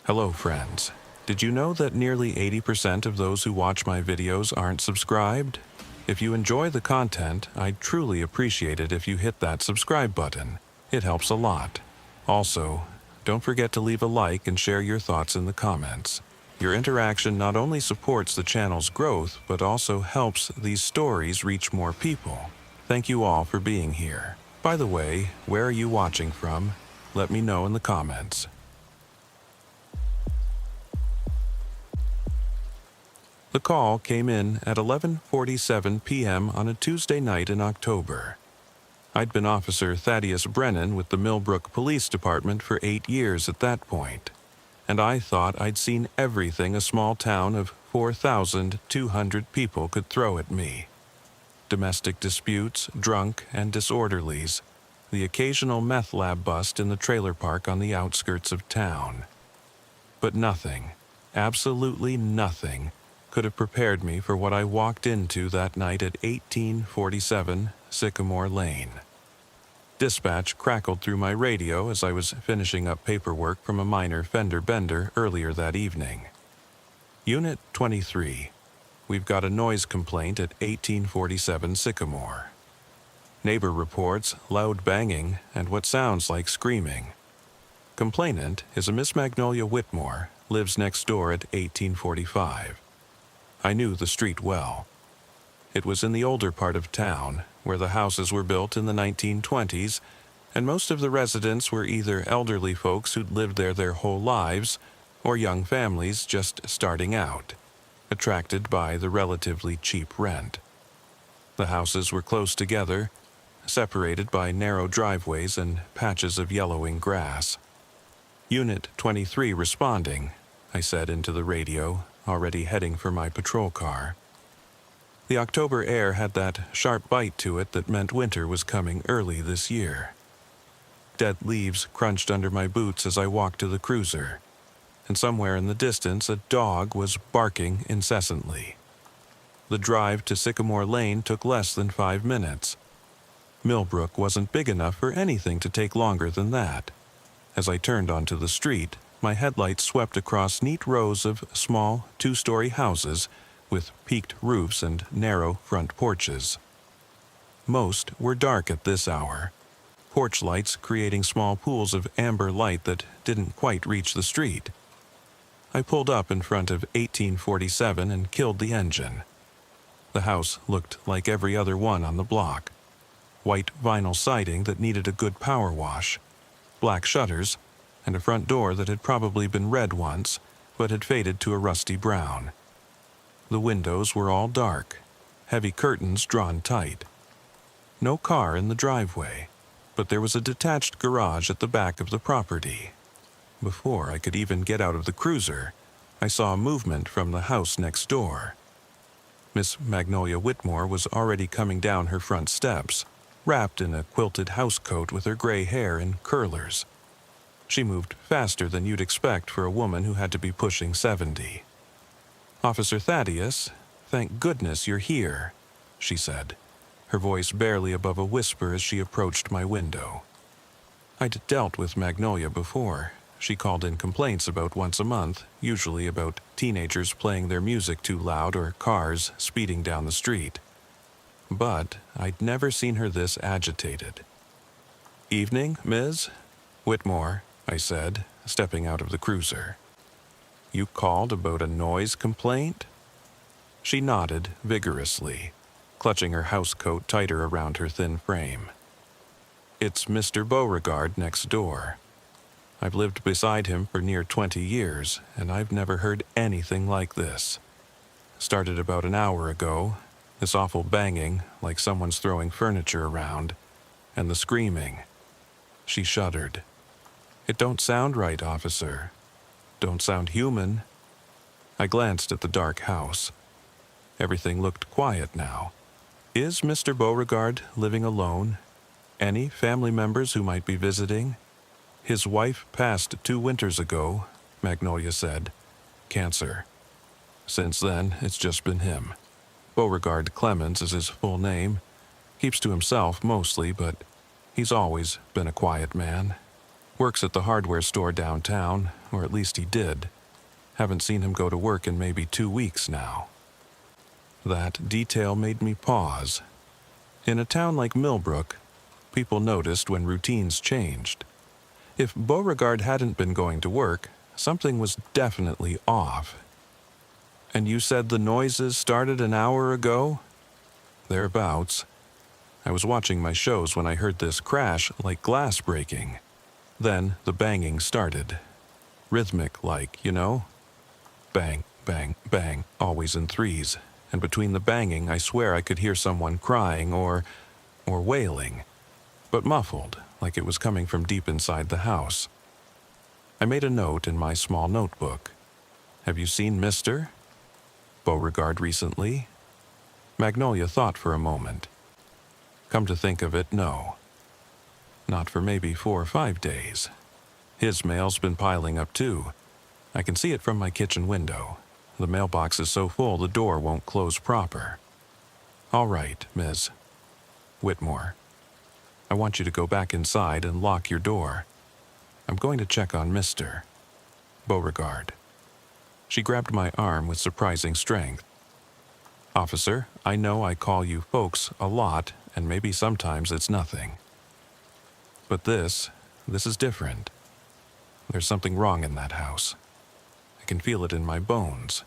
Hello, friends. Did you know that nearly 80% of those who watch my videos aren't subscribed? If you enjoy the content, I'd truly appreciate it if you hit that subscribe button. It helps a lot. Also, don't forget to leave a like and share your thoughts in the comments. Your interaction not only supports the channel's growth, but also helps these stories reach more people. Thank you all for being here. By the way, where are you watching from? Let me know in the comments. The call came in at 11:47 p.m. on a Tuesday night in October. I'd been Officer Thaddeus Brennan with the Millbrook Police Department for 8 years at that point, and I thought I'd seen everything a small town of 4,200 people could throw at me. Domestic disputes, drunk, and disorderlies, the occasional meth lab bust in the trailer park on the outskirts of town. But nothing, absolutely nothing, could have prepared me for what I walked into that night at 1847 Sycamore Lane. Dispatch crackled through my radio as I was finishing up paperwork from a minor fender bender earlier that evening. Unit 23. We've got a noise complaint at 1847 Sycamore. Neighbor reports loud banging and what sounds like screaming. Complainant is a Miss Magnolia Whitmore, lives next door at 1845. I knew the street well. It was in the older part of town, where the houses were built in the 1920s, and most of the residents were either elderly folks who'd lived there their whole lives, or young families just starting out, attracted by the relatively cheap rent. The houses were close together, separated by narrow driveways and patches of yellowing grass. Unit 23 responding, I said into the radio, already heading for my patrol car. The October air had that sharp bite to it that meant winter was coming early this year. Dead leaves crunched under my boots as I walked to the cruiser, and somewhere in the distance a dog was barking incessantly. The drive to Sycamore Lane took less than 5 minutes. Millbrook wasn't big enough for anything to take longer than that. As I turned onto the street, my headlights swept across neat rows of small, 2-story houses with peaked roofs and narrow front porches. Most were dark at this hour, porch lights creating small pools of amber light that didn't quite reach the street. I pulled up in front of 1847 and killed the engine. The house looked like every other one on the block. White vinyl siding that needed a good power wash, black shutters, and a front door that had probably been red once, but had faded to a rusty brown. The windows were all dark, heavy curtains drawn tight. No car in the driveway, but there was a detached garage at the back of the property. Before I could even get out of the cruiser, I saw movement from the house next door. Miss Magnolia Whitmore was already coming down her front steps, wrapped in a quilted housecoat with her gray hair in curlers. She moved faster than you'd expect for a woman who had to be pushing 70. "Officer Thaddeus, thank goodness you're here," she said, her voice barely above a whisper as she approached my window. I'd dealt with Magnolia before. She called in complaints about once a month, usually about teenagers playing their music too loud or cars speeding down the street. But I'd never seen her this agitated. "Evening, Ms. Whitmore," I said, stepping out of the cruiser. "You called about a noise complaint?" She nodded vigorously, clutching her housecoat tighter around her thin frame. "It's Mr. Beauregard next door. I've lived beside him for near 20 years, and I've never heard anything like this. Started about an hour ago, this awful banging, like someone's throwing furniture around, and the screaming." She shuddered. "It don't sound right, officer. Don't sound human." I glanced at the dark house. Everything looked quiet now. "Is Mr. Beauregard living alone? Any family members who might be visiting?" "His wife passed 2 winters ago," Magnolia said. "Cancer. Since then, it's just been him. Beauregard Clemens is his full name. Keeps to himself mostly, but he's always been a quiet man." Works at the hardware store downtown, or at least he did. Haven't seen him go to work in maybe 2 weeks now. That detail made me pause. In a town like Millbrook, people noticed when routines changed. If Beauregard hadn't been going to work, something was definitely off. And you said the noises started an hour ago? Thereabouts. I was watching my shows when I heard this crash like glass breaking. Then the banging started. Rhythmic like, you know? Bang, bang, bang, always in threes. And between the banging, I swear I could hear someone crying or wailing, but muffled, like it was coming from deep inside the house. I made a note in my small notebook. Have you seen Mr. Beauregard recently? Magnolia thought for a moment. Come to think of it, no. Not for maybe 4 or 5 days. His mail's been piling up too. I can see it from my kitchen window. The mailbox is so full the door won't close proper. All right, Ms. Whitmore. I want you to go back inside and lock your door. I'm going to check on Mr. Beauregard. She grabbed my arm with surprising strength. Officer, I know I call you folks a lot, and maybe sometimes it's nothing. But this is different. There's something wrong in that house. I can feel it in my bones.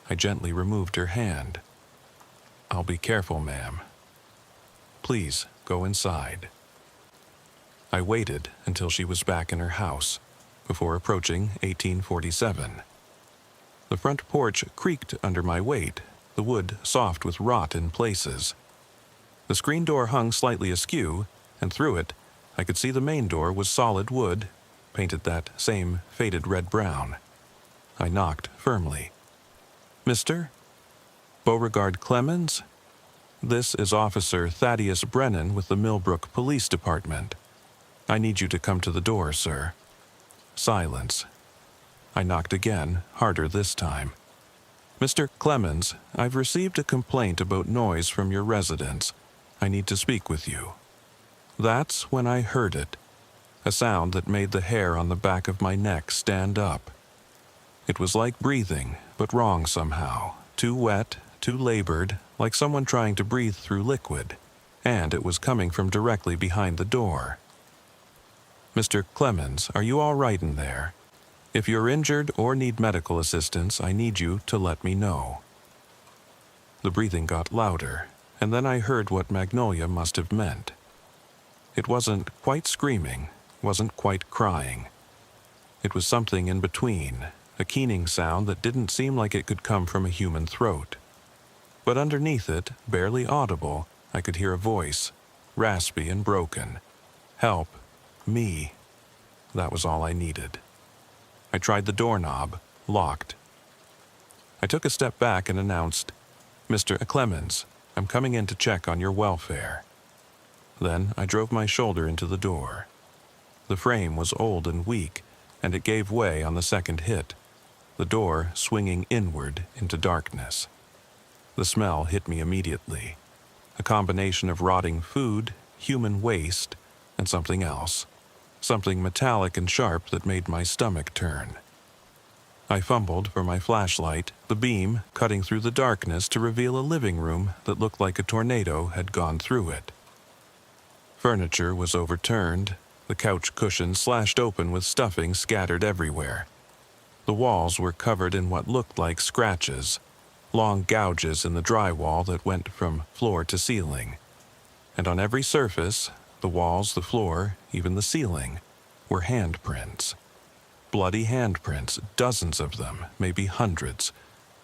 I gently removed her hand. I'll be careful, ma'am. Please, go inside. I waited until she was back in her house, before approaching 1847. The front porch creaked under my weight, the wood soft with rot in places. The screen door hung slightly askew, and through it, I could see the main door was solid wood, painted that same faded red-brown. I knocked firmly. Mr. Beauregard Clemens? This is Officer Thaddeus Brennan with the Millbrook Police Department. I need you to come to the door, sir. Silence. I knocked again, harder this time. Mr. Clemens, I've received a complaint about noise from your residence. I need to speak with you. That's when I heard it. A sound that made the hair on the back of my neck stand up. It was like breathing, but wrong somehow. Too wet, too labored, like someone trying to breathe through liquid. And it was coming from directly behind the door. Mr. Clemens, are you all right in there? If you're injured or need medical assistance, I need you to let me know. The breathing got louder, and then I heard what Magnolia must have meant. It wasn't quite screaming, wasn't quite crying. It was something in between, a keening sound that didn't seem like it could come from a human throat. But underneath it, barely audible, I could hear a voice, raspy and broken. Help. Me. That was all I needed. I tried the doorknob, locked. I took a step back and announced, Mr. Clemens, I'm coming in to check on your welfare. Then I drove my shoulder into the door. The frame was old and weak, and it gave way on the second hit, the door swinging inward into darkness. The smell hit me immediately, a combination of rotting food, human waste, and something else, something metallic and sharp that made my stomach turn. I fumbled for my flashlight, the beam cutting through the darkness to reveal a living room that looked like a tornado had gone through it. Furniture was overturned, the couch cushions slashed open with stuffing scattered everywhere. The walls were covered in what looked like scratches, long gouges in the drywall that went from floor to ceiling. And on every surface, the walls, the floor, even the ceiling, were handprints. Bloody handprints, dozens of them, maybe hundreds,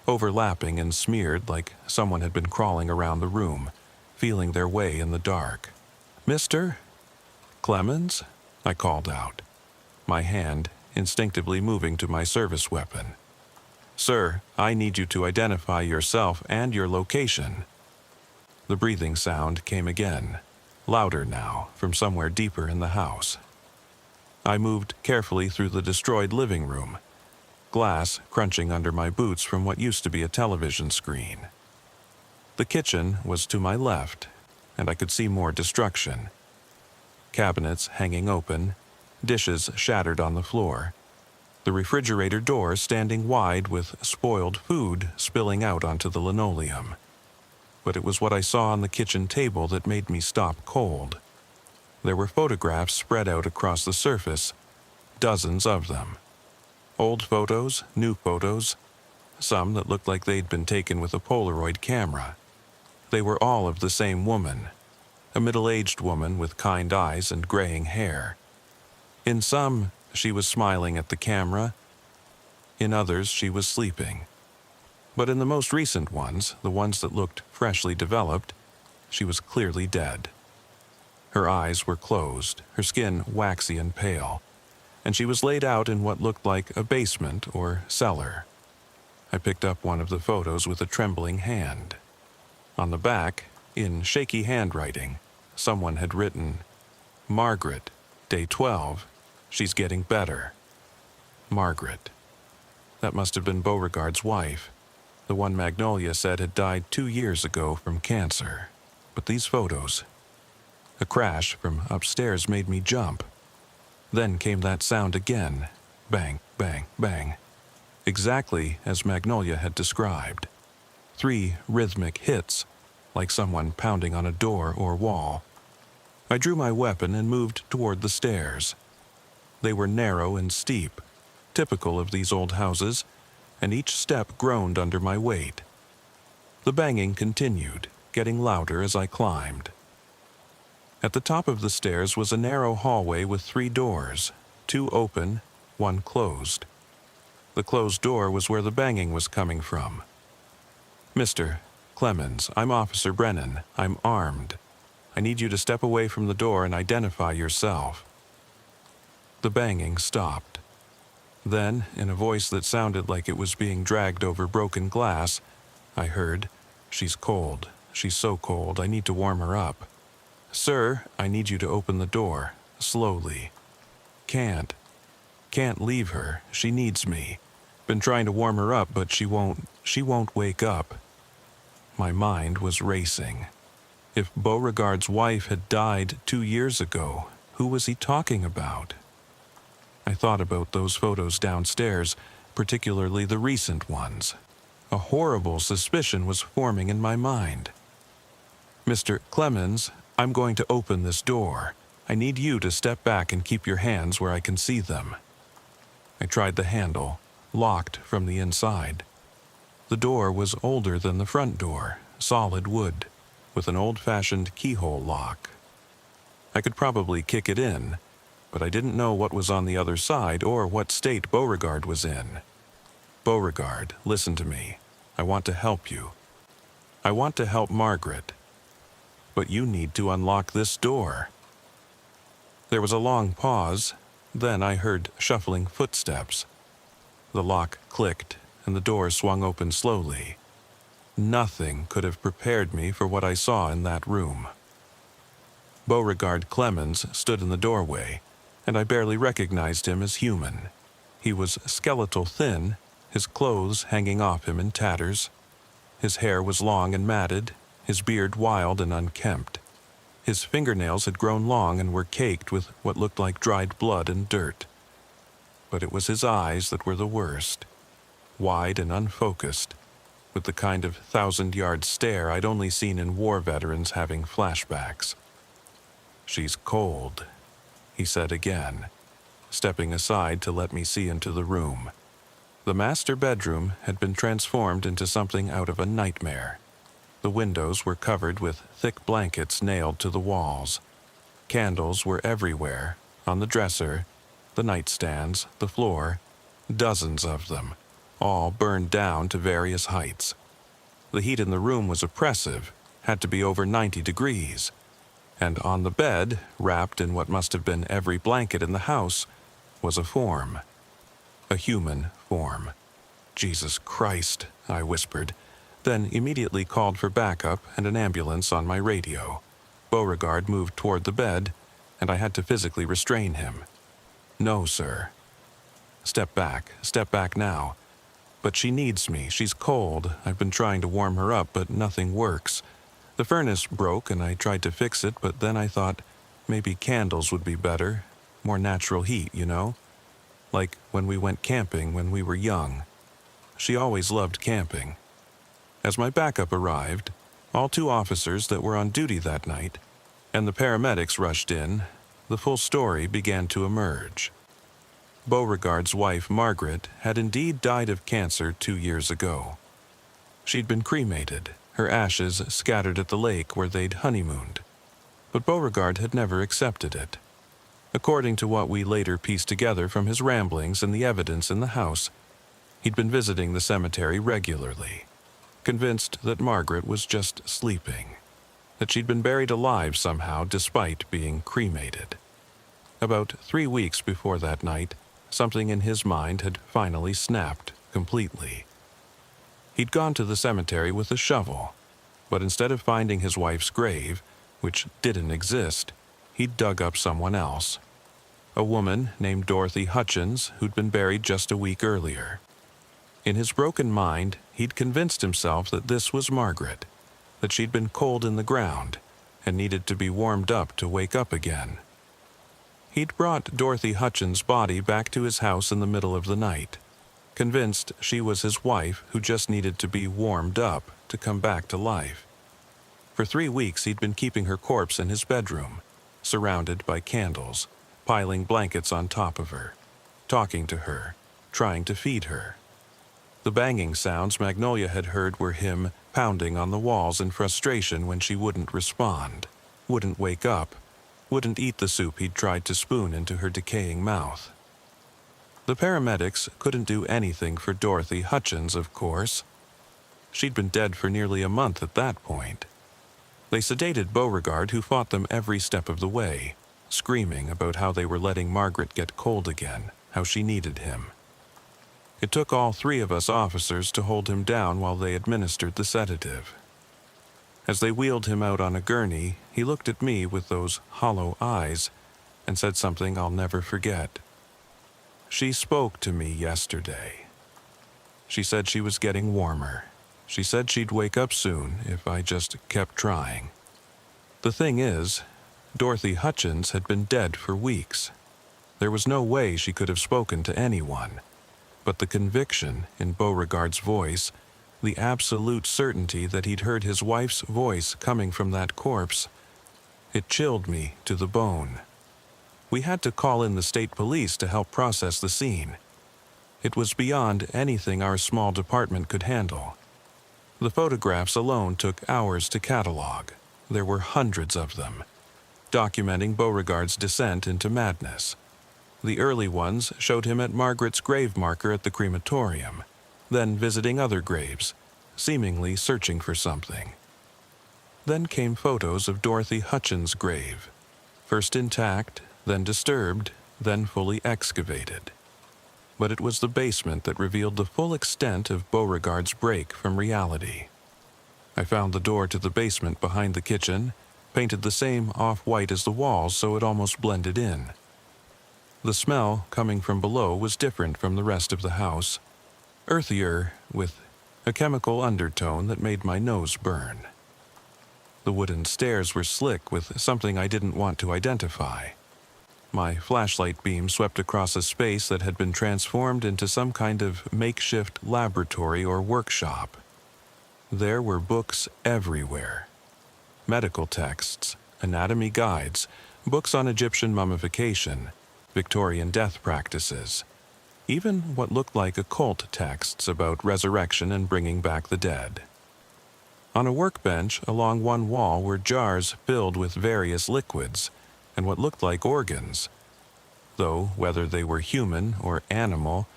overlapping and smeared like someone had been crawling around the room, feeling their way in the dark. Mr. Clemens? I called out, my hand instinctively moving to my service weapon. Sir, I need you to identify yourself and your location. The breathing sound came again, louder now, from somewhere deeper in the house. I moved carefully through the destroyed living room, glass crunching under my boots from what used to be a television screen. The kitchen was to my left, and I could see more destruction. Cabinets hanging open, dishes shattered on the floor, the refrigerator door standing wide with spoiled food spilling out onto the linoleum. But it was what I saw on the kitchen table that made me stop cold. There were photographs spread out across the surface, dozens of them. Old photos, new photos, some that looked like they'd been taken with a Polaroid camera. They were all of the same woman, a middle-aged woman with kind eyes and graying hair. In some, she was smiling at the camera. In others, she was sleeping. But in the most recent ones, the ones that looked freshly developed, she was clearly dead. Her eyes were closed, her skin waxy and pale, and she was laid out in what looked like a basement or cellar. I picked up one of the photos with a trembling hand. On the back, in shaky handwriting, someone had written, "Margaret, day 12, she's getting better." Margaret. That must have been Beauregard's wife, the one Magnolia said had died 2 years ago from cancer. But these photos... A crash from upstairs made me jump. Then came that sound again. Bang, bang, bang. Exactly as Magnolia had described. 3 rhythmic hits, like someone pounding on a door or wall. I drew my weapon and moved toward the stairs. They were narrow and steep, typical of these old houses, and each step groaned under my weight. The banging continued, getting louder as I climbed. At the top of the stairs was a narrow hallway with 3 doors, 2 open, 1 closed. The closed door was where the banging was coming from. "Mr. Clemens, I'm Officer Brennan. I'm armed. I need you to step away from the door and identify yourself." The banging stopped. Then, in a voice that sounded like it was being dragged over broken glass, I heard, "She's cold. She's so cold. I need to warm her up." "Sir, I need you to open the door, slowly." Can't leave her. She needs me. Been trying to warm her up, but she won't wake up." My mind was racing. If Beauregard's wife had died 2 years ago, who was he talking about? I thought about those photos downstairs, particularly the recent ones. A horrible suspicion was forming in my mind. "Mr. Clemens, I'm going to open this door. I need you to step back and keep your hands where I can see them." I tried the handle, locked from the inside. The door was older than the front door, solid wood, with an old-fashioned keyhole lock. I could probably kick it in, but I didn't know what was on the other side or what state Beauregard was in. "Beauregard, listen to me. I want to help you. I want to help Margaret. But you need to unlock this door." There was a long pause. Then I heard shuffling footsteps. The lock clicked, and the door swung open slowly. Nothing could have prepared me for what I saw in that room. Beauregard Clemens stood in the doorway, and I barely recognized him as human. He was skeletal thin, his clothes hanging off him in tatters. His hair was long and matted, his beard wild and unkempt. His fingernails had grown long and were caked with what looked like dried blood and dirt. But it was his eyes that were the worst, wide and unfocused, with the kind of 1,000-yard stare I'd only seen in war veterans having flashbacks. "She's cold," he said again, stepping aside to let me see into the room. The master bedroom had been transformed into something out of a nightmare. The windows were covered with thick blankets nailed to the walls. Candles were everywhere, on the dresser, the nightstands, the floor, dozens of them, all burned down to various heights. The heat in the room was oppressive, had to be over 90 degrees. And on the bed, wrapped in what must have been every blanket in the house, was a form. A human form. "Jesus Christ," I whispered, then immediately called for backup and an ambulance on my radio. Beauregard moved toward the bed, and I had to physically restrain him. "No, sir." Step back now." "But she needs me. She's cold. I've been trying to warm her up, but nothing works. The furnace broke and I tried to fix it, but then I thought maybe candles would be better. more natural heat, you know? Like when we went camping when we were young. She always loved camping. As my backup arrived, all 2 officers that were on duty that night, and the paramedics rushed in, the full story began to emerge. Beauregard's wife, Margaret, had indeed died of cancer 2 years ago. She'd been cremated, her ashes scattered at the lake where they'd honeymooned. But Beauregard had never accepted it. According to what we later pieced together from his ramblings and the evidence in the house, he'd been visiting the cemetery regularly, convinced that Margaret was just sleeping, that she'd been buried alive somehow despite being cremated. About 3 weeks before that night, something in his mind had finally snapped completely. He'd gone to the cemetery with a shovel, but instead of finding his wife's grave, which didn't exist, he'd dug up someone else. A woman named Dorothy Hutchins, who'd been buried just a week earlier. In his broken mind, he'd convinced himself that this was Margaret, that she'd been cold in the ground and needed to be warmed up to wake up again. He'd brought Dorothy Hutchins' body back to his house in the middle of the night, convinced she was his wife who just needed to be warmed up to come back to life. For 3 weeks he'd been keeping her corpse in his bedroom, surrounded by candles, piling blankets on top of her, talking to her, trying to feed her. The banging sounds Magnolia had heard were him pounding on the walls in frustration when she wouldn't respond, wouldn't wake up, wouldn't eat the soup he'd tried to spoon into her decaying mouth. The paramedics couldn't do anything for Dorothy Hutchins, of course. She'd been dead for nearly a month at that point. They sedated Beauregard, who fought them every step of the way, screaming about how they were letting Margaret get cold again, how she needed him. It took all 3 of us officers to hold him down while they administered the sedative. As they wheeled him out on a gurney, he looked at me with those hollow eyes and said something I'll never forget. She spoke to me yesterday. She said she was getting warmer. She said she'd wake up soon if I just kept trying. The thing is, Dorothy Hutchins had been dead for weeks. There was no way she could have spoken to anyone. But the conviction in Beauregard's voice, the absolute certainty that he'd heard his wife's voice coming from that corpse, it chilled me to the bone. We had to call in the state police to help process the scene. It was beyond anything our small department could handle. The photographs alone took hours to catalog. There were hundreds of them, documenting Beauregard's descent into madness. The early ones showed him at Margaret's grave marker at the crematorium, then visiting other graves, seemingly searching for something. Then came photos of Dorothy Hutchins' grave, first intact, then disturbed, then fully excavated. But it was the basement that revealed the full extent of Beauregard's break from reality. I found the door to the basement behind the kitchen, painted the same off-white as the walls so it almost blended in. The smell coming from below was different from the rest of the house, earthier with a chemical undertone that made my nose burn. The wooden stairs were slick with something I didn't want to identify. My flashlight beam swept across a space that had been transformed into some kind of makeshift laboratory or workshop. There were books everywhere. Medical texts, anatomy guides, books on Egyptian mummification, Victorian death practices, even what looked like occult texts about resurrection and bringing back the dead. On a workbench along one wall were jars filled with various liquids and what looked like organs, though whether they were human or animal,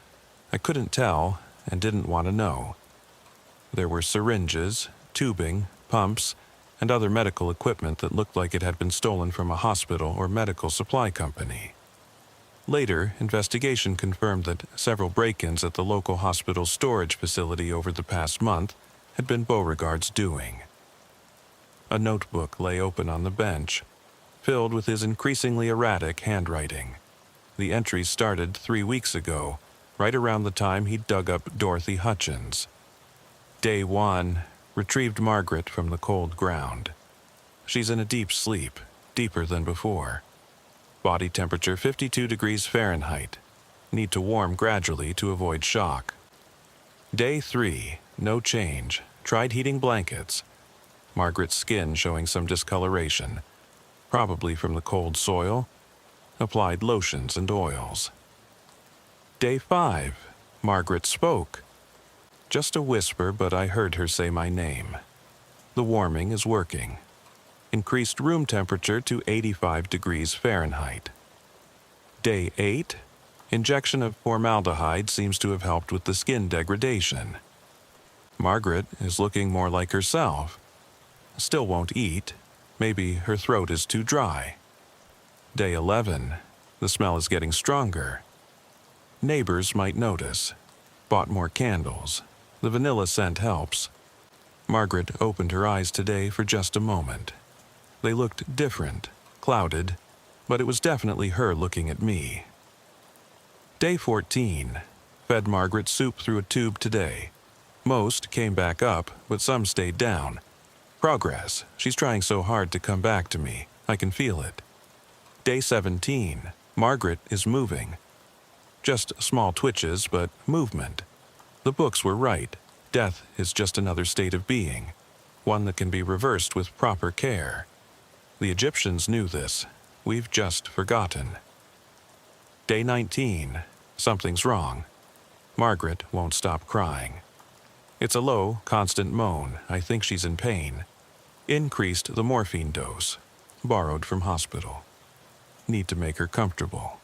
I couldn't tell and didn't want to know. There were syringes, tubing, pumps, and other medical equipment that looked like it had been stolen from a hospital or medical supply company. Later, investigation confirmed that several break-ins at the local hospital's storage facility over the past month had been Beauregard's doing. A notebook lay open on the bench, filled with his increasingly erratic handwriting. The entries started 3 weeks ago, right around the time he dug up Dorothy Hutchins. Day 1, retrieved Margaret from the cold ground. She's in a deep sleep, deeper than before. Body temperature 52 degrees Fahrenheit. Need to warm gradually to avoid shock. Day 3, no change. Tried heating blankets. Margaret's skin showing some discoloration, probably from the cold soil. Applied lotions and oils. Day 5, Margaret spoke. Just a whisper, but I heard her say my name. The warming is working. Increased room temperature to 85 degrees Fahrenheit. Day 8, injection of formaldehyde seems to have helped with the skin degradation. Margaret is looking more like herself. Still won't eat. Maybe her throat is too dry. Day 11, the smell is getting stronger. Neighbors might notice. Bought more candles. The vanilla scent helps. Margaret opened her eyes today for just a moment. They looked different, clouded, but it was definitely her looking at me. Day 14, fed Margaret soup through a tube today. Most came back up, but some stayed down. Progress. She's trying so hard to come back to me. I can feel it. Day 17, Margaret is moving. Just small twitches, but movement. The books were right. Death is just another state of being, one that can be reversed with proper care. The Egyptians knew this. We've just forgotten. Day 19, something's wrong. Margaret won't stop crying. It's a low, constant moan. I think she's in pain. Increased the morphine dose. Borrowed from hospital. Need to make her comfortable.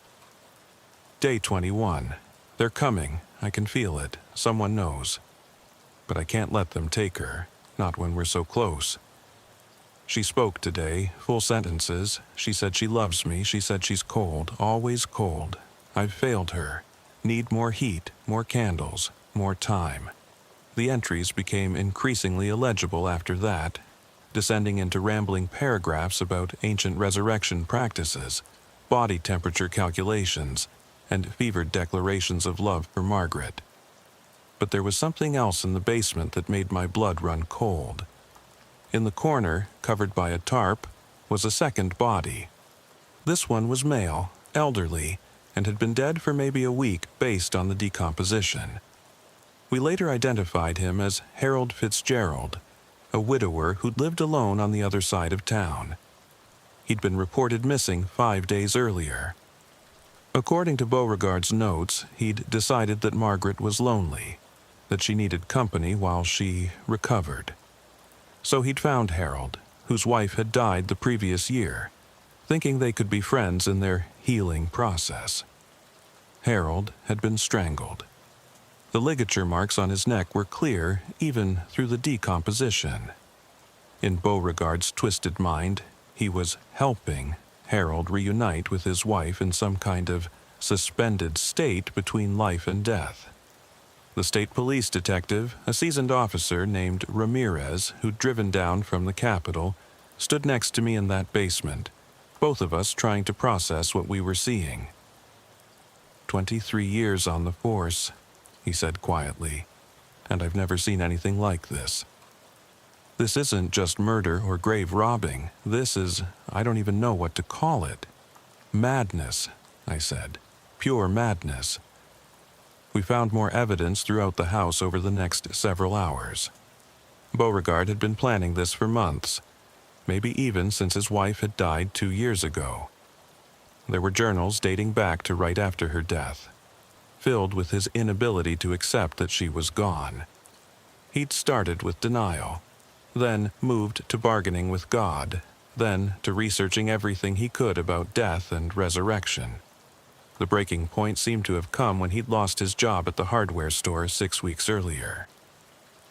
Day 21. They're coming. I can feel it. Someone knows. But I can't let them take her. Not when we're so close. She spoke today, full sentences. She said she loves me. She said she's cold, always cold. I've failed her. Need more heat, more candles, more time. The entries became increasingly illegible after that, descending into rambling paragraphs about ancient resurrection practices, body temperature calculations, and fevered declarations of love for Margaret. But there was something else in the basement that made my blood run cold. In the corner, covered by a tarp, was a second body. This one was male, elderly, and had been dead for maybe a week based on the decomposition. We later identified him as Harold Fitzgerald, a widower who'd lived alone on the other side of town. He'd been reported missing 5 days earlier. According to Beauregard's notes, he'd decided that Margaret was lonely, that she needed company while she recovered. So he'd found Harold, whose wife had died the previous year, thinking they could be friends in their healing process. Harold had been strangled. The ligature marks on his neck were clear even through the decomposition. In Beauregard's twisted mind, he was helping Harold reunite with his wife in some kind of suspended state between life and death. The state police detective, a seasoned officer named Ramirez, who'd driven down from the Capitol, stood next to me in that basement, both of us trying to process what we were seeing. 23 years on the force, he said quietly, and I've never seen anything like this. This isn't just murder or grave robbing. This is, I don't even know what to call it. Madness, I said. Pure madness. We found more evidence throughout the house over the next several hours. Beauregard had been planning this for months, maybe even since his wife had died 2 years ago. There were journals dating back to right after her death, filled with his inability to accept that she was gone. He'd started with denial, then moved to bargaining with God, then to researching everything he could about death and resurrection. The breaking point seemed to have come when he'd lost his job at the hardware store 6 weeks earlier.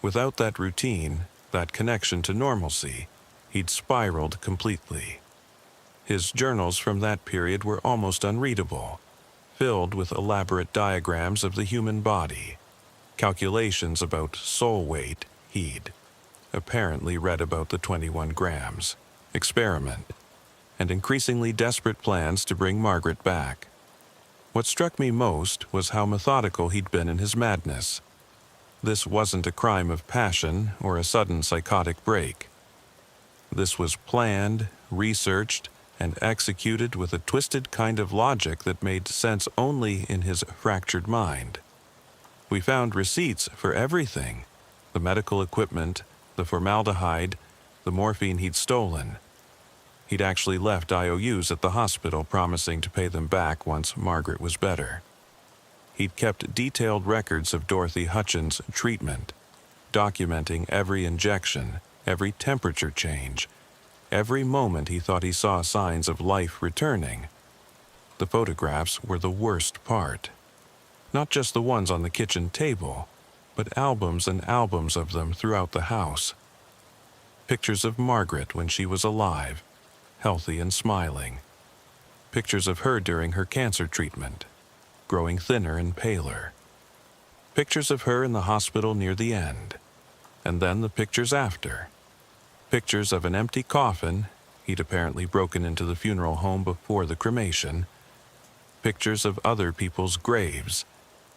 Without that routine, that connection to normalcy, he'd spiraled completely. His journals from that period were almost unreadable, filled with elaborate diagrams of the human body, calculations about soul weight he'd apparently read about the 21 grams, experiment, and increasingly desperate plans to bring Margaret back. What struck me most was how methodical he'd been in his madness. This wasn't a crime of passion or a sudden psychotic break. This was planned, researched, and executed with a twisted kind of logic that made sense only in his fractured mind. We found receipts for everything: the medical equipment, the formaldehyde, the morphine he'd stolen. He'd actually left IOUs at the hospital, promising to pay them back once Margaret was better. He'd kept detailed records of Dorothy Hutchins' treatment, documenting every injection, every temperature change, every moment he thought he saw signs of life returning. The photographs were the worst part. Not just the ones on the kitchen table, but albums and albums of them throughout the house. Pictures of Margaret when she was alive, healthy and smiling. Pictures of her during her cancer treatment, growing thinner and paler. Pictures of her in the hospital near the end. And then the pictures after. Pictures of an empty coffin. He'd apparently broken into the funeral home before the cremation. Pictures of other people's graves.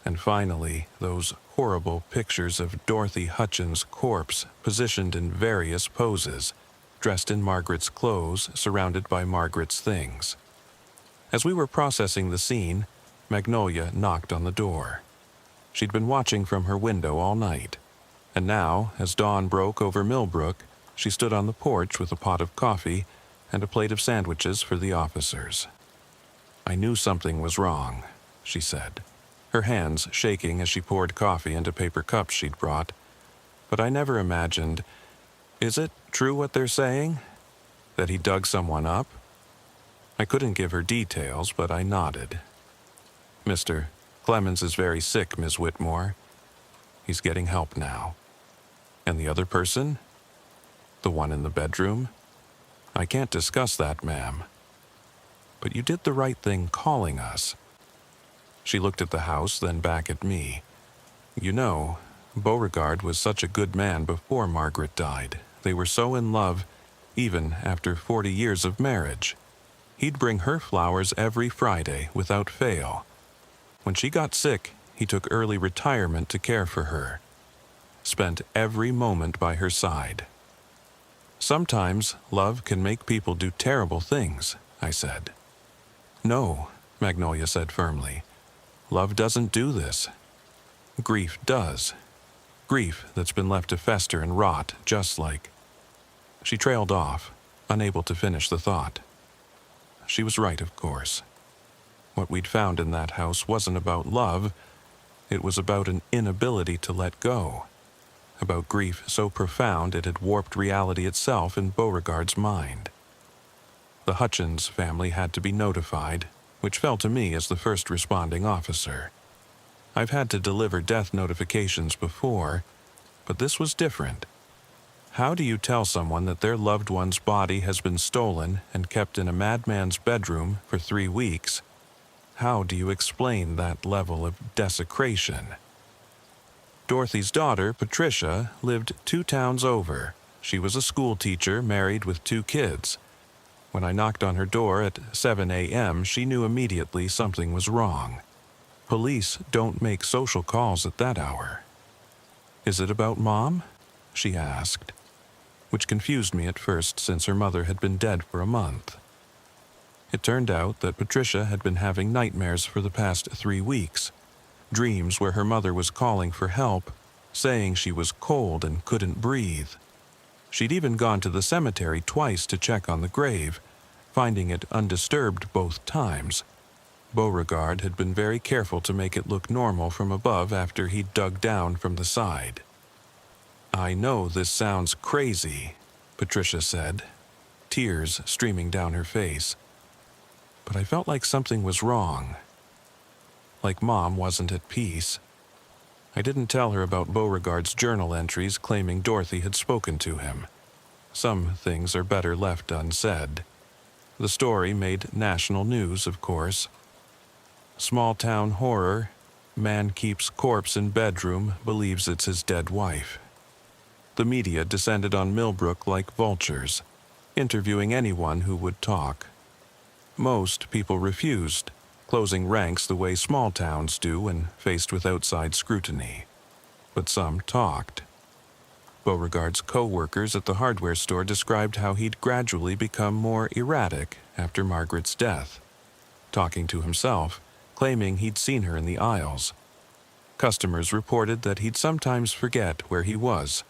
And finally, those horrible pictures of Dorothy Hutchins' corpse positioned in various poses, dressed in Margaret's clothes, surrounded by Margaret's things. As we were processing the scene, Magnolia knocked on the door. She'd been watching from her window all night, and now, as dawn broke over Millbrook, she stood on the porch with a pot of coffee and a plate of sandwiches for the officers. "I knew something was wrong," she said, her hands shaking as she poured coffee into paper cups she'd brought. "But I never imagined... Is it true what they're saying? That he dug someone up?" I couldn't give her details, but I nodded. "Mr. Clemens is very sick, Ms. Whitmore. He's getting help now." "And the other person? The one in the bedroom?" "I can't discuss that, ma'am." "But you did the right thing calling us." She looked at the house, then back at me. "You know, Beauregard was such a good man before Margaret died. They were so in love, even after 40 years of marriage. He'd bring her flowers every Friday without fail. When she got sick, he took early retirement to care for her. Spent every moment by her side." "Sometimes love can make people do terrible things," I said. "No," Magnolia said firmly. "Love doesn't do this. Grief does. Grief that's been left to fester and rot, just like..." She trailed off, unable to finish the thought. She was right, of course. What we'd found in that house wasn't about love. It was about an inability to let go. About grief so profound it had warped reality itself in Beauregard's mind. The Hutchins family had to be notified, which fell to me as the first responding officer. I've had to deliver death notifications before, but this was different. How do you tell someone that their loved one's body has been stolen and kept in a madman's bedroom for 3 weeks? How do you explain that level of desecration? Dorothy's daughter, Patricia, lived 2 towns over. She was a school teacher, married with 2 kids. When I knocked on her door at 7 a.m., she knew immediately something was wrong. Police don't make social calls at that hour. "Is it about Mom?" she asked, which confused me at first since her mother had been dead for a month. It turned out that Patricia had been having nightmares for the past 3 weeks, dreams where her mother was calling for help, saying she was cold and couldn't breathe. She'd even gone to the cemetery twice to check on the grave, finding it undisturbed both times. Beauregard had been very careful to make it look normal from above after he'd dug down from the side. "I know this sounds crazy," Patricia said, tears streaming down her face. But I felt like something was wrong. Like Mom wasn't at peace. I didn't tell her about Beauregard's journal entries claiming Dorothy had spoken to him. Some things are better left unsaid. The story made national news, of course. Small-town horror. Man keeps corpse in bedroom, believes it's his dead wife. The media descended on Millbrook like vultures, interviewing anyone who would talk. Most people refused, closing ranks the way small towns do when faced with outside scrutiny. But some talked. Beauregard's co-workers at the hardware store described how he'd gradually become more erratic after Margaret's death, talking to himself, claiming he'd seen her in the aisles. Customers reported that he'd sometimes forget where he was,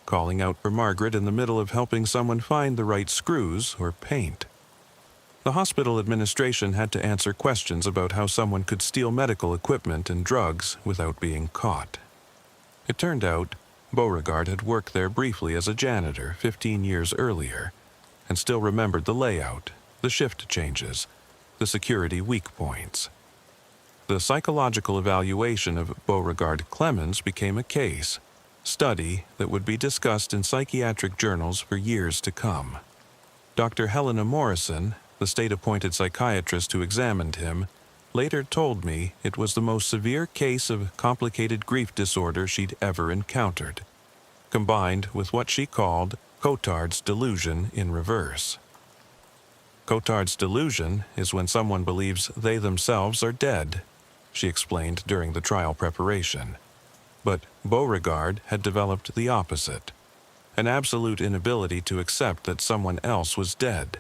calling out for Margaret in the middle of helping someone find the right screws or paint. The hospital administration had to answer questions about how someone could steal medical equipment and drugs without being caught. It turned out Beauregard had worked there briefly as a janitor 15 years earlier and still remembered the layout, the shift changes, the security weak points. The psychological evaluation of Beauregard Clemens became a case study that would be discussed in psychiatric journals for years to come. Dr. Helena Morrison, the state-appointed psychiatrist who examined him, later told me it was the most severe case of complicated grief disorder she'd ever encountered, combined with what she called Cotard's delusion in reverse. Cotard's delusion is when someone believes they themselves are dead, she explained during the trial preparation. But Beauregard had developed the opposite, an absolute inability to accept that someone else was dead.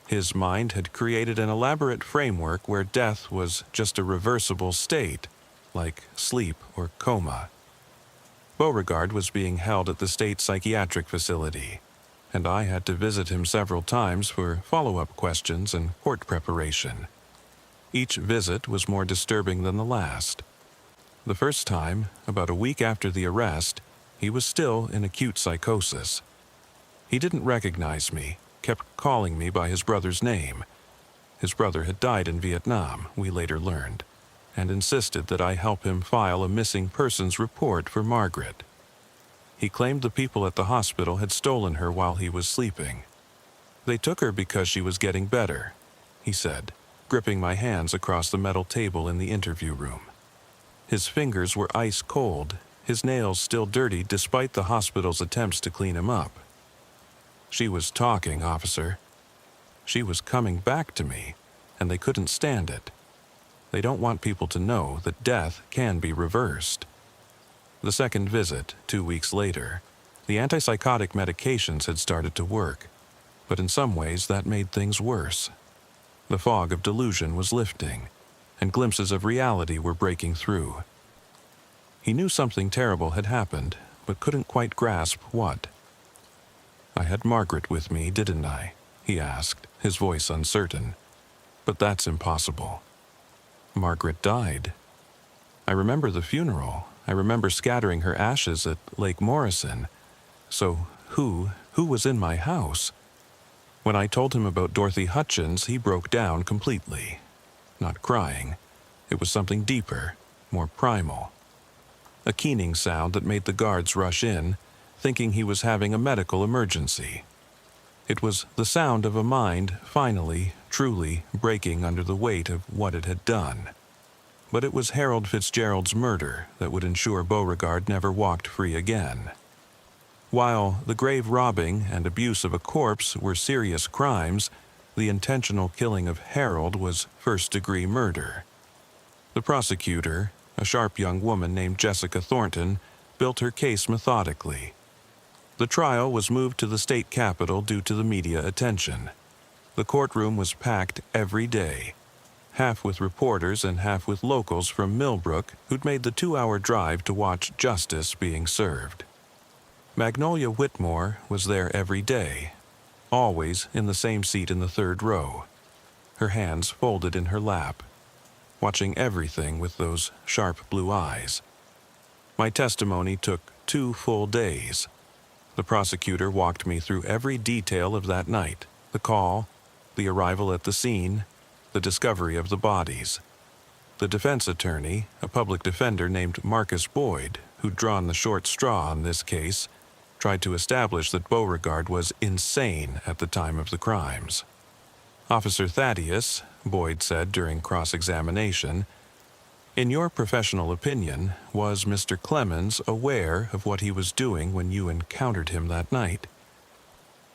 His mind had created an elaborate framework where death was just a reversible state, like sleep or coma. Beauregard was being held at the state psychiatric facility, and I had to visit him several times for follow-up questions and court preparation. Each visit was more disturbing than the last. The first time, about a week after the arrest, he was still in acute psychosis. He didn't recognize me, kept calling me by his brother's name. His brother had died in Vietnam, we later learned, and insisted that I help him file a missing persons report for Margaret. He claimed the people at the hospital had stolen her while he was sleeping. They took her because she was getting better, he said, gripping my hands across the metal table in the interview room. His fingers were ice cold, his nails still dirty despite the hospital's attempts to clean him up. She was talking, officer. She was coming back to me, and they couldn't stand it. They don't want people to know that death can be reversed. The second visit, 2 weeks later, the antipsychotic medications had started to work, but in some ways that made things worse. The fog of delusion was lifting, and glimpses of reality were breaking through. He knew something terrible had happened, but couldn't quite grasp what. "I had Margaret with me, didn't I?" he asked, his voice uncertain. "But that's impossible." "Margaret died. I remember the funeral. I remember scattering her ashes at Lake Morrison. So who was in my house?" When I told him about Dorothy Hutchins, he broke down completely. Not crying. It was something deeper, more primal. A keening sound that made the guards rush in, thinking he was having a medical emergency. It was the sound of a mind finally, truly breaking under the weight of what it had done. But it was Harold Fitzgerald's murder that would ensure Beauregard never walked free again. While the grave robbing and abuse of a corpse were serious crimes, the intentional killing of Harold was first-degree murder. The prosecutor, a sharp young woman named Jessica Thornton, built her case methodically. The trial was moved to the state capitol due to the media attention. The courtroom was packed every day, half with reporters and half with locals from Millbrook who'd made the 2-hour drive to watch justice being served. Magnolia Whitmore was there every day, always in the same seat in the third row, her hands folded in her lap, watching everything with those sharp blue eyes. My testimony took 2 full days. The prosecutor walked me through every detail of that night, the call, the arrival at the scene, the discovery of the bodies. The defense attorney, a public defender named Marcus Boyd, who'd drawn the short straw on this case, tried to establish that Beauregard was insane at the time of the crimes. "Officer Thaddeus," Boyd said during cross-examination, "in your professional opinion, was Mr. Clemens aware of what he was doing when you encountered him that night?"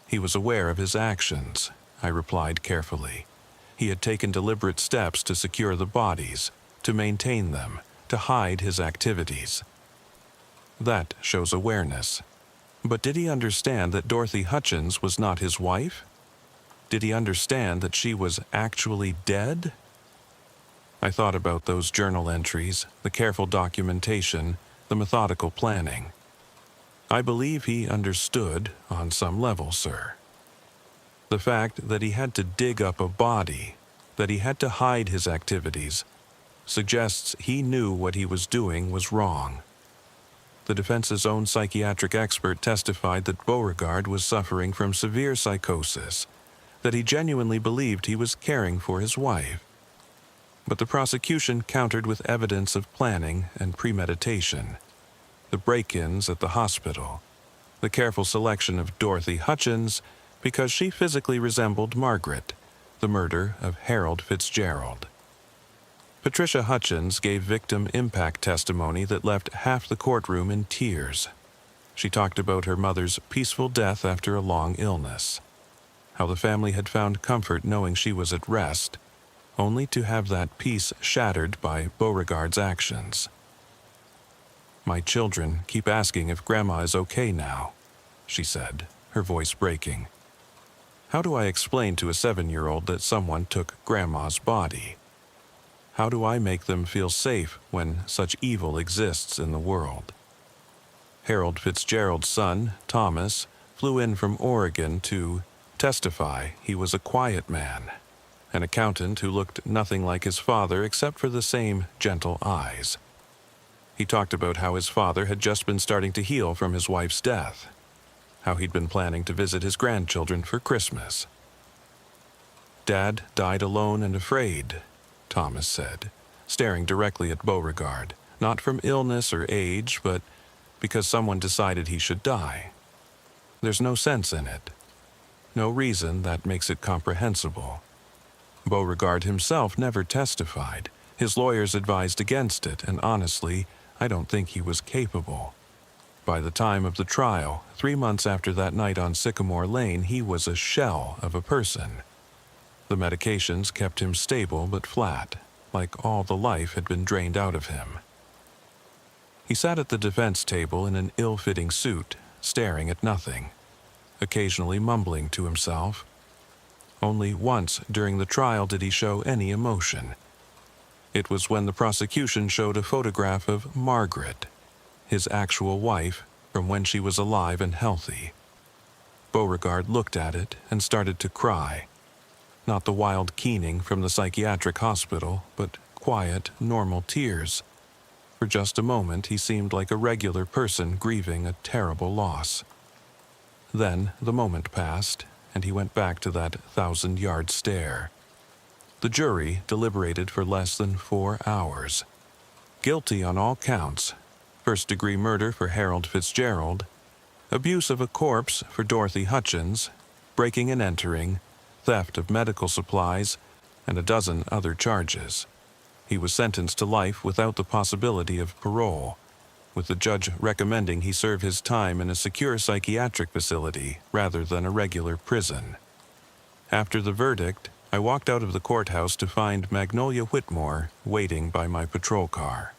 "He was aware of his actions," I replied carefully. "He had taken deliberate steps to secure the bodies, to maintain them, to hide his activities." "That shows awareness." But did he understand that Dorothy Hutchins was not his wife? Did he understand that she was actually dead? I thought about those journal entries, the careful documentation, the methodical planning. I believe he understood on some level, sir. The fact that he had to dig up a body, that he had to hide his activities, suggests he knew what he was doing was wrong. The defense's own psychiatric expert testified that Beauregard was suffering from severe psychosis, that he genuinely believed he was caring for his wife. But the prosecution countered with evidence of planning and premeditation. The break-ins at the hospital, the careful selection of Dorothy Hutchins because she physically resembled Margaret, the murder of Harold Fitzgerald. Patricia Hutchins gave victim impact testimony that left half the courtroom in tears. She talked about her mother's peaceful death after a long illness, how the family had found comfort knowing she was at rest, only to have that peace shattered by Beauregard's actions. "My children keep asking if Grandma is okay now," she said, her voice breaking. "How do I explain to a 7-year-old that someone took Grandma's body? How do I make them feel safe when such evil exists in the world?" Harold Fitzgerald's son, Thomas, flew in from Oregon to testify he was a quiet man, an accountant who looked nothing like his father except for the same gentle eyes. He talked about how his father had just been starting to heal from his wife's death, how he'd been planning to visit his grandchildren for Christmas. "Dad died alone and afraid," Thomas said, staring directly at Beauregard, not from illness or age, but because someone decided he should die. There's no sense in it. No reason that makes it comprehensible. Beauregard himself never testified. His lawyers advised against it, and honestly, I don't think he was capable. By the time of the trial, 3 months after that night on Sycamore Lane, he was a shell of a person. The medications kept him stable but flat, like all the life had been drained out of him. He sat at the defense table in an ill-fitting suit, staring at nothing, occasionally mumbling to himself. Only once during the trial did he show any emotion. It was when the prosecution showed a photograph of Margaret, his actual wife, from when she was alive and healthy. Beauregard looked at it and started to cry. Not the wild keening from the psychiatric hospital, but quiet, normal tears. For just a moment he seemed like a regular person grieving a terrible loss. Then the moment passed, and he went back to that 1,000-yard stare. The jury deliberated for less than 4 hours. Guilty on all counts: first-degree murder for Harold Fitzgerald, abuse of a corpse for Dorothy Hutchins, breaking and entering, theft of medical supplies, and a dozen other charges. He was sentenced to life without the possibility of parole, with the judge recommending he serve his time in a secure psychiatric facility rather than a regular prison. After the verdict, I walked out of the courthouse to find Magnolia Whitmore waiting by my patrol car.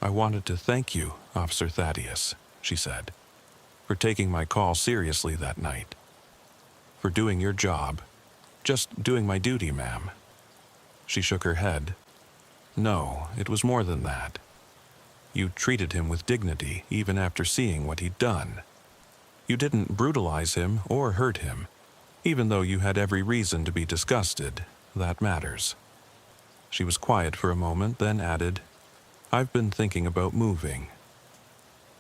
"I wanted to thank you, Officer Thaddeus," she said, "for taking my call seriously that night. For doing your job. Just doing my duty, ma'am." She shook her head. "No, it was more than that. You treated him with dignity even after seeing what he'd done. You didn't brutalize him or hurt him. Even though you had every reason to be disgusted, that matters." She was quiet for a moment, then added, "I've been thinking about moving.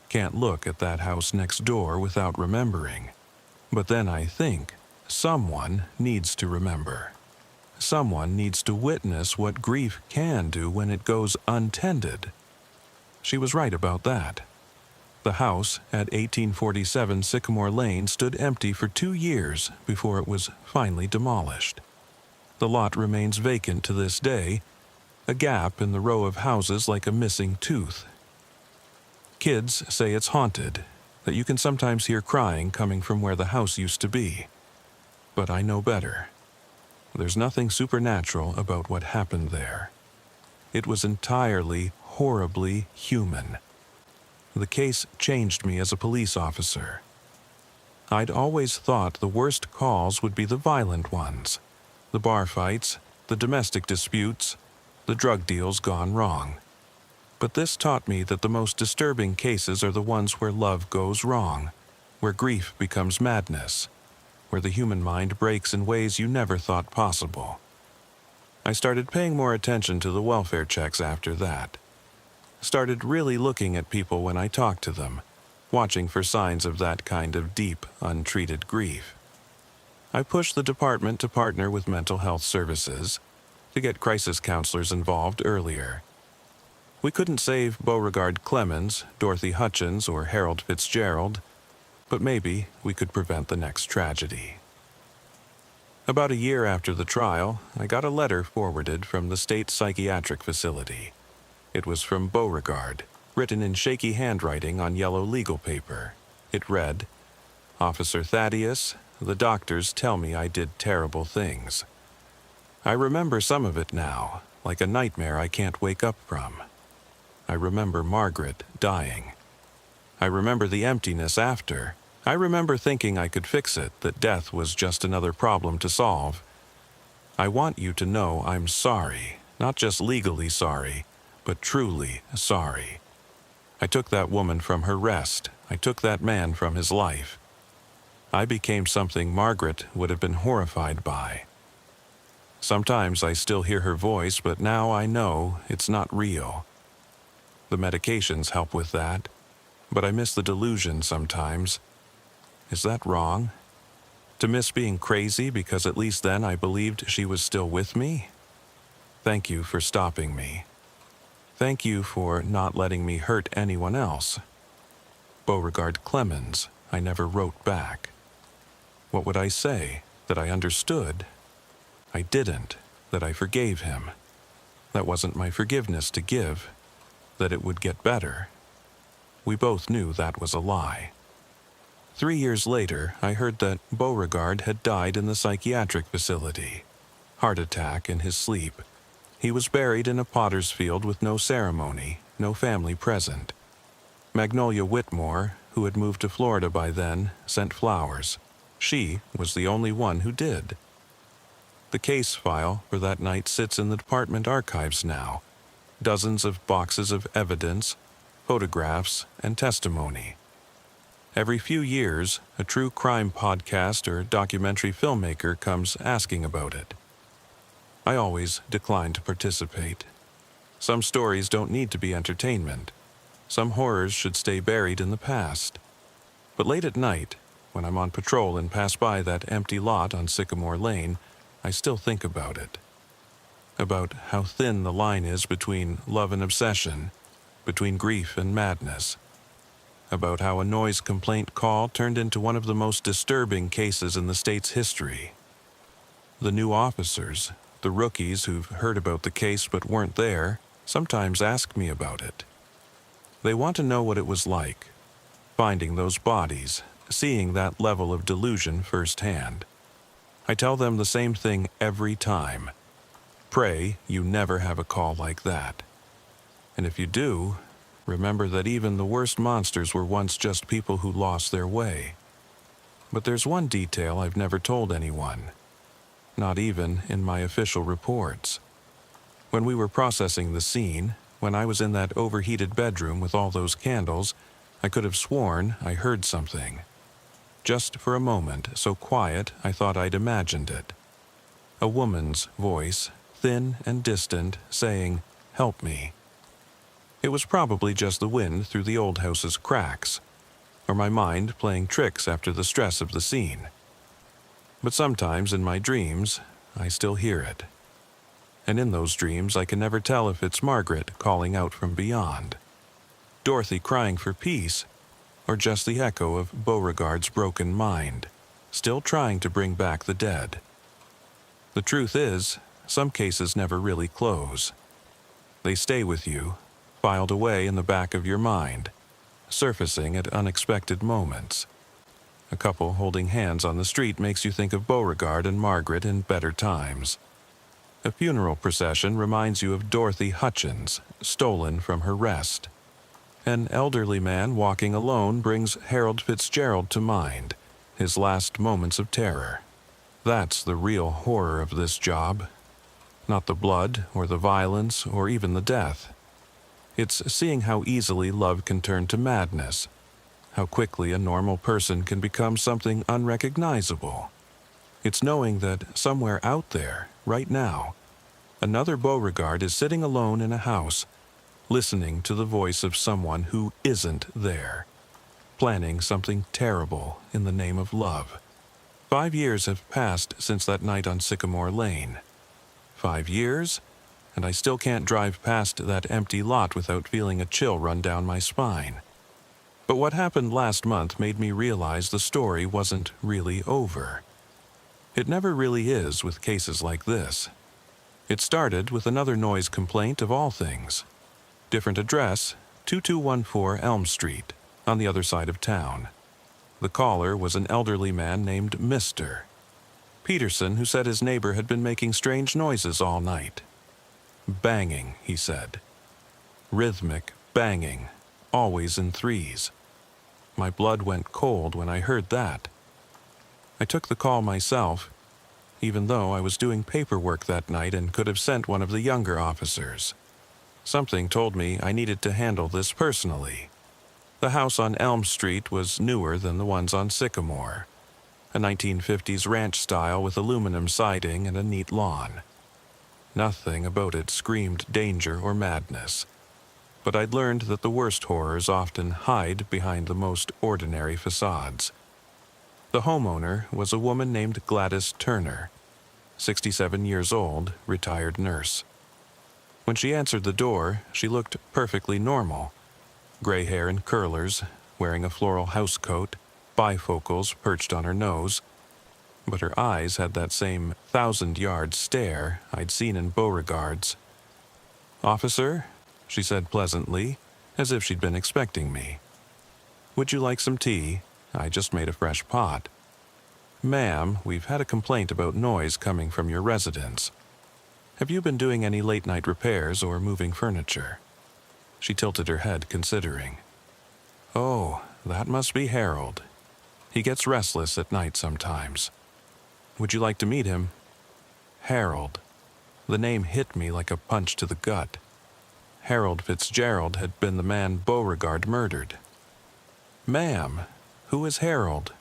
Can't look at that house next door without remembering. But then I think someone needs to remember. Someone needs to witness what grief can do when it goes untended." She was right about that. The house at 1847 Sycamore Lane stood empty for 2 years before it was finally demolished. The lot remains vacant to this day, a gap in the row of houses like a missing tooth. Kids say it's haunted, that you can sometimes hear crying coming from where the house used to be. But I know better. There's nothing supernatural about what happened there. It was entirely, horribly human. The case changed me as a police officer. I'd always thought the worst calls would be the violent ones. The bar fights, the domestic disputes, the drug deals gone wrong. But this taught me that the most disturbing cases are the ones where love goes wrong, where grief becomes madness, where the human mind breaks in ways you never thought possible. I started paying more attention to the welfare checks after that. Started really looking at people when I talked to them, watching for signs of that kind of deep, untreated grief. I pushed the department to partner with mental health services, to get crisis counselors involved earlier. We couldn't save Beauregard Clemens, Dorothy Hutchins, or Harold Fitzgerald, but maybe we could prevent the next tragedy. About a year after the trial, I got a letter forwarded from the state psychiatric facility. It was from Beauregard, written in shaky handwriting on yellow legal paper. It read, "Officer Thaddeus, the doctors tell me I did terrible things. I remember some of it now, like a nightmare I can't wake up from. I remember Margaret dying. I remember the emptiness after. I remember thinking I could fix it, that death was just another problem to solve. I want you to know I'm sorry, not just legally sorry, but truly sorry. I took that woman from her rest. I took that man from his life. I became something Margaret would have been horrified by. Sometimes I still hear her voice, but now I know it's not real. The medications help with that, but I miss the delusion sometimes. Is that wrong? To miss being crazy because at least then I believed she was still with me? Thank you for stopping me. Thank you for not letting me hurt anyone else." Beauregard Clemens, I never wrote back. What would I say? That I understood? I didn't. That I forgave him. That wasn't my forgiveness to give. That it would get better. We both knew that was a lie. 3 years later, I heard that Beauregard had died in the psychiatric facility. Heart attack in his sleep. He was buried in a potter's field with no ceremony, no family present. Magnolia Whitmore, who had moved to Florida by then, sent flowers. She was the only one who did. The case file for that night sits in the department archives now. Dozens of boxes of evidence, photographs, and testimony. Every few years, a true crime podcast or documentary filmmaker comes asking about it. I always decline to participate. Some stories don't need to be entertainment. Some horrors should stay buried in the past. But late at night, when I'm on patrol and pass by that empty lot on Sycamore Lane, I still think about it. About how thin the line is between love and obsession, between grief and madness. About how a noise complaint call turned into one of the most disturbing cases in the state's history. The new officers, the rookies who've heard about the case but weren't there, sometimes ask me about it. They want to know what it was like, finding those bodies, seeing that level of delusion firsthand. I tell them the same thing every time. Pray you never have a call like that. And if you do, remember that even the worst monsters were once just people who lost their way. But there's one detail I've never told anyone. Not even in my official reports. When we were processing the scene, when I was in that overheated bedroom with all those candles, I could have sworn I heard something. Just for a moment, so quiet I thought I'd imagined it. A woman's voice, thin and distant, saying, "Help me." It was probably just the wind through the old house's cracks, or my mind playing tricks after the stress of the scene. But sometimes in my dreams, I still hear it. And in those dreams, I can never tell if it's Margaret calling out from beyond, Dorothy crying for peace, or just the echo of Beauregard's broken mind, still trying to bring back the dead. The truth is, some cases never really close. They stay with you, filed away in the back of your mind, surfacing at unexpected moments. A couple holding hands on the street makes you think of Beauregard and Margaret in better times. A funeral procession reminds you of Dorothy Hutchins, stolen from her rest. An elderly man walking alone brings Harold Fitzgerald to mind, his last moments of terror. That's the real horror of this job. Not the blood or the violence or even the death. It's seeing how easily love can turn to madness, how quickly a normal person can become something unrecognizable. It's knowing that somewhere out there, right now, another Beauregard is sitting alone in a house, listening to the voice of someone who isn't there, planning something terrible in the name of love. 5 years have passed since that night on Sycamore Lane. 5 years, and I still can't drive past that empty lot without feeling a chill run down my spine. But what happened last month made me realize the story wasn't really over. It never really is with cases like this. It started with another noise complaint of all things. Different address, 2214 Elm Street, on the other side of town. The caller was an elderly man named Mr. Peterson, who said his neighbor had been making strange noises all night. Banging, he said. Rhythmic banging, always in threes. My blood went cold when I heard that. I took the call myself, even though I was doing paperwork that night and could have sent one of the younger officers. Something told me I needed to handle this personally. The house on Elm Street was newer than the ones on Sycamore, a 1950s ranch style with aluminum siding and a neat lawn. Nothing about it screamed danger or madness, but I'd learned that the worst horrors often hide behind the most ordinary facades. The homeowner was a woman named Gladys Turner, 67 years old, retired nurse. When she answered the door, she looked perfectly normal. Gray hair in curlers, wearing a floral housecoat, bifocals perched on her nose, but her eyes had that same 1,000-yard stare I'd seen in Beauregard's. "Officer," she said pleasantly, as if she'd been expecting me. "Would you like some tea? I just made a fresh pot." "Ma'am, we've had a complaint about noise coming from your residence. Have you been doing any late-night repairs or moving furniture?" She tilted her head, considering. "Oh, that must be Harold. He gets restless at night sometimes. Would you like to meet him?" Harold. The name hit me like a punch to the gut. Harold Fitzgerald had been the man Beauregard murdered. "Ma'am, who is Harold?"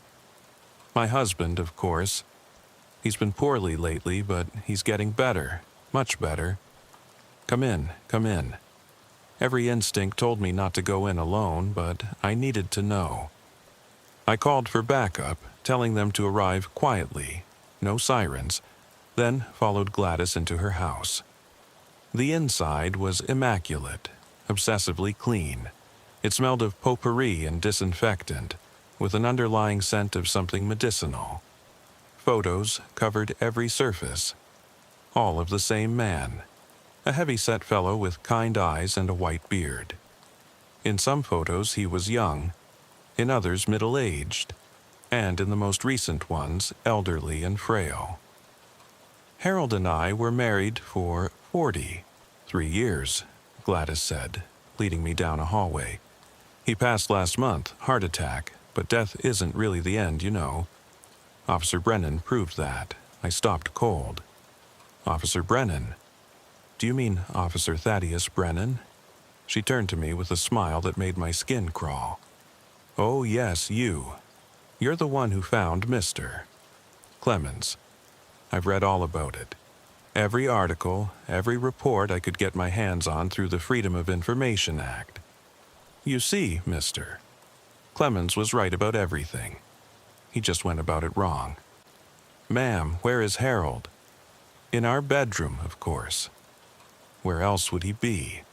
"My husband, of course. He's been poorly lately, but he's getting better, much better. Come in, come in." Every instinct told me not to go in alone, but I needed to know. I called for backup, telling them to arrive quietly, no sirens, then followed Gladys into her house. The inside was immaculate, obsessively clean. It smelled of potpourri and disinfectant, with an underlying scent of something medicinal. Photos covered every surface, all of the same man, a heavy-set fellow with kind eyes and a white beard. In some photos he was young, in others middle-aged, and in the most recent ones elderly and frail. Harold and I were married for 43 years, Gladys said, leading me down a hallway. "He passed last month, heart attack, but death isn't really the end, you know." Officer Brennan proved that. I stopped cold. "Officer Brennan? Do you mean Officer Thaddeus Brennan?" She turned to me with a smile that made my skin crawl. "Oh yes, you. You're the one who found Mr. Clemens. I've read all about it. Every article, every report I could get my hands on through the Freedom of Information Act. You see, Mr. Clemens was right about everything. He just went about it wrong. Ma'am, where is Harold? In our bedroom, of course. Where else would he be?"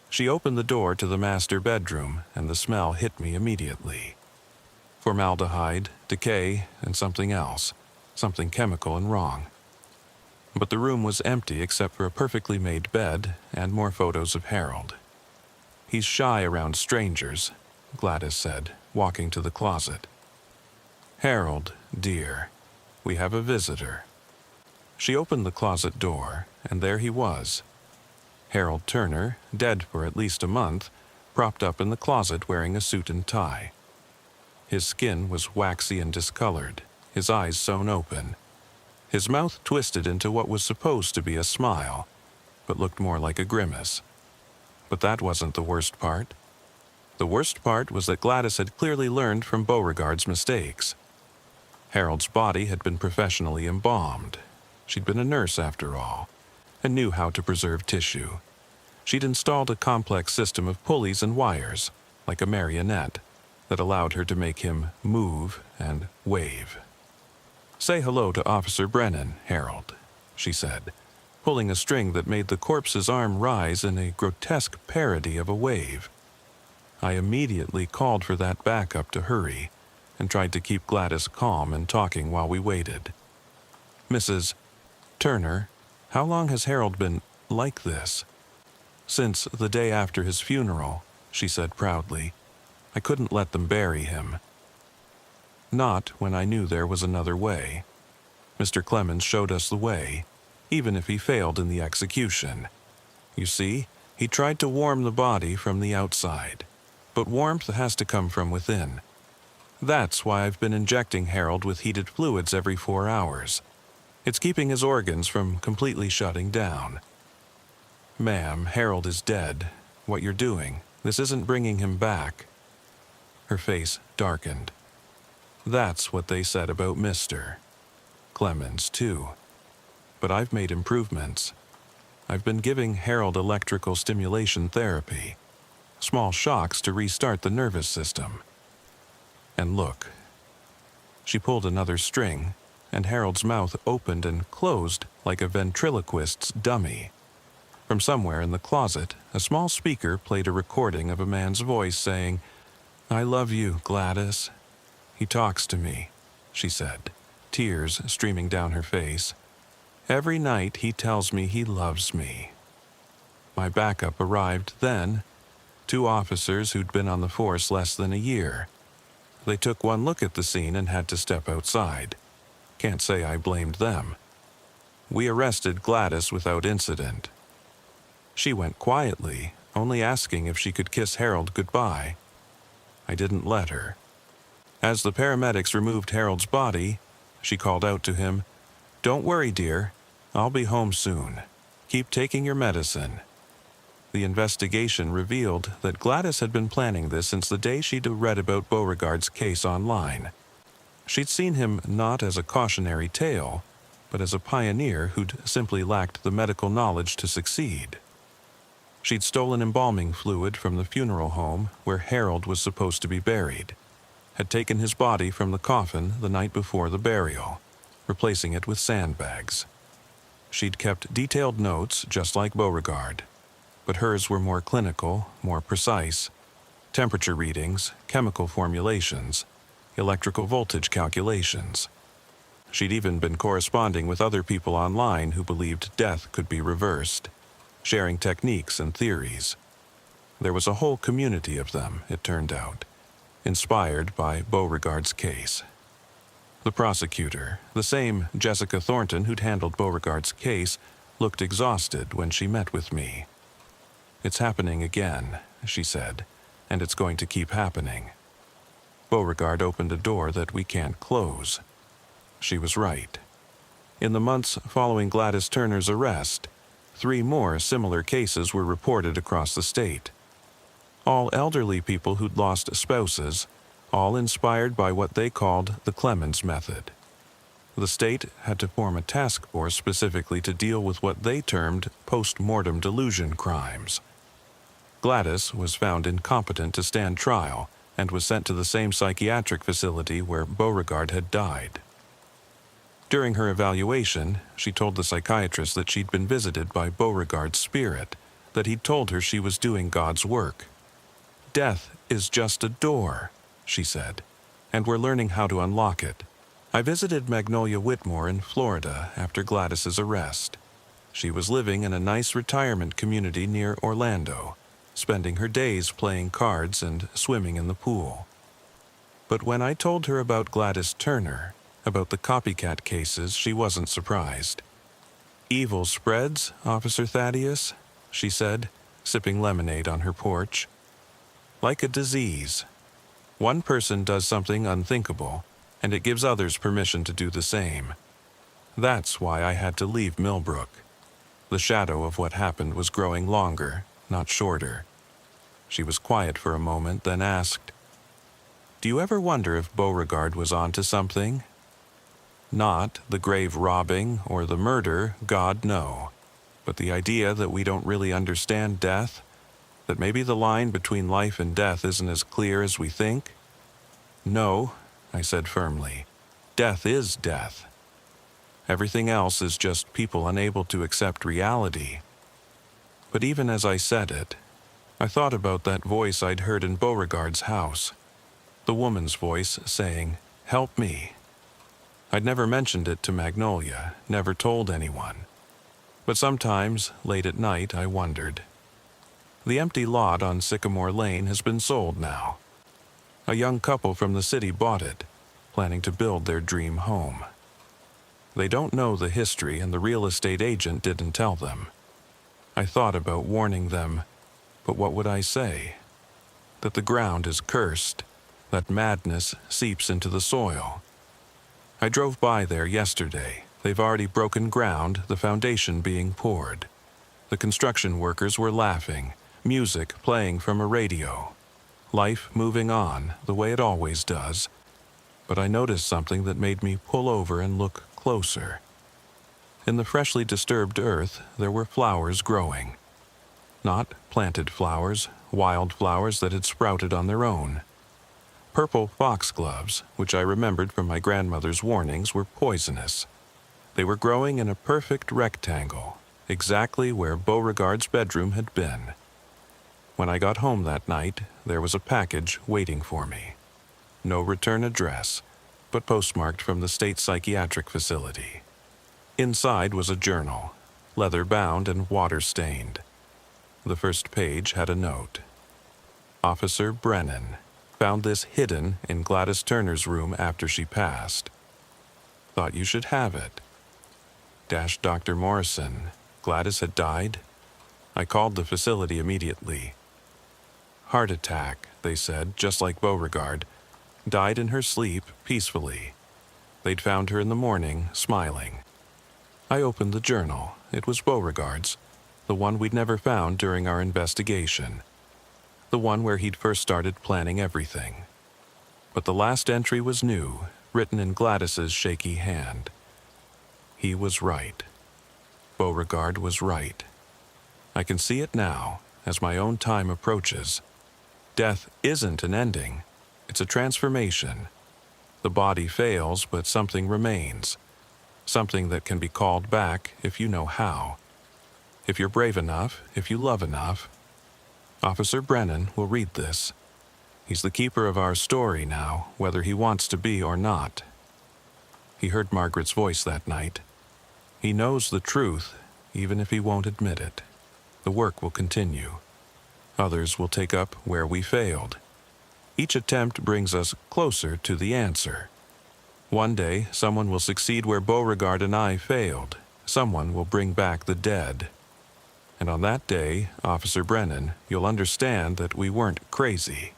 She opened the door to the master bedroom, and the smell hit me immediately. Formaldehyde, decay, and something else, something chemical and wrong. But the room was empty except for a perfectly made bed and more photos of Harold. "He's shy around strangers," Gladys said, walking to the closet. "Harold, dear, we have a visitor." She opened the closet door, and there he was. Harold Turner, dead for at least a month, propped up in the closet wearing a suit and tie. His skin was waxy and discolored, his eyes sewn open. His mouth twisted into what was supposed to be a smile, but looked more like a grimace. But that wasn't the worst part. The worst part was that Gladys had clearly learned from Beauregard's mistakes. Harold's body had been professionally embalmed. She'd been a nurse after all, and knew how to preserve tissue. She'd installed a complex system of pulleys and wires, like a marionette, that allowed her to make him move and wave. "Say hello to Officer Brennan, Harold," she said, pulling a string that made the corpse's arm rise in a grotesque parody of a wave. I immediately called for that backup to hurry and tried to keep Gladys calm and talking while we waited. "Mrs. Turner, how long has Harold been like this?" "Since the day after his funeral," she said proudly. "I couldn't let them bury him. Not when I knew there was another way. Mr. Clemens showed us the way, even if he failed in the execution. You see, he tried to warm the body from the outside, but warmth has to come from within. That's why I've been injecting Harold with heated fluids every 4 hours. It's keeping his organs from completely shutting down." "Ma'am, Harold is dead. What you're doing, this isn't bringing him back." Her face darkened. "That's what they said about Mr. Clemens, too. But I've made improvements. I've been giving Harold electrical stimulation therapy, small shocks to restart the nervous system. And look." She pulled another string, and Harold's mouth opened and closed like a ventriloquist's dummy. From somewhere in the closet, a small speaker played a recording of a man's voice saying, "I love you, Gladys. He talks to me," she said, tears streaming down her face. "Every night he tells me he loves me." My backup arrived then, 2 officers who'd been on the force less than a year. They took one look at the scene and had to step outside. Can't say I blamed them. We arrested Gladys without incident. She went quietly, only asking if she could kiss Harold goodbye. I didn't let her. As the paramedics removed Harold's body, she called out to him, "Don't worry, dear. I'll be home soon. Keep taking your medicine." The investigation revealed that Gladys had been planning this since the day she'd read about Beauregard's case online. She'd seen him not as a cautionary tale, but as a pioneer who'd simply lacked the medical knowledge to succeed. She'd stolen embalming fluid from the funeral home where Harold was supposed to be buried, had taken his body from the coffin the night before the burial, replacing it with sandbags. She'd kept detailed notes just like Beauregard, but hers were more clinical, more precise. Temperature readings, chemical formulations, electrical voltage calculations. She'd even been corresponding with other people online who believed death could be reversed, sharing techniques and theories. There was a whole community of them, it turned out, inspired by Beauregard's case. The prosecutor, the same Jessica Thornton who'd handled Beauregard's case, looked exhausted when she met with me. "It's happening again," she said, "and it's going to keep happening. Beauregard opened a door that we can't close." She was right. In the months following Gladys Turner's arrest, 3 more similar cases were reported across the state. All elderly people who'd lost spouses, all inspired by what they called the Clemens method. The state had to form a task force specifically to deal with what they termed post-mortem delusion crimes. Gladys was found incompetent to stand trial and was sent to the same psychiatric facility where Beauregard had died. During her evaluation, she told the psychiatrist that she'd been visited by Beauregard's spirit, that he'd told her she was doing God's work. "Death is just a door," she said, "and we're learning how to unlock it." I visited Magnolia Whitmore in Florida after Gladys's arrest. She was living in a nice retirement community near Orlando, spending her days playing cards and swimming in the pool. But when I told her about Gladys Turner, about the copycat cases, she wasn't surprised. "Evil spreads, Officer Thaddeus," she said, sipping lemonade on her porch. "Like a disease. One person does something unthinkable, and it gives others permission to do the same. That's why I had to leave Millbrook. The shadow of what happened was growing longer, not shorter. She was quiet for a moment, then asked, "Do you ever wonder if Beauregard was onto something?" Not the grave robbing or the murder, God, no. But the idea that we don't really understand death, that maybe the line between life and death isn't as clear as we think? "No," I said firmly. "Death is death. Everything else is just people unable to accept reality." But even as I said it, I thought about that voice I'd heard in Beauregard's house. The woman's voice saying, "Help me." I'd never mentioned it to Magnolia, never told anyone. But sometimes, late at night, I wondered. The empty lot on Sycamore Lane has been sold now. A young couple from the city bought it, planning to build their dream home. They don't know the history, and the real estate agent didn't tell them. I thought about warning them, but what would I say? That the ground is cursed, that madness seeps into the soil. I drove by there yesterday. They've already broken ground, the foundation being poured. The construction workers were laughing, music playing from a radio. Life moving on, the way it always does. But I noticed something that made me pull over and look closer. In the freshly disturbed earth, there were flowers growing. Not planted flowers, wild flowers that had sprouted on their own. Purple foxgloves, which I remembered from my grandmother's warnings, were poisonous. They were growing in a perfect rectangle, exactly where Beauregard's bedroom had been. When I got home that night, there was a package waiting for me. No return address, but postmarked from the state psychiatric facility. Inside was a journal, leather-bound and water-stained. The first page had a note. Officer Brennan found this hidden in Gladys Turner's room after she passed. Thought you should have it. Dash Dr. Morrison. Gladys had died? I called the facility immediately. Heart attack, they said, just like Beauregard. Died in her sleep, peacefully. They'd found her in the morning, smiling. I opened the journal. It was Beauregard's, the one we'd never found during our investigation. The one where he'd first started planning everything. But the last entry was new, written in Gladys's shaky hand. He was right. Beauregard was right. I can see it now, as my own time approaches. Death isn't an ending. It's a transformation. The body fails, but something remains. Something that can be called back if you know how. If you're brave enough, if you love enough. Officer Brennan will read this. He's the keeper of our story now, whether he wants to be or not. He heard Margaret's voice that night. He knows the truth, even if he won't admit it. The work will continue. Others will take up where we failed. Each attempt brings us closer to the answer. One day, someone will succeed where Beauregard and I failed. Someone will bring back the dead. And on that day, Officer Brennan, you'll understand that we weren't crazy.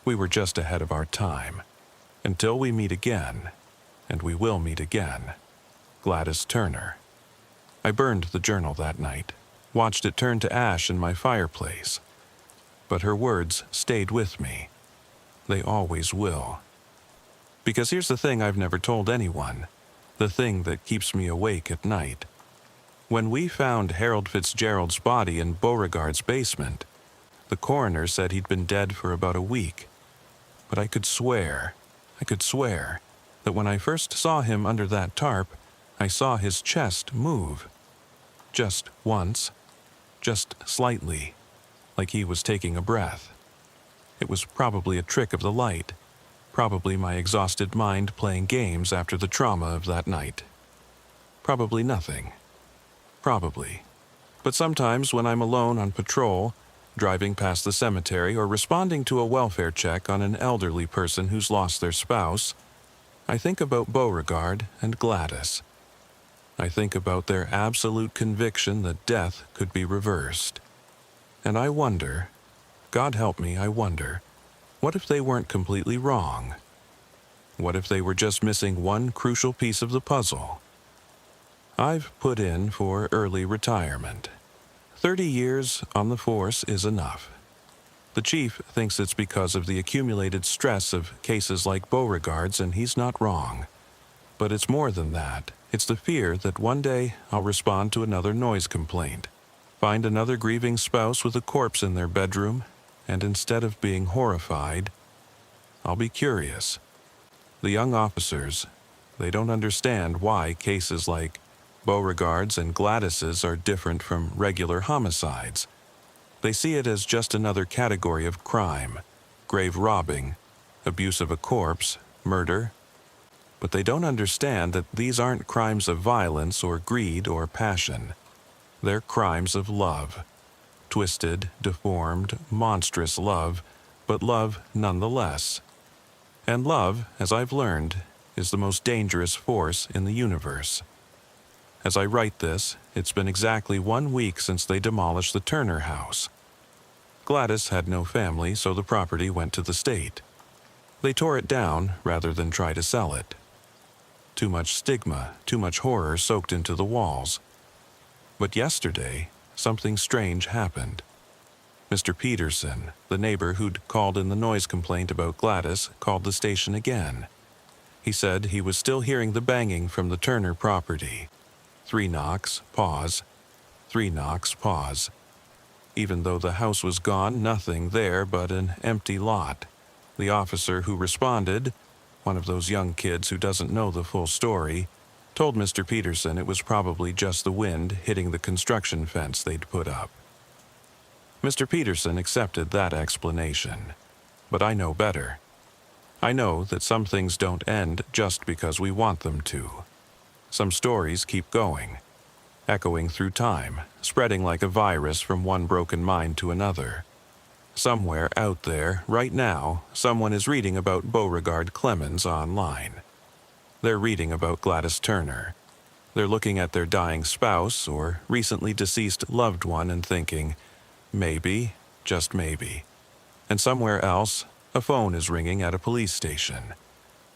We were just ahead of our time. Until we meet again, and we will meet again. Gladys Turner. I burned the journal that night, watched it turn to ash in my fireplace. But her words stayed with me. They always will. Because here's the thing I've never told anyone, the thing that keeps me awake at night. When we found Harold Fitzgerald's body in Beauregard's basement, the coroner said he'd been dead for about a week. But I could swear that when I first saw him under that tarp, I saw his chest move. Just once, just slightly, like he was taking a breath. It was probably a trick of the light, probably my exhausted mind playing games after the trauma of that night. Probably nothing. Probably. But sometimes when I'm alone on patrol, driving past the cemetery or responding to a welfare check on an elderly person who's lost their spouse, I think about Beauregard and Gladys. I think about their absolute conviction that death could be reversed. And I wonder, God help me, I wonder, What if they weren't completely wrong? What if they were just missing one crucial piece of the puzzle? I've put in for early retirement. 30 years on the force is enough. The chief thinks it's because of the accumulated stress of cases like Beauregard's, and he's not wrong. But it's more than that. It's the fear that one day I'll respond to another noise complaint, find another grieving spouse with a corpse in their bedroom, and instead of being horrified, I'll be curious. The young officers, they don't understand why cases like Beauregard's and Gladys's are different from regular homicides. They see it as just another category of crime: grave robbing, abuse of a corpse, murder. But they don't understand that these aren't crimes of violence or greed or passion. They're crimes of love. Twisted, deformed, monstrous love, but love nonetheless. And love, as I've learned, is the most dangerous force in the universe. As I write this, it's been exactly 1 week since they demolished the Turner house. Gladys had no family, so the property went to the state. They tore it down rather than try to sell it. Too much stigma, too much horror soaked into the walls. But yesterday, something strange happened. Mr. Peterson, the neighbor who'd called in the noise complaint about Gladys, called the station again. He said he was still hearing the banging from the Turner property. 3 knocks, pause. 3 knocks, pause. Even though the house was gone, nothing there but an empty lot. The officer who responded, one of those young kids who doesn't know the full story, told Mr. Peterson it was probably just the wind hitting the construction fence they'd put up. Mr. Peterson accepted that explanation. But I know better. I know that some things don't end just because we want them to. Some stories keep going, echoing through time, spreading like a virus from one broken mind to another. Somewhere out there, right now, someone is reading about Beauregard Clemens online. They're reading about Gladys Turner. They're looking at their dying spouse or recently deceased loved one and thinking, maybe, just maybe. And somewhere else, a phone is ringing at a police station.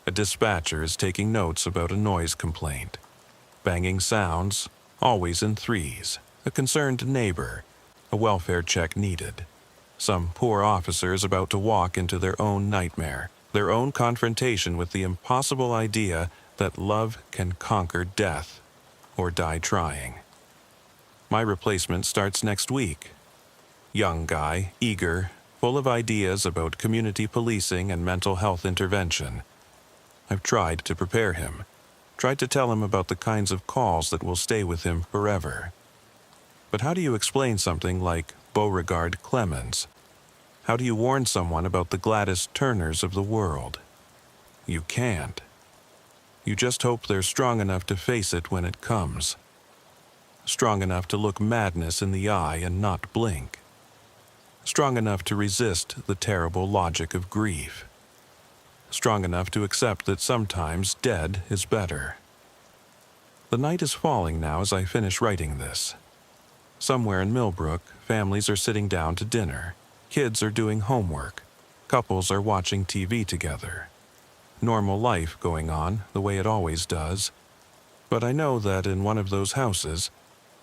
A dispatcher is taking notes about a noise complaint. Banging sounds, always in threes. A concerned neighbor. A welfare check needed. Some poor officer is about to walk into their own nightmare, their own confrontation with the impossible idea that love can conquer death, or die trying. My replacement starts next week. Young guy, eager, full of ideas about community policing and mental health intervention. I've tried to prepare him, tried to tell him about the kinds of calls that will stay with him forever. But how do you explain something like Beauregard Clemens? How do you warn someone about the Gladys Turners of the world? You can't. You just hope they're strong enough to face it when it comes. Strong enough to look madness in the eye and not blink. Strong enough to resist the terrible logic of grief. Strong enough to accept that sometimes dead is better. The night is falling now as I finish writing this. Somewhere in Millbrook, families are sitting down to dinner. Kids are doing homework. Couples are watching TV together. Normal life going on, the way it always does. But I know that in one of those houses,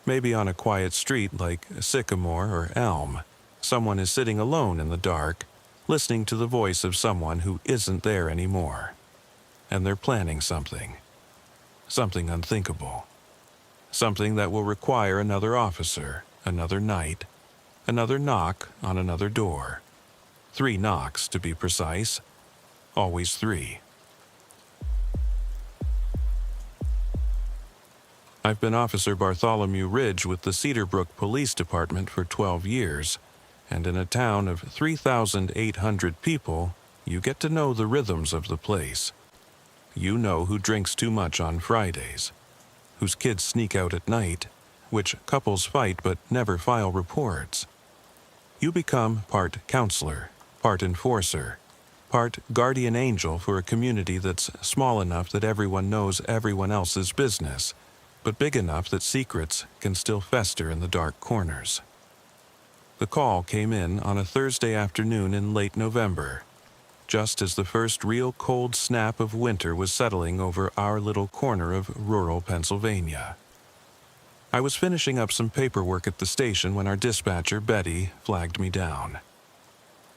maybe on a quiet street like Sycamore or Elm, someone is sitting alone in the dark, listening to the voice of someone who isn't there anymore. And they're planning something. Something unthinkable. Something that will require another officer, another night, another knock on another door. 3 knocks, to be precise. Always 3. I've been Officer Bartholomew Ridge with the Cedarbrook Police Department for 12 years, and in a town of 3,800 people, you get to know the rhythms of the place. You know who drinks too much on Fridays, whose kids sneak out at night, which couples fight but never file reports. You become part counselor, part enforcer, part guardian angel for a community that's small enough that everyone knows everyone else's business, but big enough that secrets can still fester in the dark corners. The call came in on a Thursday afternoon in late November. just as the first real cold snap of winter was settling over our little corner of rural Pennsylvania. I was finishing up some paperwork at the station when our dispatcher, Betty, flagged me down.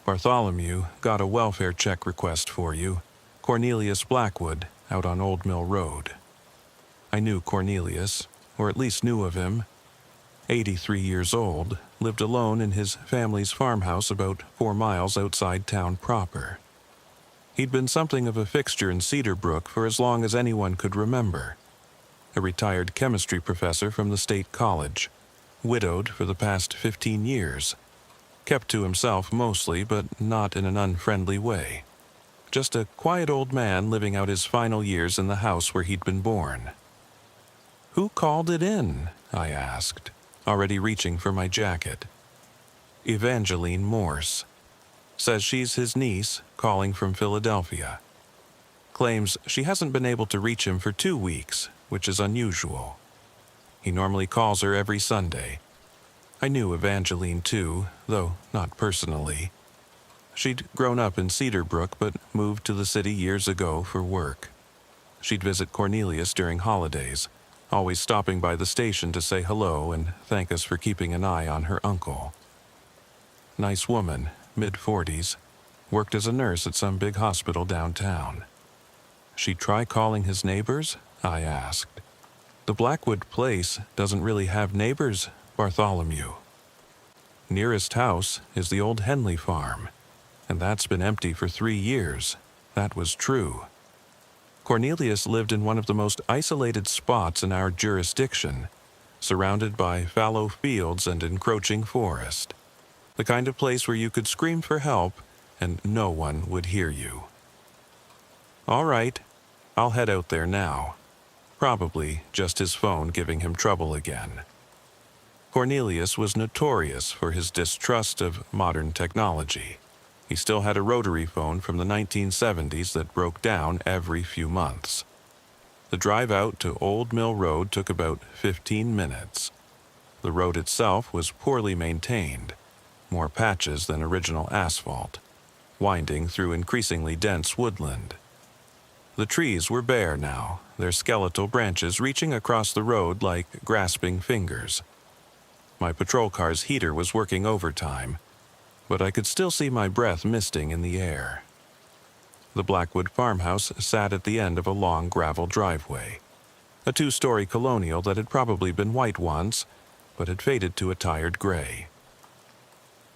"Bartholomew got a welfare check request for you. Cornelius Blackwood, out on Old Mill Road." I knew Cornelius, or at least knew of him. 83 years old, lived alone in his family's farmhouse about 4 miles outside town proper. He'd been something of a fixture in Cedar Brook for as long as anyone could remember. A retired chemistry professor from the state college, widowed for the past 15 years, kept to himself mostly, but not in an unfriendly way. Just a quiet old man living out his final years in the house where he'd been born. "Who called it in?" I asked, already reaching for my jacket. "Evangeline Morse. Says she's his niece, calling from Philadelphia. Claims she hasn't been able to reach him for 2 weeks, which is unusual. He normally calls her every Sunday." I knew Evangeline too, though not personally. She'd grown up in Cedar Brook but moved to the city years ago for work. She'd visit Cornelius during holidays, always stopping by the station to say hello and thank us for keeping an eye on her uncle. Nice woman, mid-40s, worked as a nurse at some big hospital downtown. "She'd try calling his neighbors?" I asked. "The Blackwood place doesn't really have neighbors, Bartholomew. Nearest house is the old Henley farm, and that's been empty for 3 years. That was true. Cornelius lived in one of the most isolated spots in our jurisdiction, surrounded by fallow fields and encroaching forest. The kind of place where you could scream for help and no one would hear you." "All right, I'll head out there now." Probably just his phone giving him trouble again. Cornelius was notorious for his distrust of modern technology. He still had a rotary phone from the 1970s that broke down every few months. The drive out to Old Mill Road took about 15 minutes. The road itself was poorly maintained, more patches than original asphalt, winding through increasingly dense woodland. The trees were bare now, their skeletal branches reaching across the road like grasping fingers. My patrol car's heater was working overtime, but I could still see my breath misting in the air. The Blackwood farmhouse sat at the end of a long gravel driveway, a 2-story colonial that had probably been white once, but had faded to a tired gray.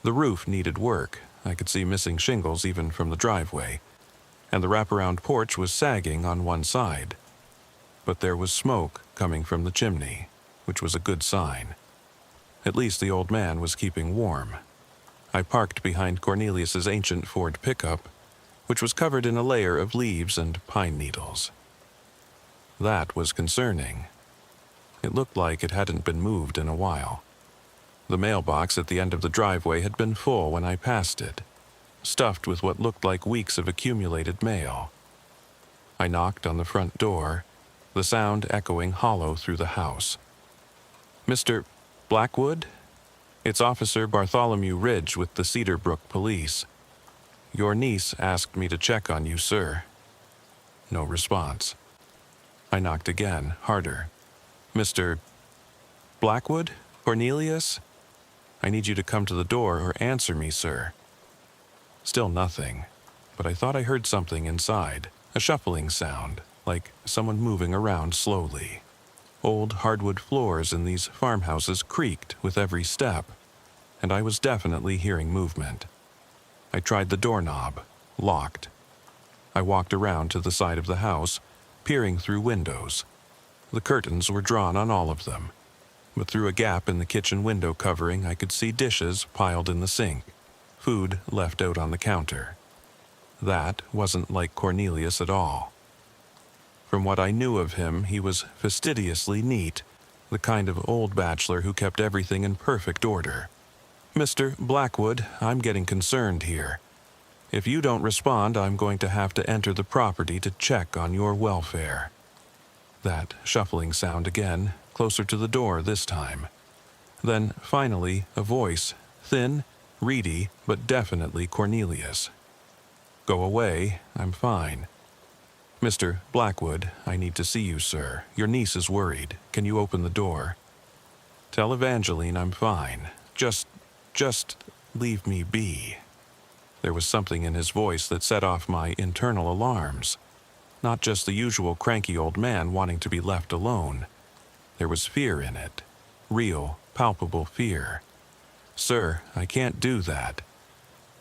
The roof needed work. I could see missing shingles even from the driveway, and the wraparound porch was sagging on one side. But there was smoke coming from the chimney, which was a good sign. At least the old man was keeping warm. I parked behind Cornelius's ancient Ford pickup, which was covered in a layer of leaves and pine needles. That was concerning. It looked like it hadn't been moved in a while. The mailbox at the end of the driveway had been full when I passed it, stuffed with what looked like weeks of accumulated mail. I knocked on the front door, the sound echoing hollow through the house. "Mr. Blackwood? It's Officer Bartholomew Ridge with the Cedar Brook Police. Your niece asked me to check on you, sir." No response. I knocked again, harder. "Mr. Blackwood? Cornelius? I need you to come to the door or answer me, sir." Still nothing, but I thought I heard something inside, a shuffling sound, like someone moving around slowly. Old hardwood floors in these farmhouses creaked with every step, and I was definitely hearing movement. I tried the doorknob, locked. I walked around to the side of the house, peering through windows. The curtains were drawn on all of them, but through a gap in the kitchen window covering I could see dishes piled in the sink, food left out on the counter. That wasn't like Cornelius at all. From what I knew of him, he was fastidiously neat, the kind of old bachelor who kept everything in perfect order. "Mr. Blackwood, I'm getting concerned here. If you don't respond, I'm going to have to enter the property to check on your welfare." That shuffling sound again, closer to the door this time. Then, finally, a voice, thin, reedy, but definitely Cornelius. Go away. I'm fine. Mr. Blackwood, I need to see you, sir. Your niece is worried. Can you open the door? Tell Evangeline I'm fine. Just leave me be. There was something in his voice that set off my internal alarms. Not just the usual cranky old man wanting to be left alone. There was fear in it. Real, palpable fear. Sir, I can't do that.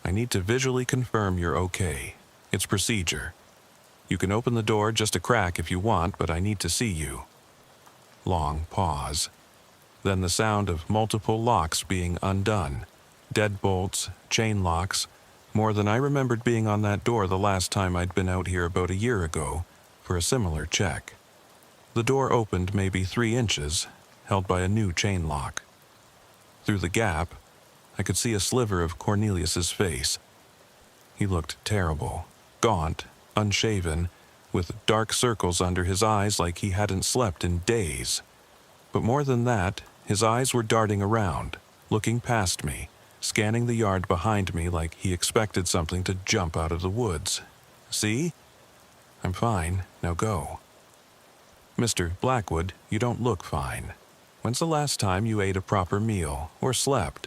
I need to visually confirm you're okay. It's procedure. You can open the door just a crack if you want, but I need to see you. Long pause. Then the sound of multiple locks being undone. Deadbolts, chain locks, more than I remembered being on that door the last time I'd been out here about a year ago for a similar check. The door opened maybe 3 inches, held by a new chain lock. Through the gap, I could see a sliver of Cornelius's face. He looked terrible, gaunt, unshaven, with dark circles under his eyes like he hadn't slept in days. But more than that, his eyes were darting around, looking past me, scanning the yard behind me like he expected something to jump out of the woods. See? I'm fine. Now go. Mr. Blackwood, you don't look fine. When's the last time you ate a proper meal or slept?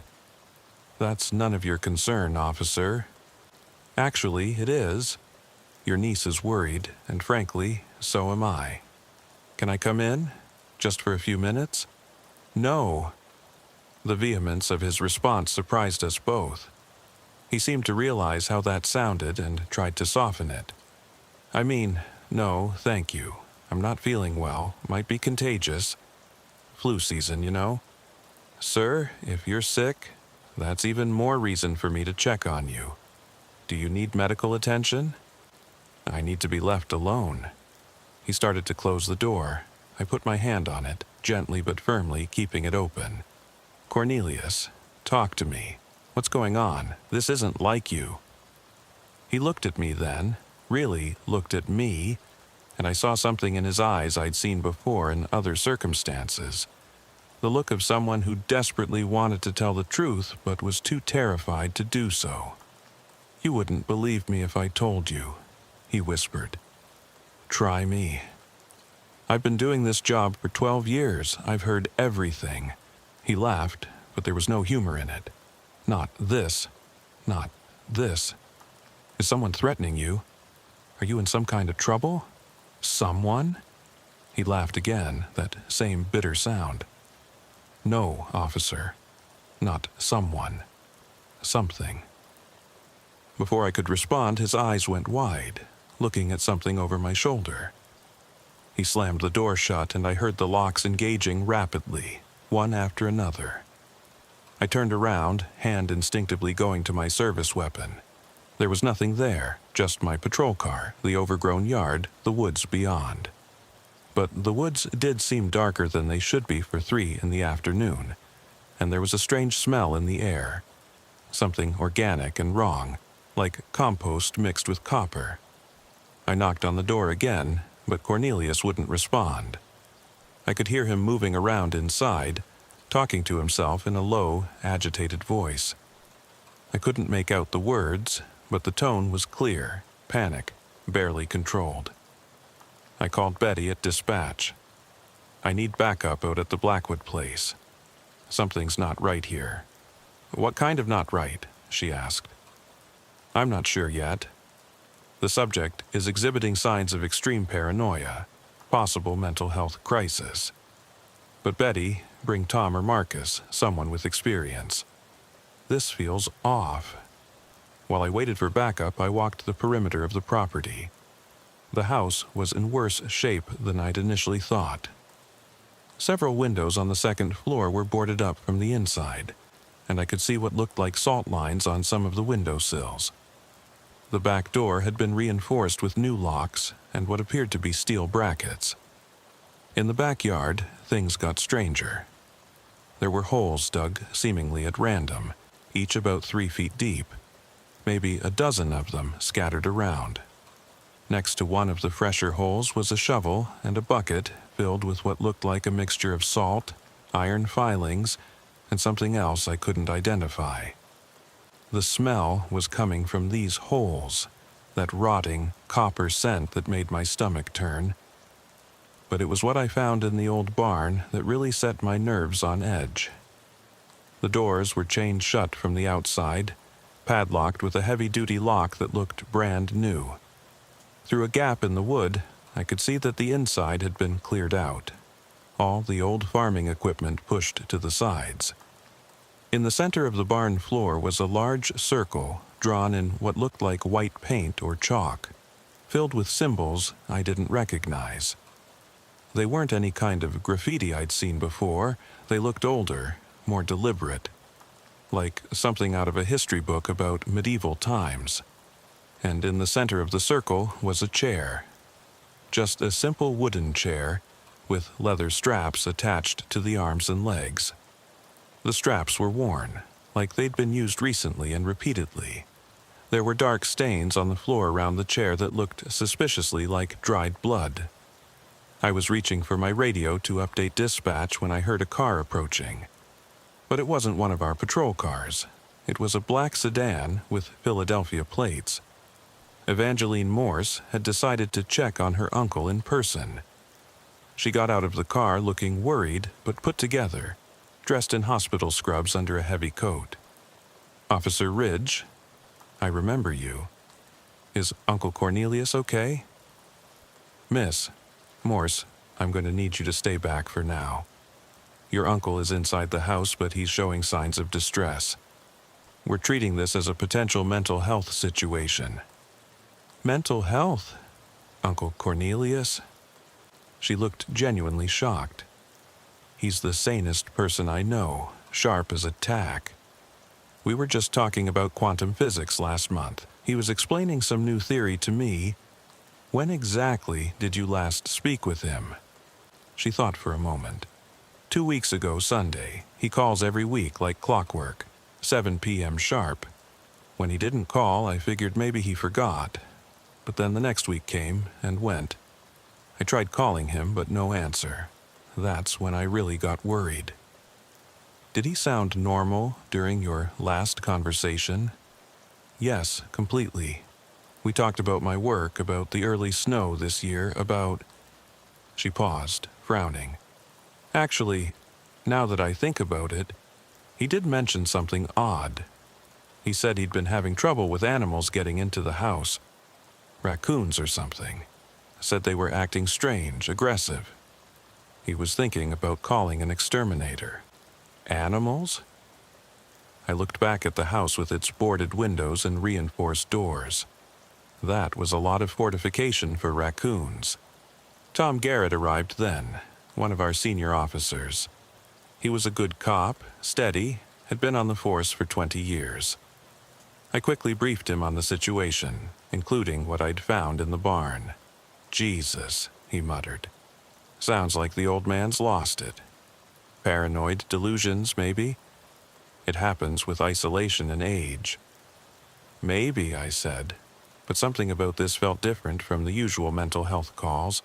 That's none of your concern, officer. Actually, it is. Your niece is worried, and frankly, so am I. Can I come in? Just for a few minutes? No. The vehemence of his response surprised us both. He seemed to realize how that sounded and tried to soften it. I mean, no, thank you. I'm not feeling well. Might be contagious. Flu season, you know. Sir, if you're sick, that's even more reason for me to check on you. Do you need medical attention? I need to be left alone. He started to close the door. I put my hand on it, gently but firmly keeping it open. Cornelius, talk to me. What's going on? This isn't like you. He looked at me then, really looked at me, and I saw something in his eyes I'd seen before in other circumstances. The look of someone who desperately wanted to tell the truth but was too terrified to do so. You wouldn't believe me if I told you, he whispered. Try me. I've been doing this job for 12 years. I've heard everything. He laughed, but there was no humor in it. Not this. Not this. Is someone threatening you? Are you in some kind of trouble? Someone? He laughed again, that same bitter sound. No, officer. Not someone. Something. Before I could respond, his eyes went wide, looking at something over my shoulder. He slammed the door shut, and I heard the locks engaging rapidly, one after another. I turned around, hand instinctively going to my service weapon. There was nothing there, just my patrol car, the overgrown yard, the woods beyond. But the woods did seem darker than they should be for 3 in the afternoon, and there was a strange smell in the air. Something organic and wrong, like compost mixed with copper. I knocked on the door again, but Cornelius wouldn't respond. I could hear him moving around inside, talking to himself in a low, agitated voice. I couldn't make out the words, but the tone was clear, panic, barely controlled. I called Betty at dispatch. I need backup out at the Blackwood place. Something's not right here. What kind of not right? She asked. I'm not sure yet. The subject is exhibiting signs of extreme paranoia, possible mental health crisis. But Betty, bring Tom or Marcus, someone with experience. This feels off. While I waited for backup, I walked the perimeter of the property. The house was in worse shape than I'd initially thought. Several windows on the second floor were boarded up from the inside, and I could see what looked like salt lines on some of the windowsills. The back door had been reinforced with new locks and what appeared to be steel brackets. In the backyard, things got stranger. There were holes dug seemingly at random, each about 3 feet deep, maybe a dozen of them scattered around. Next to one of the fresher holes was a shovel and a bucket filled with what looked like a mixture of salt, iron filings, and something else I couldn't identify. The smell was coming from these holes, that rotting, copper scent that made my stomach turn. But it was what I found in the old barn that really set my nerves on edge. The doors were chained shut from the outside, padlocked with a heavy-duty lock that looked brand new. Through a gap in the wood, I could see that the inside had been cleared out, all the old farming equipment pushed to the sides. In the center of the barn floor was a large circle drawn in what looked like white paint or chalk, filled with symbols I didn't recognize. They weren't any kind of graffiti I'd seen before. They looked older, more deliberate, like something out of a history book about medieval times. And in the center of the circle was a chair. Just a simple wooden chair with leather straps attached to the arms and legs. The straps were worn, like they'd been used recently and repeatedly. There were dark stains on the floor around the chair that looked suspiciously like dried blood. I was reaching for my radio to update dispatch when I heard a car approaching. But it wasn't one of our patrol cars. It was a black sedan with Philadelphia plates. Evangeline Morse had decided to check on her uncle in person. She got out of the car looking worried but put together, dressed in hospital scrubs under a heavy coat. "Officer Ridge, I remember you. Is Uncle Cornelius okay?" "Miss Morse, I'm going to need you to stay back for now. Your uncle is inside the house, but he's showing signs of distress. We're treating this as a potential mental health situation." "Mental health? Uncle Cornelius?" She looked genuinely shocked. "He's the sanest person I know, sharp as a tack. We were just talking about quantum physics last month. He was explaining some new theory to me. When exactly did you last speak with him?" She thought for a moment. 2 weeks ago Sunday. He calls every week like clockwork, 7 p.m. sharp. When he didn't call, I figured maybe he forgot. But then the next week came and went. I tried calling him, but no answer. That's when I really got worried." "Did he sound normal during your last conversation?" "Yes, completely. We talked about my work, about the early snow this year, about—" She paused, frowning. "Actually, now that I think about it, he did mention something odd. He said he'd been having trouble with animals getting into the house. Raccoons or something. Said they were acting strange, aggressive. He was thinking about calling an exterminator." "Animals?" I looked back at the house with its boarded windows and reinforced doors. That was a lot of fortification for raccoons. Tom Garrett arrived then, one of our senior officers. He was a good cop, steady, had been on the force for 20 years. I quickly briefed him on the situation, including what I'd found in the barn. "Jesus," he muttered. "Sounds like the old man's lost it. Paranoid delusions, maybe? It happens with isolation and age." "Maybe," I said, but something about this felt different from the usual mental health calls.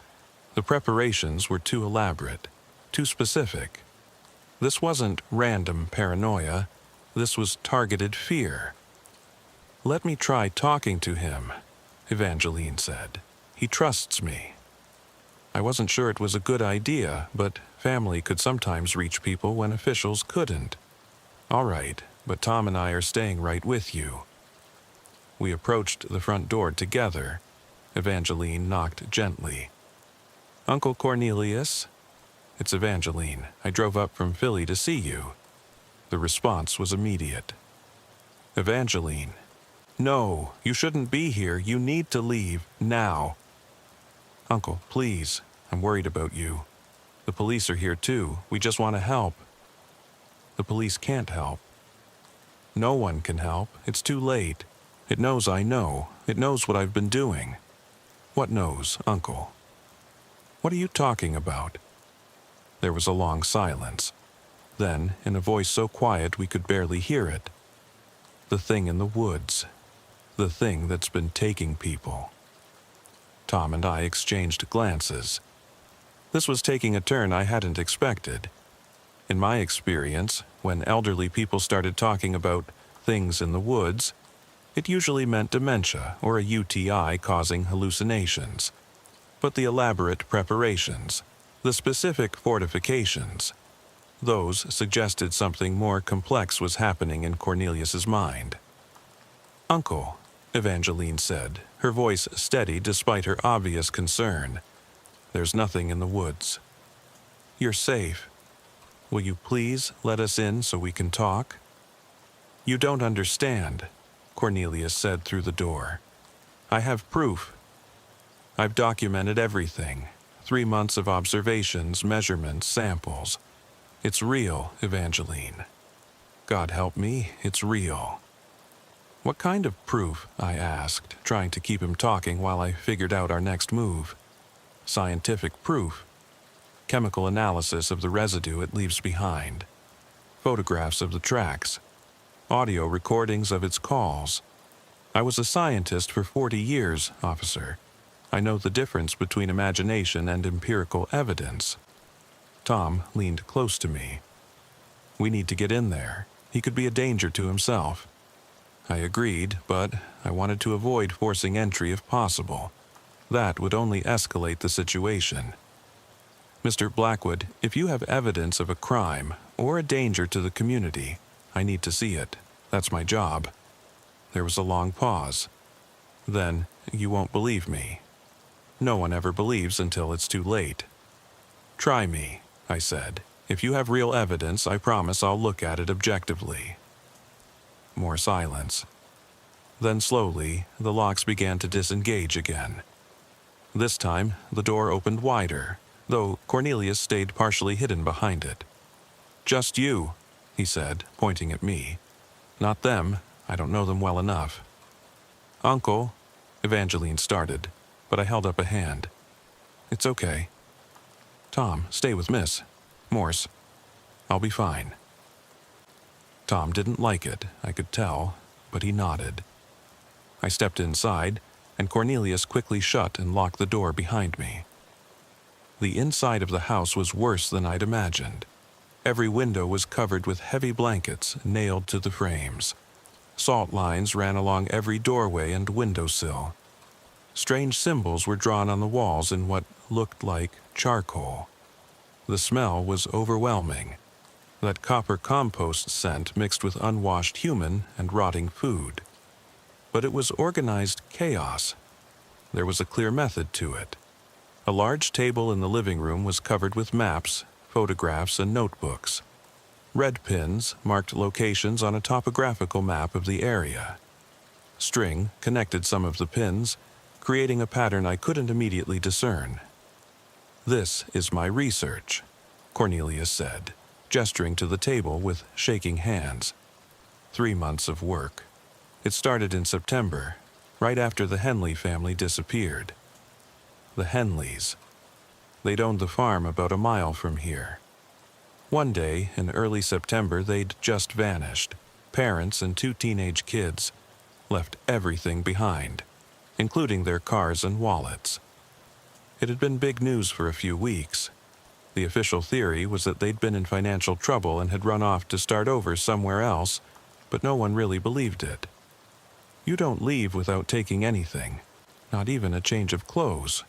The preparations were too elaborate, too specific. This wasn't random paranoia. This was targeted fear. "Let me try talking to him," Evangeline said. "He trusts me." I wasn't sure it was a good idea, but family could sometimes reach people when officials couldn't. "All right, but Tom and I are staying right with you." We approached the front door together. Evangeline knocked gently. "Uncle Cornelius?" "It's Evangeline. I drove up from Philly to see you." The response was immediate. "Evangeline, no, you shouldn't be here. You need to leave, now." "Uncle, please, I'm worried about you. The police are here too. We just want to help." "The police can't help." "No one can help. It's too late. It knows I know. It knows what I've been doing." "What knows, Uncle?" "What are you talking about?" There was a long silence. Then, in a voice so quiet we could barely hear it, "The thing in the woods. The thing that's been taking people." Tom and I exchanged glances. This was taking a turn I hadn't expected. In my experience, when elderly people started talking about things in the woods, It usually meant dementia or a UTI causing hallucinations. But the elaborate preparations, the specific fortifications, those suggested something more complex was happening in Cornelius's mind. "Uncle," Evangeline said, her voice steady despite her obvious concern, "there's nothing in the woods. You're safe. Will you please let us in so we can talk?" "You don't understand," Cornelius said through the door. "I have proof. I've documented everything. 3 months of observations, measurements, samples. It's real, Evangeline. God help me, it's real." "What kind of proof?" I asked, trying to keep him talking while I figured out our next move. "Scientific proof. Chemical analysis of the residue it leaves behind. Photographs of the tracks. Audio recordings of its calls. I was a scientist for 40 years, officer. I know the difference between imagination and empirical evidence." Tom leaned close to me. "We need to get in there. He could be a danger to himself." I agreed, but I wanted to avoid forcing entry if possible. That would only escalate the situation. "Mr. Blackwood, if you have evidence of a crime or a danger to the community, I need to see it. That's my job." There was a long pause. "Then you won't believe me." No one ever believes until it's too late. "Try me," I said. "If you have real evidence, I promise I'll look at it objectively." More silence. Then slowly, the locks began to disengage again. This time, the door opened wider, though Cornelius stayed partially hidden behind it. "Just you," he said, pointing at me. "Not them. I don't know them well enough." "Uncle," Evangeline started, but I held up a hand. "It's okay." "Tom, stay with Miss Morse. I'll be fine." Tom didn't like it, I could tell, but he nodded. I stepped inside, and Cornelius quickly shut and locked the door behind me. The inside of the house was worse than I'd imagined. Every window was covered with heavy blankets nailed to the frames. Salt lines ran along every doorway and windowsill. Strange symbols were drawn on the walls in what looked like charcoal. The smell was overwhelming. That copper compost scent mixed with unwashed human and rotting food. But it was organized chaos. There was a clear method to it. A large table in the living room was covered with maps, photographs, and notebooks. Red pins marked locations on a topographical map of the area. String connected some of the pins, creating a pattern I couldn't immediately discern. "This is my research," Cornelius said, gesturing to the table with shaking hands. 3 months of work. It started in September, right after the Henley family disappeared. The Henleys. They'd owned the farm about a mile from here. One day, in early September, they'd just vanished. Parents and 2 teenage kids left everything behind, including their cars and wallets. It had been big news for a few weeks. The official theory was that they'd been in financial trouble and had run off to start over somewhere else, but no one really believed it. You don't leave without taking anything, not even a change of clothes.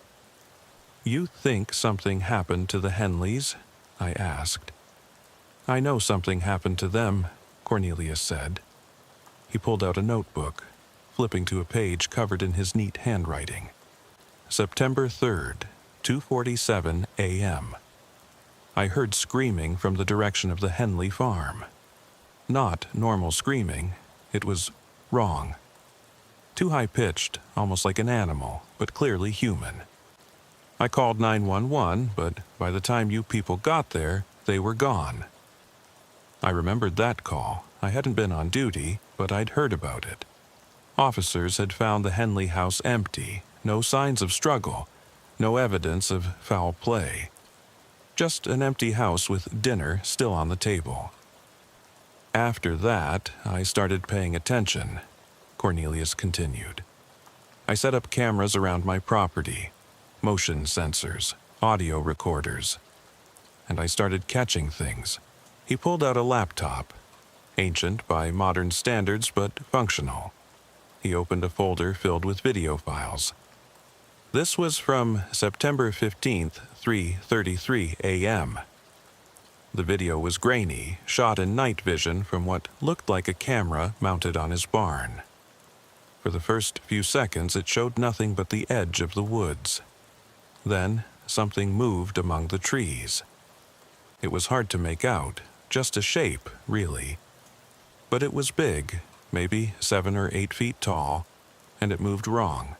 "You think something happened to the Henleys?" I asked. "I know something happened to them," Cornelius said. He pulled out a notebook, flipping to a page covered in his neat handwriting. "September 3rd, 2:47 a.m. I heard screaming from the direction of the Henley farm. Not normal screaming, it was wrong. Too high-pitched, almost like an animal, but clearly human. I called 911, but by the time you people got there, they were gone." I remembered that call. I hadn't been on duty, but I'd heard about it. Officers had found the Henley house empty, no signs of struggle, no evidence of foul play. Just an empty house with dinner still on the table. "After that, I started paying attention," Cornelius continued. "I set up cameras around my property, motion sensors, audio recorders, and I started catching things." He pulled out a laptop, ancient by modern standards but functional. He opened a folder filled with video files. This was from September 15th, 3:33 a.m. The video was grainy, shot in night vision from what looked like a camera mounted on his barn. For the first few seconds, it showed nothing but the edge of the woods. Then, something moved among the trees. It was hard to make out, just a shape, really. But it was big, maybe 7 or 8 feet tall, and it moved wrong.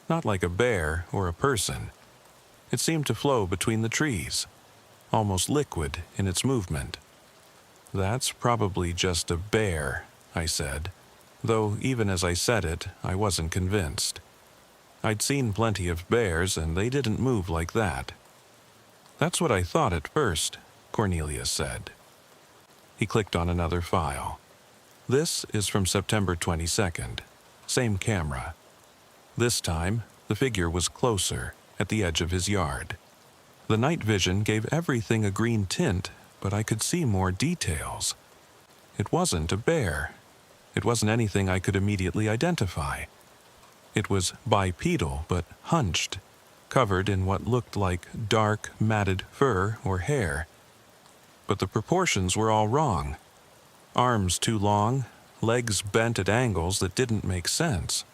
Not like a bear or a person. It seemed to flow between the trees, almost liquid in its movement. "That's probably just a bear," I said, though even as I said it, I wasn't convinced. I'd seen plenty of bears, and they didn't move like that. "That's what I thought at first," Cornelius said. He clicked on another file. This is from September 22nd. Same camera. This time, the figure was closer, at the edge of his yard. The night vision gave everything a green tint, but I could see more details. It wasn't a bear. It wasn't anything I could immediately identify. It was bipedal, but hunched, covered in what looked like dark, matted fur or hair. But the proportions were all wrong. Arms too long, legs bent at angles that didn't make sense.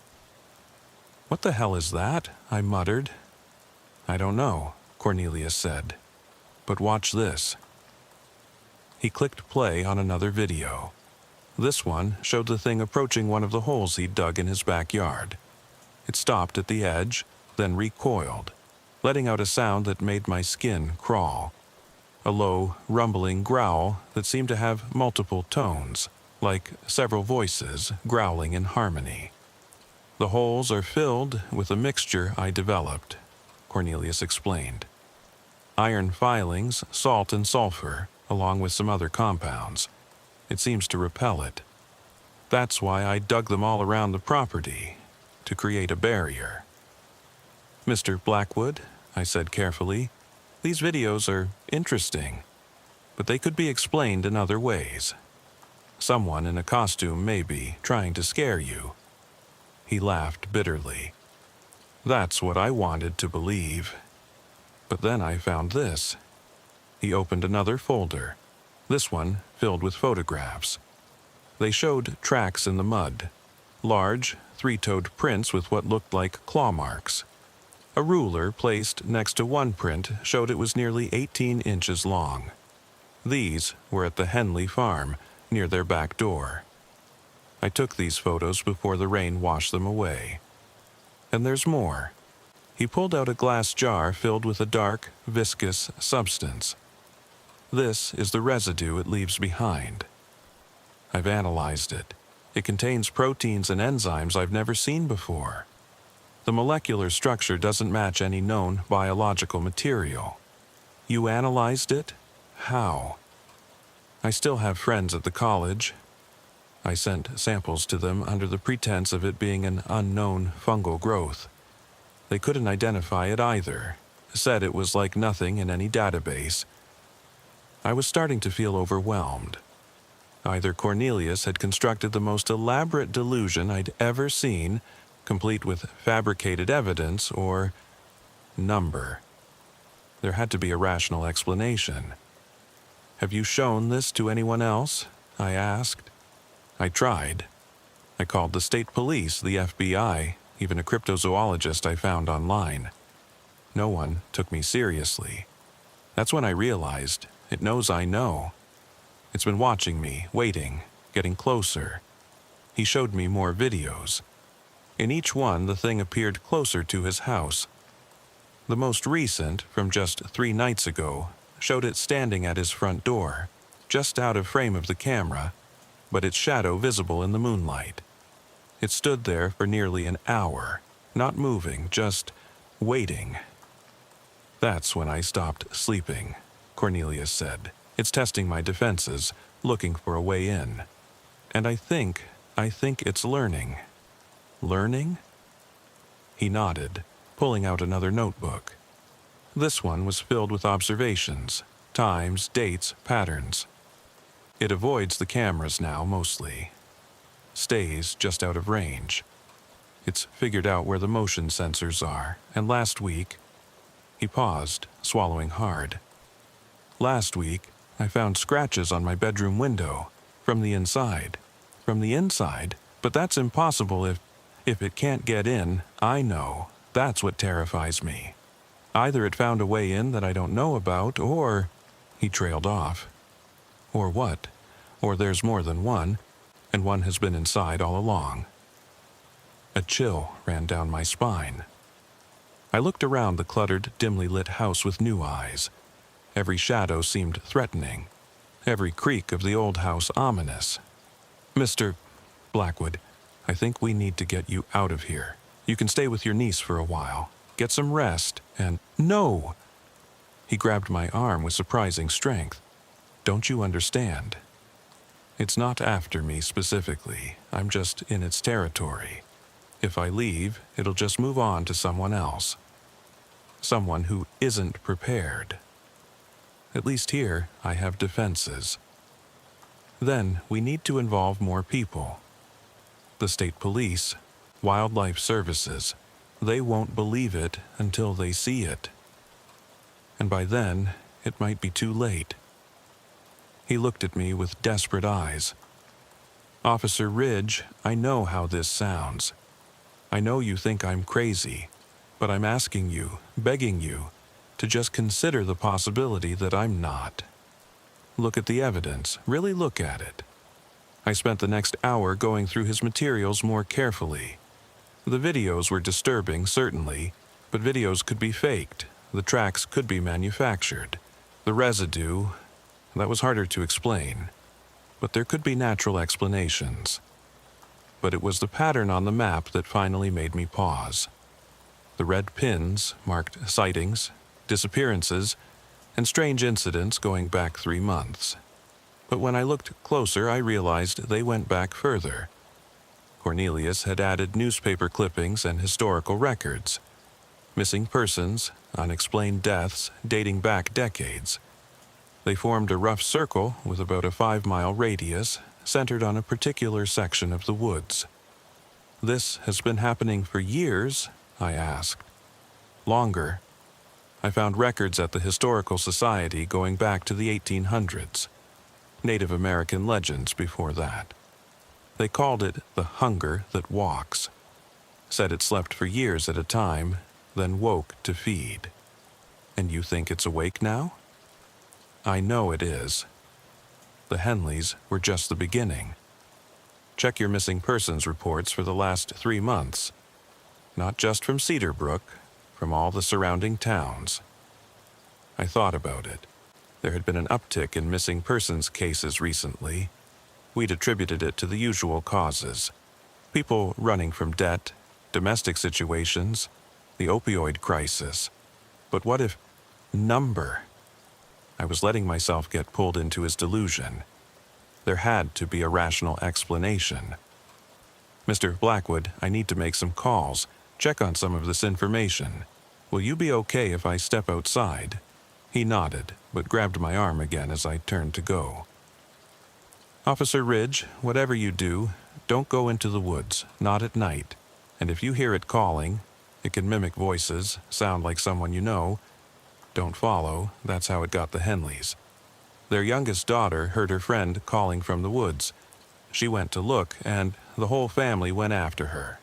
"What the hell is that?" I muttered. "I don't know," Cornelius said. "But watch this." He clicked play on another video. This one showed the thing approaching one of the holes he'd dug in his backyard. It stopped at the edge, then recoiled, letting out a sound that made my skin crawl. A low, rumbling growl that seemed to have multiple tones, like several voices growling in harmony. "The holes are filled with a mixture I developed," Cornelius explained. "Iron filings, salt and sulfur, along with some other compounds. It seems to repel it. That's why I dug them all around the property, to create a barrier." "Mr. Blackwood," I said carefully, "these videos are interesting, but they could be explained in other ways. Someone in a costume may be trying to scare you." He laughed bitterly. "That's what I wanted to believe. But then I found this." He opened another folder, this one filled with photographs. They showed tracks in the mud, large, three-toed prints with what looked like claw marks. A ruler placed next to one print showed it was nearly 18 inches long. These were at the Henley farm, near their back door. I took these photos before the rain washed them away. And there's more. He pulled out a glass jar filled with a dark, viscous substance. This is the residue it leaves behind. I've analyzed it. It contains proteins and enzymes I've never seen before. The molecular structure doesn't match any known biological material. "You analyzed it? How?" "I still have friends at the college." I sent samples to them under the pretense of it being an unknown fungal growth. They couldn't identify it either, said it was like nothing in any database. I was starting to feel overwhelmed. Either Cornelius had constructed the most elaborate delusion I'd ever seen, complete with fabricated evidence, or number. There had to be a rational explanation. "Have you shown this to anyone else?" I asked. I tried. I called the state police, the FBI, even a cryptozoologist I found online. No one took me seriously. That's when I realized it knows I know. It's been watching me, waiting, getting closer. He showed me more videos. In each one, the thing appeared closer to his house. The most recent, from just 3 nights ago, showed it standing at his front door, just out of frame of the camera, but its shadow visible in the moonlight. It stood there for nearly an hour, not moving, just waiting. "That's when I stopped sleeping," Cornelius said. "It's testing my defenses, looking for a way in. And I think it's learning." "Learning?" He nodded, pulling out another notebook. This one was filled with observations, times, dates, patterns. It avoids the cameras now, mostly. Stays just out of range, It's figured out where the motion sensors are, and last week—" He paused, swallowing hard. "Last week, I found scratches on my bedroom window, from the inside. From the inside? But that's impossible if it can't get in. I know. That's what terrifies me. Either it found a way in that I don't know about, or—" He trailed off. "Or what? Or there's more than one, and one has been inside all along." A chill ran down my spine. I looked around the cluttered, dimly lit house with new eyes. Every shadow seemed threatening, every creak of the old house ominous. "Mr. Blackwood, I think we need to get you out of here. You can stay with your niece for a while, get some rest, and—" "No!" He grabbed my arm with surprising strength. "Don't you understand? It's not after me specifically. I'm just in its territory. If I leave, it'll just move on to someone else. Someone who isn't prepared. At least here, I have defenses. Then we need to involve more people. The state police, wildlife services, they won't believe it until they see it. And by then, it might be too late." He looked at me with desperate eyes. "Officer Ridge, I know how this sounds. I know you think I'm crazy, but I'm asking you, begging you, to just consider the possibility that I'm not. Look at the evidence, really look at it." I spent the next hour going through his materials more carefully. The videos were disturbing, certainly, but videos could be faked. The tracks could be manufactured. The residue, that was harder to explain, but there could be natural explanations. But it was the pattern on the map that finally made me pause. The red pins marked sightings, disappearances, and strange incidents going back 3 months. But when I looked closer, I realized they went back further. Cornelius had added newspaper clippings and historical records. Missing persons, unexplained deaths dating back decades. They formed a rough circle with about a 5-mile radius, centered on a particular section of the woods. "This has been happening for years?" I asked. "Longer. I found records at the Historical Society going back to the 1800s. Native American legends before that. They called it the hunger that walks. Said it slept for years at a time, then woke to feed. And you think it's awake now?" "I know it is. The Henleys were just the beginning. Check your missing persons reports for the last 3 months. Not just from Cedar Brook, from all the surrounding towns." I thought about it. There had been an uptick in missing persons cases recently. We'd attributed it to the usual causes. People running from debt, domestic situations, the opioid crisis. But what if— number? I was letting myself get pulled into his delusion. There had to be a rational explanation. "Mr. Blackwood, I need to make some calls, check on some of this information. Will you be okay if I step outside?" He nodded, but grabbed my arm again as I turned to go. "Officer Ridge, whatever you do, don't go into the woods, not at night. And if you hear it calling, it can mimic voices, sound like someone you know. Don't follow, that's how it got the Henleys. Their youngest daughter heard her friend calling from the woods. She went to look, and the whole family went after her."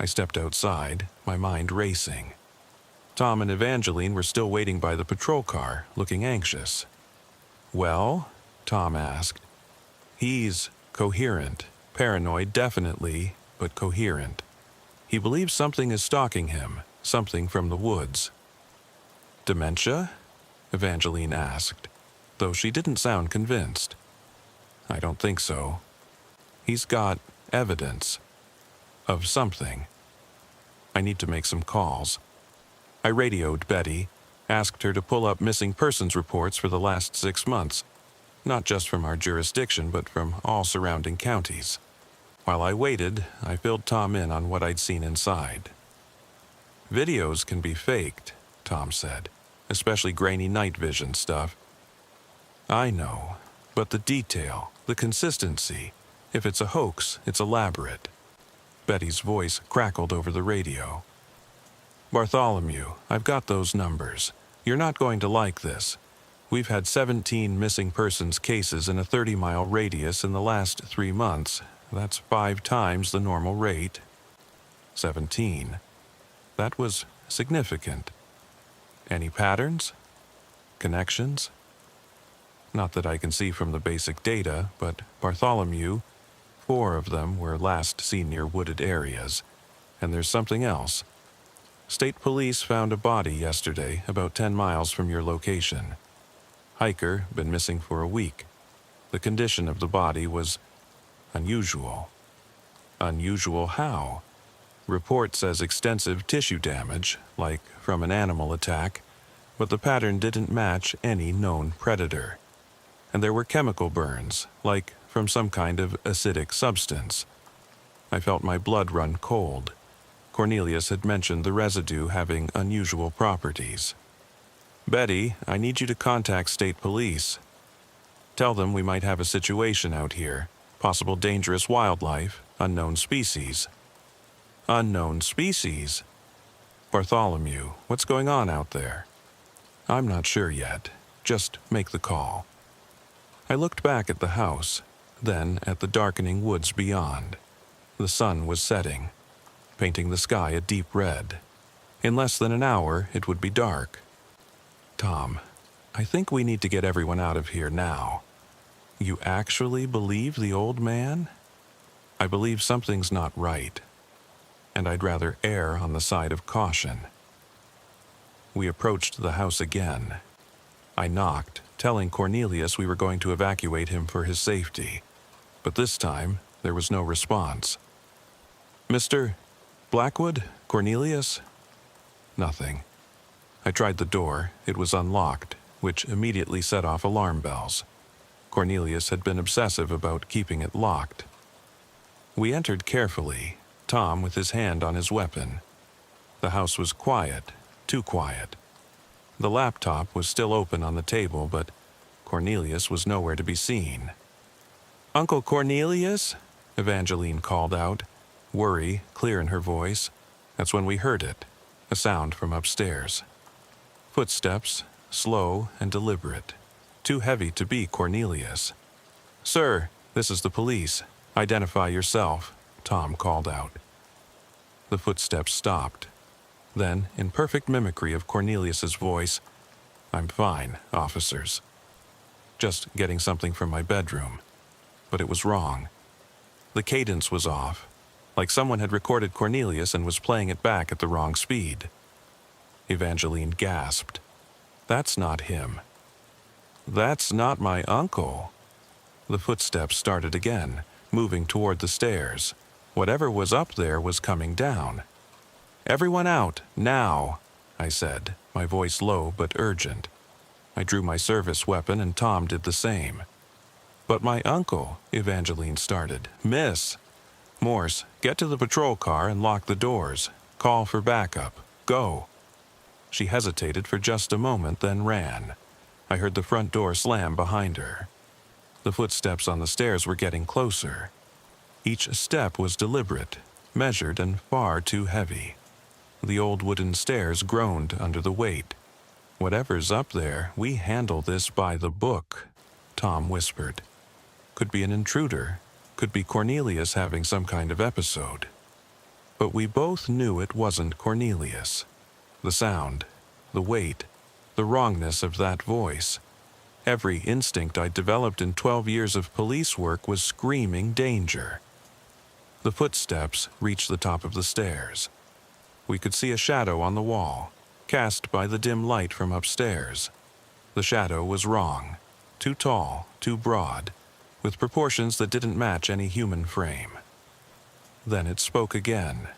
I stepped outside, my mind racing. Tom and Evangeline were still waiting by the patrol car, looking anxious. "Well?" Tom asked. "He's coherent. Paranoid, definitely, but coherent. He believes something is stalking him, something from the woods." "Dementia?" Evangeline asked, though she didn't sound convinced. "I don't think so. He's got evidence of something. I need to make some calls." I radioed Betty, asked her to pull up missing persons reports for the last 6 months, not just from our jurisdiction, but from all surrounding counties. While I waited, I filled Tom in on what I'd seen inside. "Videos can be faked," Tom said, "especially grainy night vision stuff." "I know, but the detail, the consistency, if it's a hoax, it's elaborate. Betty's voice crackled over the radio. "Bartholomew, I've got those numbers. You're not going to like this. We've had 17 missing persons cases in a 30-mile radius in the last 3 months. That's 5 times the normal rate." 17. That was significant. Any patterns? Connections? Not that I can see from the basic data, but Bartholomew, 4 of them were last seen near wooded areas. And there's something else. State police found a body yesterday about 10 miles from your location. Hiker, been missing for a week. The condition of the body was unusual. Unusual how? Report says extensive tissue damage, like from an animal attack, but the pattern didn't match any known predator. And there were chemical burns, like from some kind of acidic substance. I felt my blood run cold. Cornelius had mentioned the residue having unusual properties. "Betty, I need you to contact state police. Tell them we might have a situation out here. Possible dangerous wildlife, unknown species." Unknown species? Bartholomew, what's going on out there? "I'm not sure yet. Just make the call." I looked back at the house, then at the darkening woods beyond. The sun was setting, painting the sky a deep red. In less than an hour, it would be dark. "Tom, I think we need to get everyone out of here now." "You actually believe the old man?" "I believe something's not right, and I'd rather err on the side of caution." We approached the house again. I knocked, telling Cornelius we were going to evacuate him for his safety, but this time there was no response. "Mr. Blackwood? Cornelius?" Nothing. I tried the door. It was unlocked, which immediately set off alarm bells. Cornelius had been obsessive about keeping it locked. We entered carefully, Tom with his hand on his weapon. The house was quiet, too quiet. The laptop was still open on the table, but Cornelius was nowhere to be seen. "Uncle Cornelius?" Evangeline called out, worry clear in her voice. That's when we heard it, a sound from upstairs. Footsteps, slow and deliberate, too heavy to be Cornelius. "Sir, this is the police. Identify yourself," Tom called out. The footsteps stopped. Then, in perfect mimicry of Cornelius's voice, "I'm fine, officers. Just getting something from my bedroom." But it was wrong. The cadence was off, like someone had recorded Cornelius and was playing it back at the wrong speed. Evangeline gasped. "That's not him. That's not my uncle." The footsteps started again, moving toward the stairs. Whatever was up there was coming down. "Everyone out, now," I said, my voice low but urgent. I drew my service weapon and Tom did the same. "But my uncle," Evangeline started. "Miss." "Morse, get to the patrol car and lock the doors. Call for backup. Go." She hesitated for just a moment, then ran. I heard the front door slam behind her. The footsteps on the stairs were getting closer. Each step was deliberate, measured, and far too heavy. The old wooden stairs groaned under the weight. "Whatever's up there, we handle this by the book," Tom whispered. Could be an intruder, could be Cornelius having some kind of episode. But we both knew it wasn't Cornelius. The sound, the weight, the wrongness of that voice. Every instinct I'd developed in 12 years of police work was screaming danger. The footsteps reached the top of the stairs. We could see a shadow on the wall, cast by the dim light from upstairs. The shadow was wrong, too tall, too broad, with proportions that didn't match any human frame. Then it spoke again,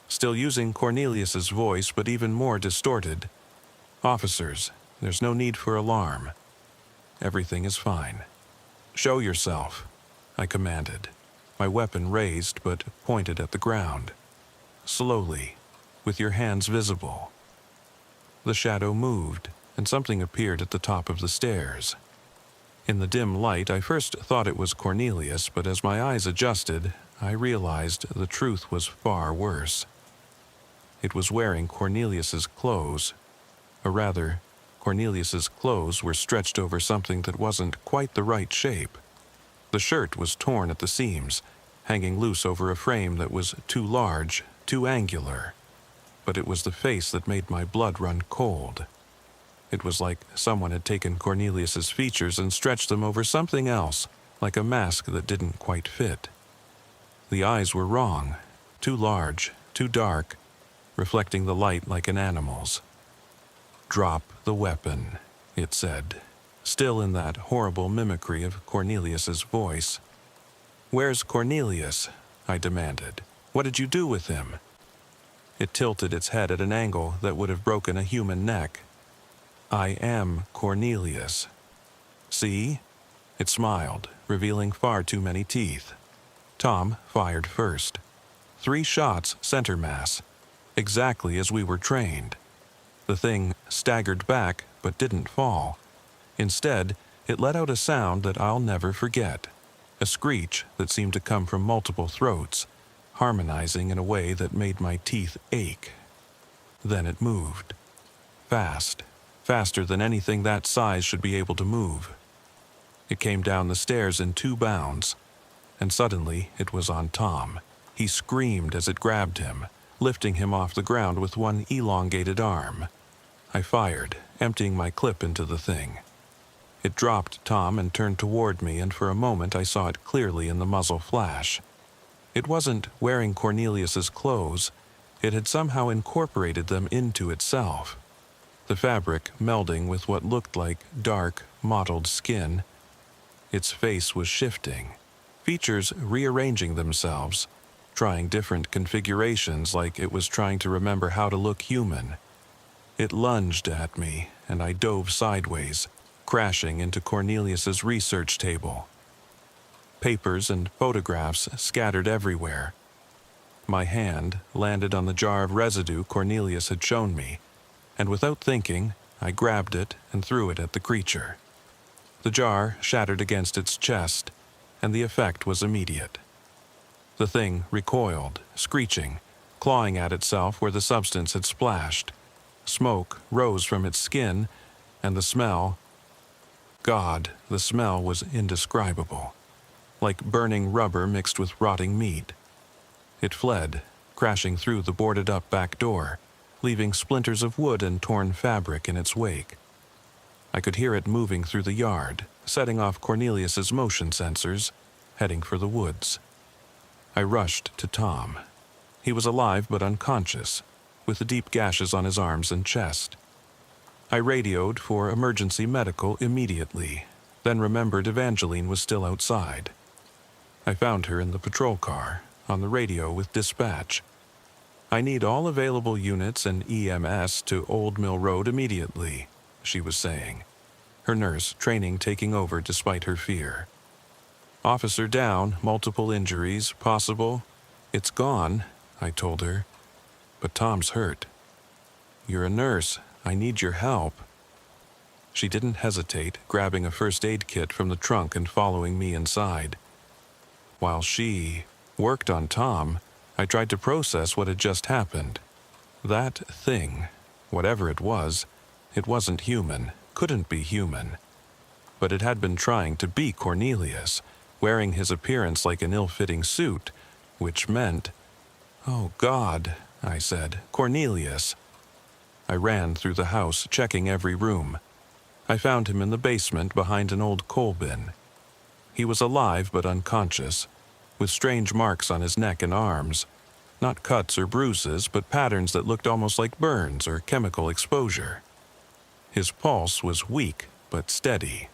still using Cornelius's voice but even more distorted. "Officers, there's no need for alarm. Everything is fine. Show yourself," I commanded, my weapon raised but pointed at the ground. "Slowly, with your hands visible." The shadow moved, and something appeared at the top of the stairs. In the dim light, I first thought it was Cornelius, but as my eyes adjusted, I realized the truth was far worse. It was wearing Cornelius's clothes, or rather, Cornelius's clothes were stretched over something that wasn't quite the right shape. The shirt was torn at the seams, hanging loose over a frame that was too large, too angular. But it was the face that made my blood run cold. It was like someone had taken Cornelius's features and stretched them over something else, like a mask that didn't quite fit. The eyes were wrong, too large, too dark, reflecting the light like an animal's. "Drop the weapon," it said, still in that horrible mimicry of Cornelius's voice. "Where's Cornelius?" I demanded. "What did you do with him?" It tilted its head at an angle that would have broken a human neck. "I am Cornelius. See?" It smiled, revealing far too many teeth. Tom fired first. 3 shots center mass, exactly as we were trained. The thing staggered back but didn't fall. Instead, it let out a sound that I'll never forget, a screech that seemed to come from multiple throats, harmonizing in a way that made my teeth ache. Then it moved. Fast, faster than anything that size should be able to move. It came down the stairs in 2 bounds, and suddenly it was on Tom. He screamed as it grabbed him, lifting him off the ground with one elongated arm. I fired, emptying my clip into the thing. It dropped Tom and turned toward me, and for a moment I saw it clearly in the muzzle flash. It wasn't wearing Cornelius's clothes. It had somehow incorporated them into itself. The fabric melding with what looked like dark, mottled skin. Its face was shifting, features rearranging themselves, trying different configurations like it was trying to remember how to look human. It lunged at me, and I dove sideways, crashing into Cornelius's research table. Papers and photographs scattered everywhere. My hand landed on the jar of residue Cornelius had shown me, and without thinking, I grabbed it and threw it at the creature. The jar shattered against its chest, and the effect was immediate. The thing recoiled, screeching, clawing at itself where the substance had splashed. Smoke rose from its skin, and the smell... God, the smell was indescribable, like burning rubber mixed with rotting meat. It fled, crashing through the boarded-up back door, leaving splinters of wood and torn fabric in its wake. I could hear it moving through the yard, setting off Cornelius's motion sensors, heading for the woods. I rushed to Tom. He was alive but unconscious, with the deep gashes on his arms and chest. I radioed for emergency medical immediately, then remembered Evangeline was still outside. I found her in the patrol car, on the radio with dispatch. "I need all available units and EMS to Old Mill Road immediately," she was saying, her nurse training taking over despite her fear. "Officer down, multiple injuries, possible." "It's gone," I told her, "but Tom's hurt." "You're a nurse. I need your help." She didn't hesitate, grabbing a first aid kit from the trunk and following me inside. While she worked on Tom, I tried to process what had just happened. That thing, whatever it wasn't human, couldn't be human. But it had been trying to be Cornelius, wearing his appearance like an ill-fitting suit, which meant... "Oh, God," I said, "Cornelius." I ran through the house, checking every room. I found him in the basement behind an old coal bin. He was alive but unconscious, with strange marks on his neck and arms. Not cuts or bruises, but patterns that looked almost like burns or chemical exposure. His pulse was weak but steady.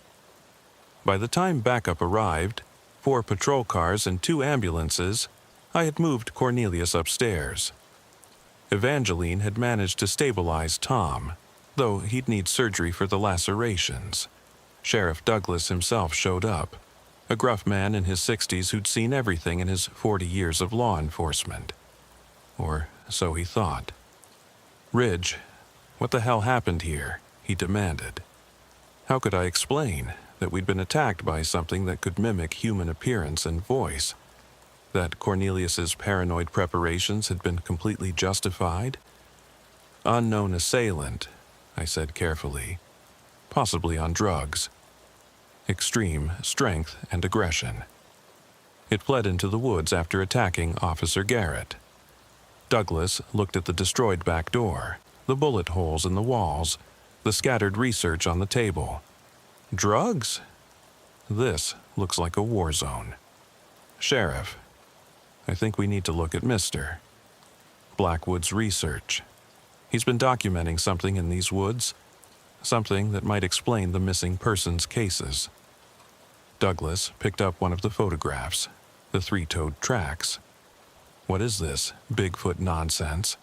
By the time backup arrived, 4 patrol cars and 2 ambulances, I had moved Cornelius upstairs. Evangeline had managed to stabilize Tom, though he'd need surgery for the lacerations. Sheriff Douglas himself showed up, a gruff man in his 60s who'd seen everything in his 40 years of law enforcement. Or so he thought. "Ridge, what the hell happened here?" he demanded. How could I explain that we'd been attacked by something that could mimic human appearance and voice? That Cornelius's paranoid preparations had been completely justified? Unknown assailant, I said carefully. Possibly on drugs. Extreme strength and aggression. It fled into the woods after attacking Officer Garrett. Douglas looked at the destroyed back door, the bullet holes in the walls, the scattered research on the table. Drugs? This looks like a war zone. Sheriff, I think we need to look at Mr. Blackwood's research. He's been documenting something in these woods, something that might explain the missing persons cases. Douglas picked up one of the photographs, the three-toed tracks. What is this Bigfoot nonsense?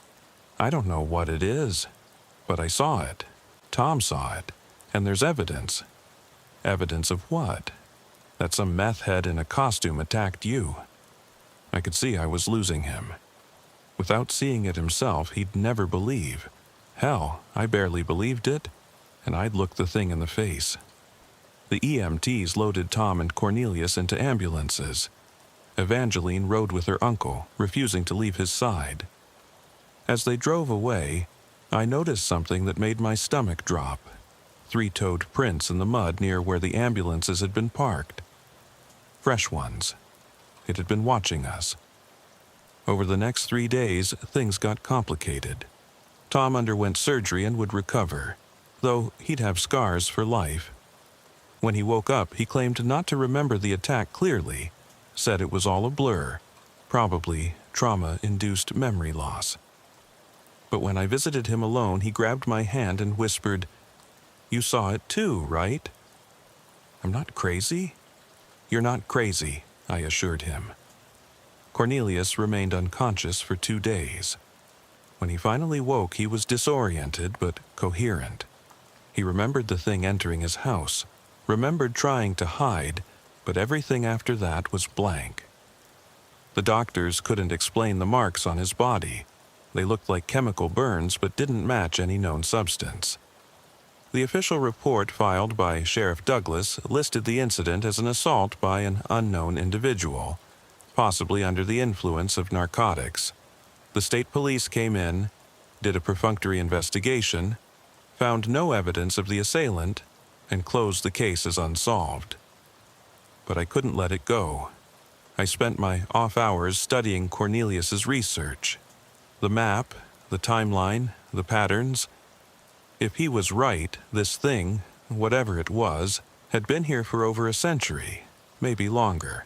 I don't know what it is, but I saw it. Tom saw it, and there's evidence. Evidence of what? That some meth head in a costume attacked you. I could see I was losing him. Without seeing it himself, he'd never believe. Hell, I barely believed it, and I'd look the thing in the face. The EMTs loaded Tom and Cornelius into ambulances. Evangeline rode with her uncle, refusing to leave his side. As they drove away, I noticed something that made my stomach drop. Three-toed prints in the mud near where the ambulances had been parked. Fresh ones. It had been watching us. Over the next 3 days, things got complicated. Tom underwent surgery and would recover, though he'd have scars for life. When he woke up, he claimed not to remember the attack clearly, said it was all a blur, probably trauma-induced memory loss. But when I visited him alone, he grabbed my hand and whispered, "You saw it too, right?" "I'm not crazy." "You're not crazy," I assured him. Cornelius remained unconscious for 2 days. When he finally woke, he was disoriented but coherent. He remembered the thing entering his house, remembered trying to hide, but everything after that was blank. The doctors couldn't explain the marks on his body. They looked like chemical burns but didn't match any known substance. The official report filed by Sheriff Douglas listed the incident as an assault by an unknown individual, possibly under the influence of narcotics. The state police came in, did a perfunctory investigation, found no evidence of the assailant, and closed the case as unsolved. But I couldn't let it go. I spent my off hours studying Cornelius's research. The map, the timeline, the patterns. If he was right, this thing, whatever it was, had been here for over a century, maybe longer.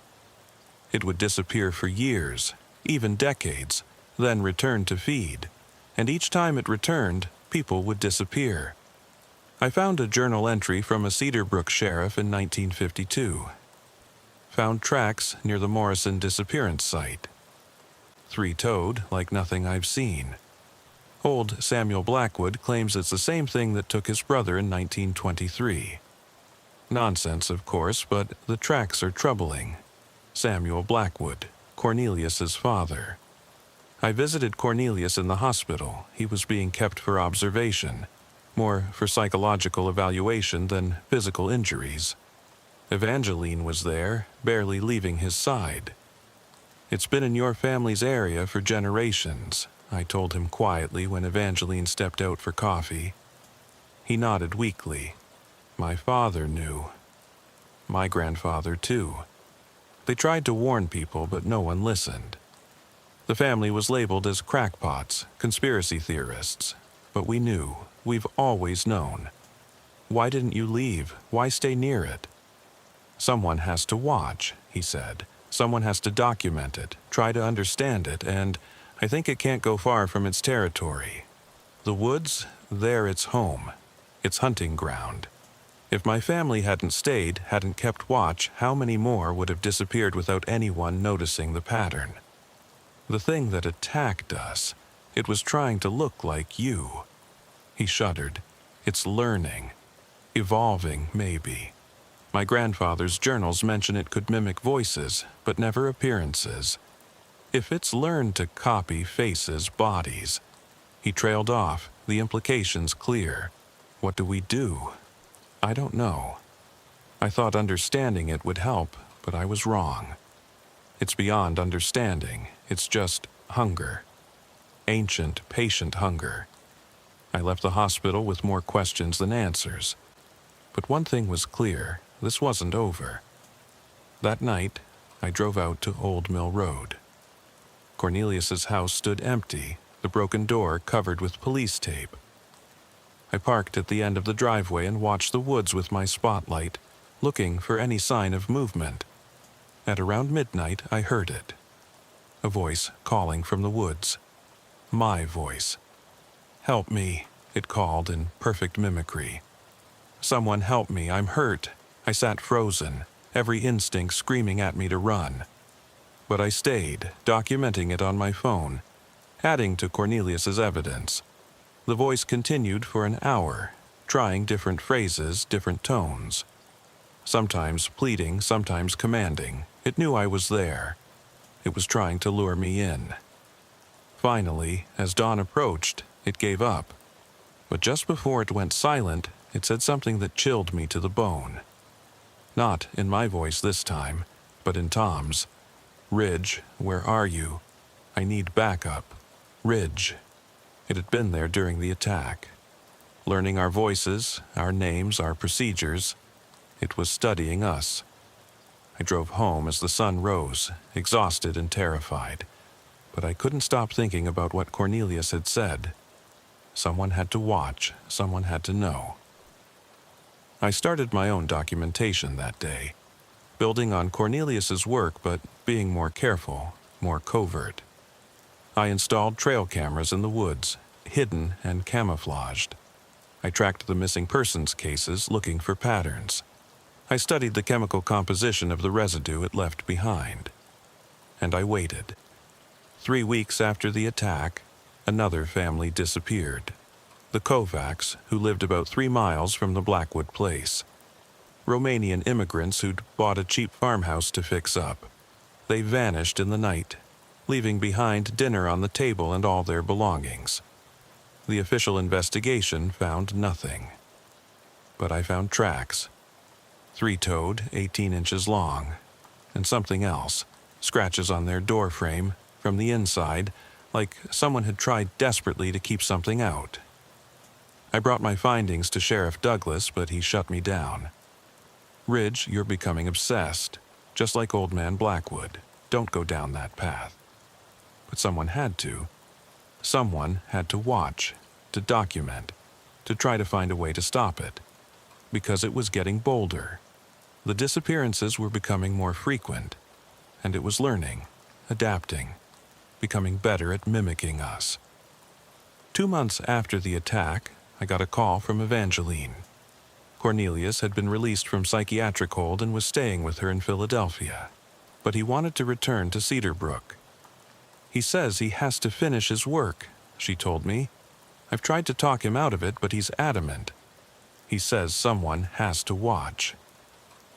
It would disappear for years, even decades, then return to feed, and each time it returned, people would disappear. I found a journal entry from a Cedar Brook sheriff in 1952. Found tracks near the Morrison disappearance site. Three-toed, like nothing I've seen. Old Samuel Blackwood claims it's the same thing that took his brother in 1923. Nonsense, of course, but the tracks are troubling. Samuel Blackwood, Cornelius's father. I visited Cornelius in the hospital. He was being kept for observation, more for psychological evaluation than physical injuries. Evangeline was there, barely leaving his side. "It's been in your family's area for generations," I told him quietly when Evangeline stepped out for coffee. He nodded weakly. "My father knew. My grandfather, too. They tried to warn people, but no one listened. The family was labeled as crackpots, conspiracy theorists, but we knew. We've always known. Why didn't you leave? Why stay near it?" "Someone has to watch," he said. "Someone has to document it, try to understand it, and I think it can't go far from its territory. The woods, they're its home, its hunting ground. If my family hadn't stayed, hadn't kept watch, how many more would have disappeared without anyone noticing the pattern? The thing that attacked us, it was trying to look like you." He shuddered. "It's learning. Evolving, maybe. My grandfather's journals mention it could mimic voices, but never appearances. If it's learned to copy faces, bodies." He trailed off, the implications clear. "What do we do?" "I don't know. I thought understanding it would help, but I was wrong." It's beyond understanding. It's just hunger. Ancient, patient hunger. I left the hospital with more questions than answers. But one thing was clear. This wasn't over. That night, I drove out to Old Mill Road. Cornelius's house stood empty, the broken door covered with police tape. I parked at the end of the driveway and watched the woods with my spotlight, looking for any sign of movement. At around midnight, I heard it. A voice calling from the woods. My voice. "Help me," it called in perfect mimicry. "Someone help me, I'm hurt." I sat frozen, every instinct screaming at me to run. But I stayed, documenting it on my phone, adding to Cornelius's evidence. The voice continued for an hour, trying different phrases, different tones. Sometimes pleading, sometimes commanding. It knew I was there. It was trying to lure me in. Finally, as dawn approached, it gave up. But just before it went silent, it said something that chilled me to the bone. Not in my voice this time, but in Tom's. "Ridge, where are you? I need backup. Ridge." It had been there during the attack. Learning our voices, our names, our procedures, it was studying us. I drove home as the sun rose, exhausted and terrified. But I couldn't stop thinking about what Cornelius had said. Someone had to watch, someone had to know. I started my own documentation that day, building on Cornelius's work but being more careful, more covert. I installed trail cameras in the woods, hidden and camouflaged. I tracked the missing persons cases, looking for patterns. I studied the chemical composition of the residue it left behind. And I waited. 3 weeks after the attack, another family disappeared. The Kovacs, who lived about 3 miles from the Blackwood place. Romanian immigrants who'd bought a cheap farmhouse to fix up. They vanished in the night, leaving behind dinner on the table and all their belongings. The official investigation found nothing. But I found tracks. 3-toed, 18 inches long. And something else, scratches on their door frame, from the inside, like someone had tried desperately to keep something out. I brought my findings to Sheriff Douglas, but he shut me down. "Ridge, you're becoming obsessed, just like Old Man Blackwood. Don't go down that path." But someone had to. Someone had to watch, to document, to try to find a way to stop it. Because it was getting bolder. The disappearances were becoming more frequent, and it was learning, adapting, becoming better at mimicking us. 2 months after the attack, I got a call from Evangeline. Cornelius had been released from psychiatric hold and was staying with her in Philadelphia, but he wanted to return to Cedar Brook. "He says he has to finish his work," she told me. "I've tried to talk him out of it, but he's adamant. He says someone has to watch."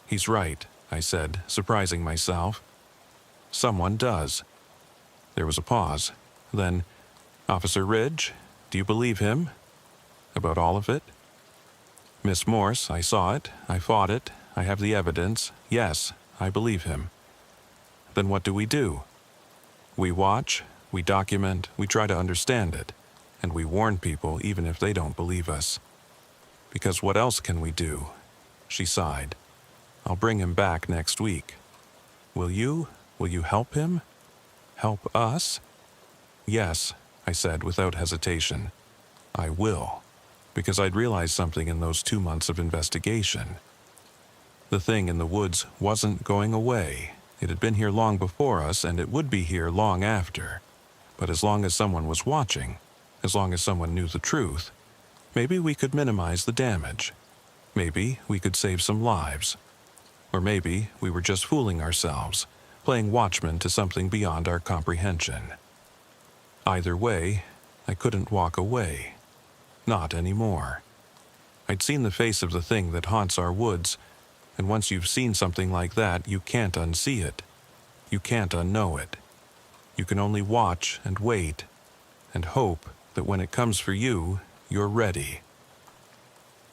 "He's right," I said, surprising myself. "Someone does." There was a pause. Then, "Officer Ridge, do you believe him? About all of it?" "Miss Morse, I saw it, I fought it, I have the evidence. Yes, I believe him." "Then what do we do?" "We watch, we document, we try to understand it, and we warn people even if they don't believe us. Because what else can we do?" She sighed. "I'll bring him back next week." Will you help him? Help us?" "Yes," I said without hesitation. "I will." Because I'd realized something in those 2 months of investigation. The thing in the woods wasn't going away. It had been here long before us, and it would be here long after. But as long as someone was watching, as long as someone knew the truth, maybe we could minimize the damage. Maybe we could save some lives. Or maybe we were just fooling ourselves, playing watchman to something beyond our comprehension. Either way, I couldn't walk away. Not anymore. I'd seen the face of the thing that haunts our woods, and once you've seen something like that, you can't unsee it. You can't unknow it. You can only watch and wait, and hope that when it comes for you, you're ready.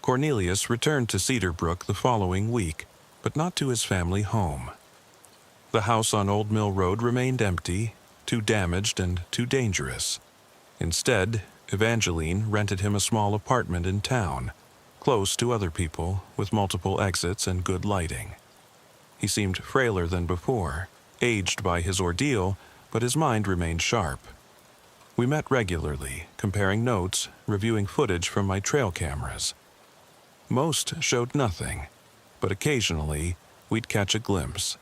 Cornelius returned to Cedar Brook the following week, but not to his family home. The house on Old Mill Road remained empty, too damaged and too dangerous. Instead, Evangeline rented him a small apartment in town, close to other people, with multiple exits and good lighting. He seemed frailer than before, aged by his ordeal, but his mind remained sharp. We met regularly, comparing notes, reviewing footage from my trail cameras. Most showed nothing, but occasionally we'd catch a glimpse.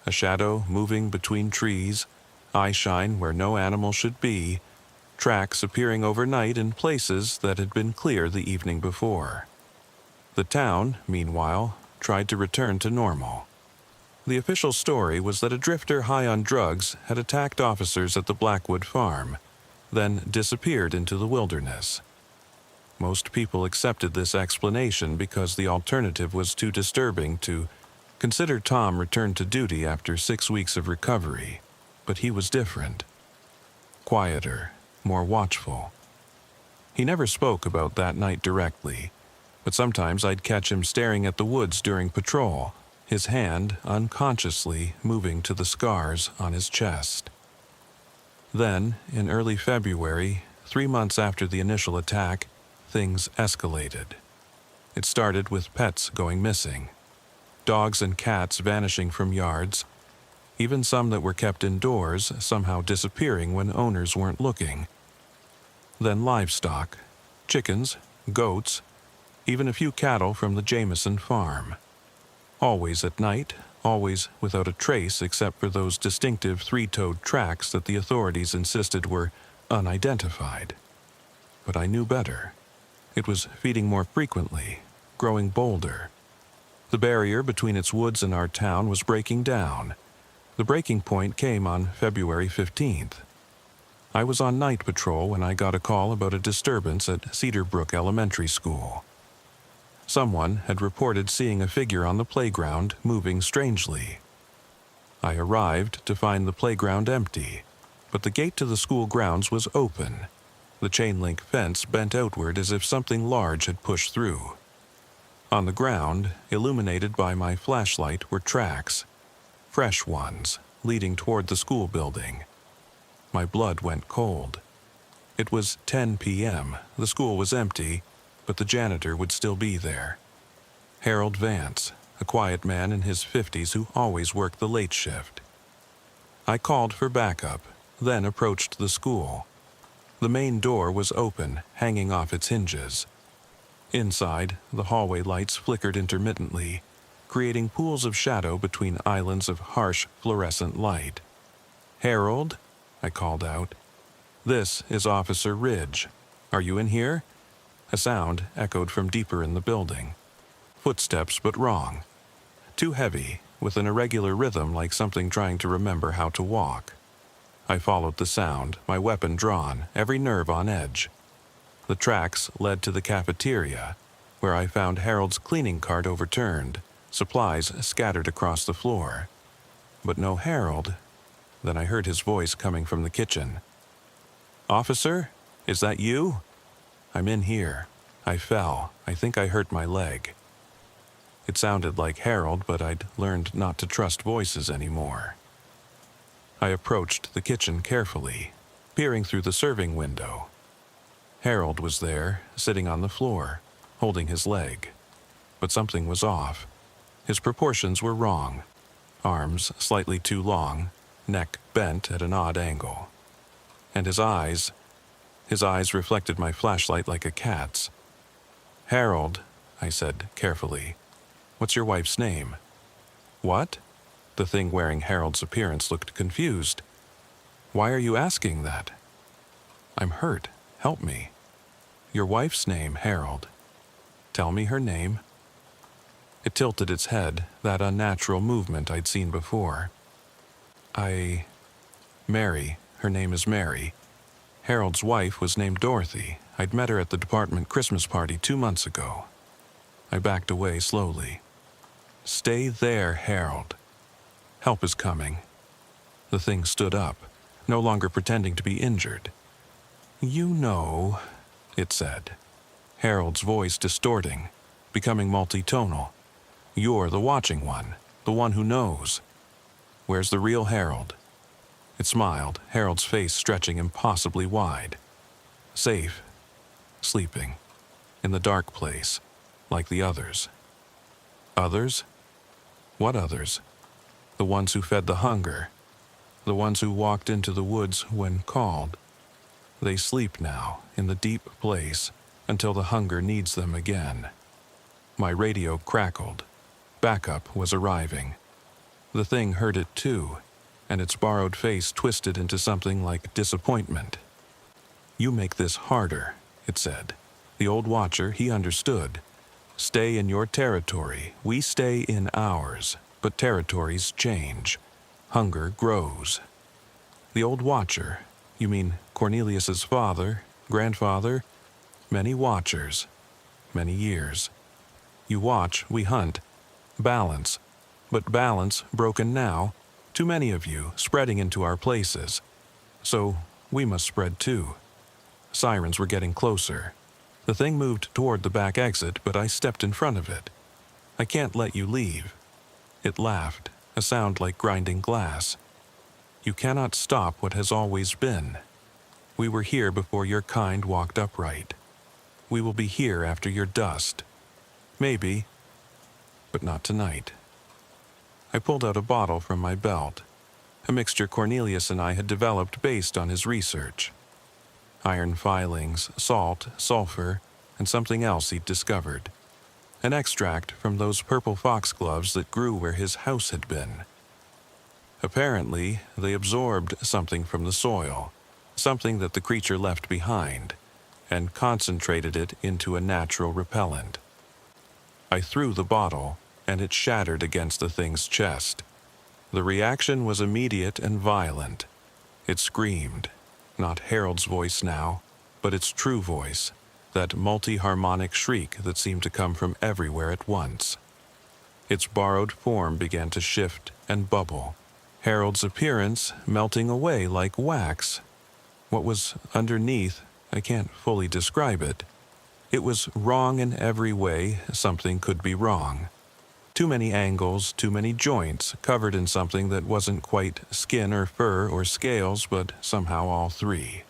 A shadow moving between trees, eye shine where no animal should be, tracks appearing overnight in places that had been clear the evening before. The town, meanwhile, tried to return to normal. The official story was that a drifter high on drugs had attacked officers at the Blackwood farm, then disappeared into the wilderness. Most people accepted this explanation because the alternative was too disturbing to consider. Tom returned to duty after 6 weeks of recovery, but he was different. Quieter, more watchful. He never spoke about that night directly, but sometimes I'd catch him staring at the woods during patrol, his hand unconsciously moving to the scars on his chest. Then, in early February, 3 months after the initial attack, things escalated. It started with pets going missing, dogs and cats vanishing from yards, even some that were kept indoors somehow disappearing when owners weren't looking. Then livestock, chickens, goats, even a few cattle from the Jameson farm. Always at night, always without a trace except for those distinctive three-toed tracks that the authorities insisted were unidentified. But I knew better. It was feeding more frequently, growing bolder. The barrier between its woods and our town was breaking down. The breaking point came on February 15th. I was on night patrol when I got a call about a disturbance at Cedar Brook Elementary School. Someone had reported seeing a figure on the playground moving strangely. I arrived to find the playground empty, but the gate to the school grounds was open. The chain-link fence bent outward as if something large had pushed through. On the ground, illuminated by my flashlight, were tracks, fresh ones, leading toward the school building. My blood went cold. It was 10 p.m., the school was empty, but the janitor would still be there. Harold Vance, a quiet man in his 50s who always worked the late shift. I called for backup, then approached the school. The main door was open, hanging off its hinges. Inside, the hallway lights flickered intermittently, creating pools of shadow between islands of harsh fluorescent light. "Harold?" I called out. "This is Officer Ridge. Are you in here?" A sound echoed from deeper in the building. Footsteps, but wrong. Too heavy, with an irregular rhythm like something trying to remember how to walk. I followed the sound, my weapon drawn, every nerve on edge. The tracks led to the cafeteria, where I found Harold's cleaning cart overturned, supplies scattered across the floor. But no Harold. Then I heard his voice coming from the kitchen. "Officer, is that you?" "I'm in here. I fell. I think I hurt my leg." It sounded like Harold, but I'd learned not to trust voices anymore. I approached the kitchen carefully, peering through the serving window. Harold was there, sitting on the floor, holding his leg. But something was off. His proportions were wrong. Arms slightly too long, neck bent at an odd angle. And his eyes reflected my flashlight like a cat's. "Harold," I said carefully, "what's your wife's name?" "What?" The thing wearing Harold's appearance looked confused. "Why are you asking that?" "I'm hurt. Help me." "Your wife's name, Harold." "Tell me her name." It tilted its head, that unnatural movement I'd seen before. Mary. Her name is Mary. Harold's wife was named Dorothy. I'd met her at the department Christmas party 2 months ago. I backed away slowly. "Stay there, Harold. Help is coming." The thing stood up, no longer pretending to be injured. "You know," it said, Harold's voice distorting, becoming multitonal. "You're the watching one, the one who knows." Where's the real Harold? It smiled, Harold's face stretching impossibly wide. Safe. Sleeping. In the dark place. Like the others. Others? What others? The ones who fed the hunger. The ones who walked into the woods when called. They sleep now, in the deep place, until the hunger needs them again. My radio crackled. Backup was arriving. The thing heard it too, and its borrowed face twisted into something like disappointment. You make this harder, it said. The old watcher, he understood. Stay in your territory, we stay in ours, but territories change. Hunger grows. The old watcher, you mean Cornelius's father, grandfather? Many watchers, many years. You watch, we hunt. Balance. But balance broken now. Too many of you spreading into our places. So we must spread too. Sirens were getting closer. The thing moved toward the back exit, but I stepped in front of it. I can't let you leave. It laughed, a sound like grinding glass. You cannot stop what has always been. We were here before your kind walked upright. We will be here after your dust. Maybe, but not tonight. I pulled out a bottle from my belt, a mixture Cornelius and I had developed based on his research. Iron filings, salt, sulfur, and something else he'd discovered. An extract from those purple foxgloves that grew where his house had been. Apparently, they absorbed something from the soil, something that the creature left behind, and concentrated it into a natural repellent. I threw the bottle, and it shattered against the thing's chest. The reaction was immediate and violent. It screamed. Not Harold's voice now, but its true voice, that multi-harmonic shriek that seemed to come from everywhere at once. Its borrowed form began to shift and bubble, Harold's appearance melting away like wax. What was underneath, I can't fully describe it. It was wrong in every way something could be wrong. Too many angles, too many joints, covered in something that wasn't quite skin or fur or scales, but somehow all three.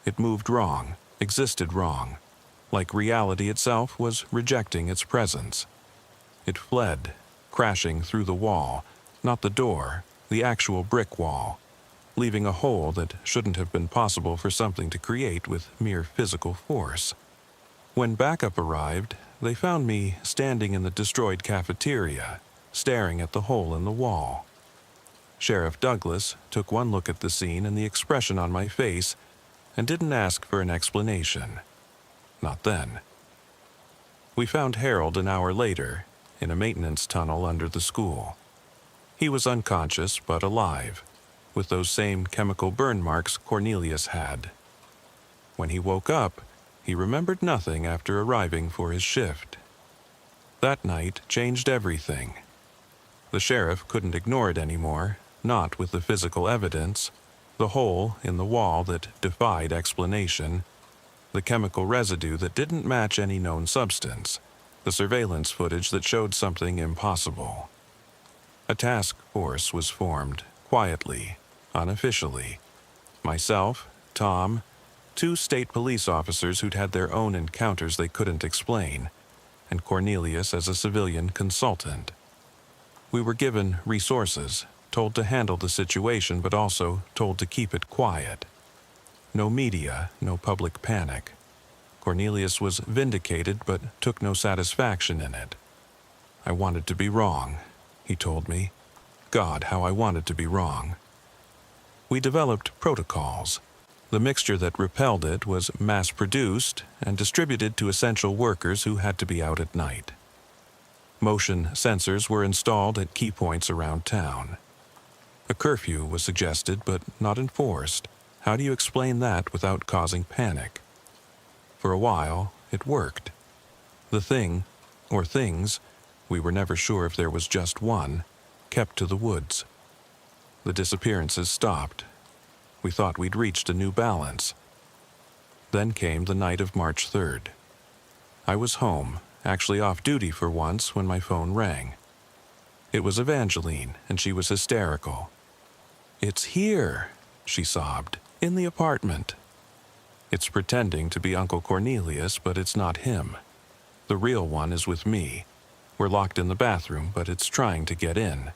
It moved wrong, existed wrong, like reality itself was rejecting its presence. It fled, crashing through the wall, not the door, the actual brick wall, leaving a hole that shouldn't have been possible for something to create with mere physical force. When backup arrived, they found me standing in the destroyed cafeteria, staring at the hole in the wall. Sheriff Douglas took one look at the scene and the expression on my face and didn't ask for an explanation. Not then. We found Harold an hour later, in a maintenance tunnel under the school. He was unconscious but alive, with those same chemical burn marks Cornelius had. When he woke up, he remembered nothing after arriving for his shift. That night changed everything. The sheriff couldn't ignore it anymore, not with the physical evidence, the hole in the wall that defied explanation, the chemical residue that didn't match any known substance, the surveillance footage that showed something impossible. A task force was formed, quietly, unofficially. Myself, Tom, 2 state police officers who'd had their own encounters they couldn't explain, and Cornelius as a civilian consultant. We were given resources, told to handle the situation but also told to keep it quiet. No media, no public panic. Cornelius was vindicated but took no satisfaction in it. I wanted to be wrong, he told me. God, how I wanted to be wrong. We developed protocols. The mixture that repelled it was mass-produced and distributed to essential workers who had to be out at night. Motion sensors were installed at key points around town. A curfew was suggested but not enforced. How do you explain that without causing panic? For a while, it worked. The thing, or things, we were never sure if there was just one, kept to the woods. The disappearances stopped. We thought we'd reached a new balance. Then came the night of March 3rd. I was home, actually off duty for once, when my phone rang. It was Evangeline, and she was hysterical. "It's here," she sobbed, "in the apartment." "It's pretending to be Uncle Cornelius, but it's not him. The real one is with me. We're locked in the bathroom, but it's trying to get in."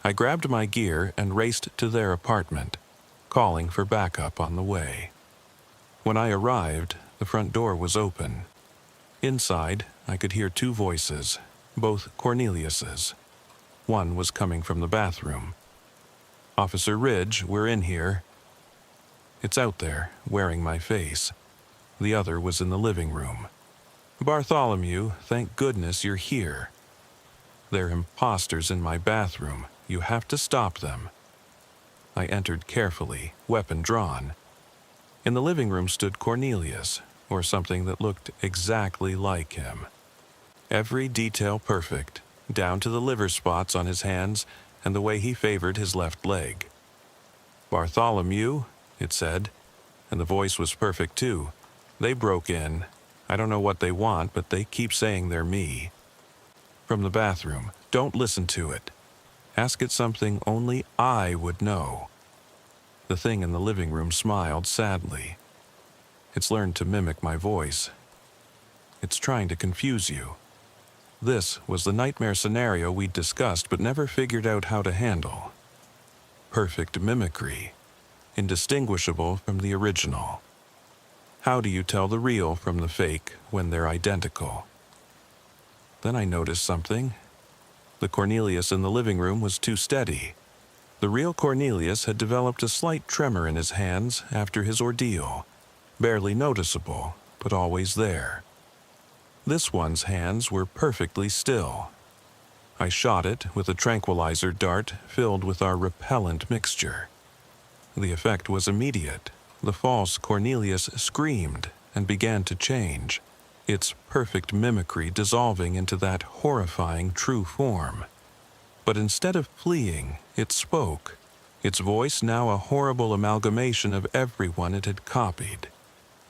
I grabbed my gear and raced to their apartment, calling for backup on the way. When I arrived, the front door was open. Inside, I could hear two voices, both Cornelius's. One was coming from the bathroom. "Officer Ridge, we're in here." It's out there, wearing my face. The other was in the living room. "Bartholomew, thank goodness you're here. They're imposters in my bathroom. You have to stop them." I entered carefully, weapon drawn. In the living room stood Cornelius, or something that looked exactly like him. Every detail perfect, down to the liver spots on his hands and the way he favored his left leg. "Bartholomew," it said, and the voice was perfect too. "They broke in. I don't know what they want, but they keep saying they're me." From the bathroom, "Don't listen to it. Ask it something only I would know." The thing in the living room smiled sadly. "It's learned to mimic my voice. It's trying to confuse you." This was the nightmare scenario we'd discussed but never figured out how to handle. Perfect mimicry, indistinguishable from the original. How do you tell the real from the fake when they're identical? Then I noticed something. The Cornelius in the living room was too steady. The real Cornelius had developed a slight tremor in his hands after his ordeal, barely noticeable, but always there. This one's hands were perfectly still. I shot it with a tranquilizer dart filled with our repellent mixture. The effect was immediate. The false Cornelius screamed and began to change, its perfect mimicry dissolving into that horrifying true form. But instead of fleeing, it spoke, its voice now a horrible amalgamation of everyone it had copied.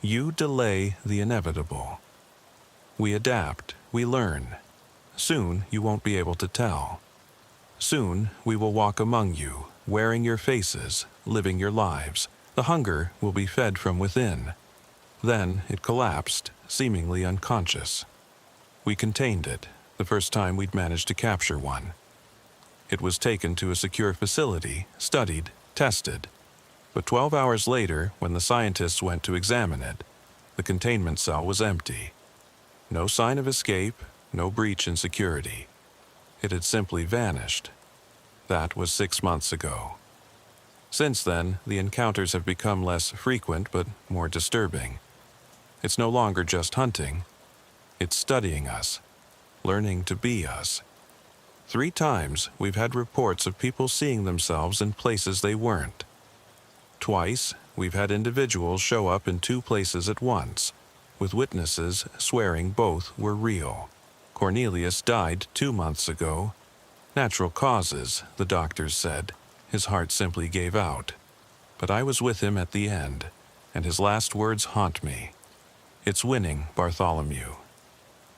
"You delay the inevitable. We adapt, we learn. Soon you won't be able to tell. Soon we will walk among you, wearing your faces, living your lives. The hunger will be fed from within." Then it collapsed, seemingly unconscious. We contained it, the first time we'd managed to capture one. It was taken to a secure facility, studied, tested. But 12 hours later, when the scientists went to examine it, the containment cell was empty. No sign of escape, no breach in security. It had simply vanished. That was 6 months ago. Since then, the encounters have become less frequent but more disturbing. It's no longer just hunting. It's studying us, learning to be us. 3 times we've had reports of people seeing themselves in places they weren't. Twice we've had individuals show up in 2 places at once, with witnesses swearing both were real. Cornelius died 2 months ago. Natural causes, the doctors said. His heart simply gave out. But I was with him at the end, and his last words haunt me. "It's winning, Bartholomew.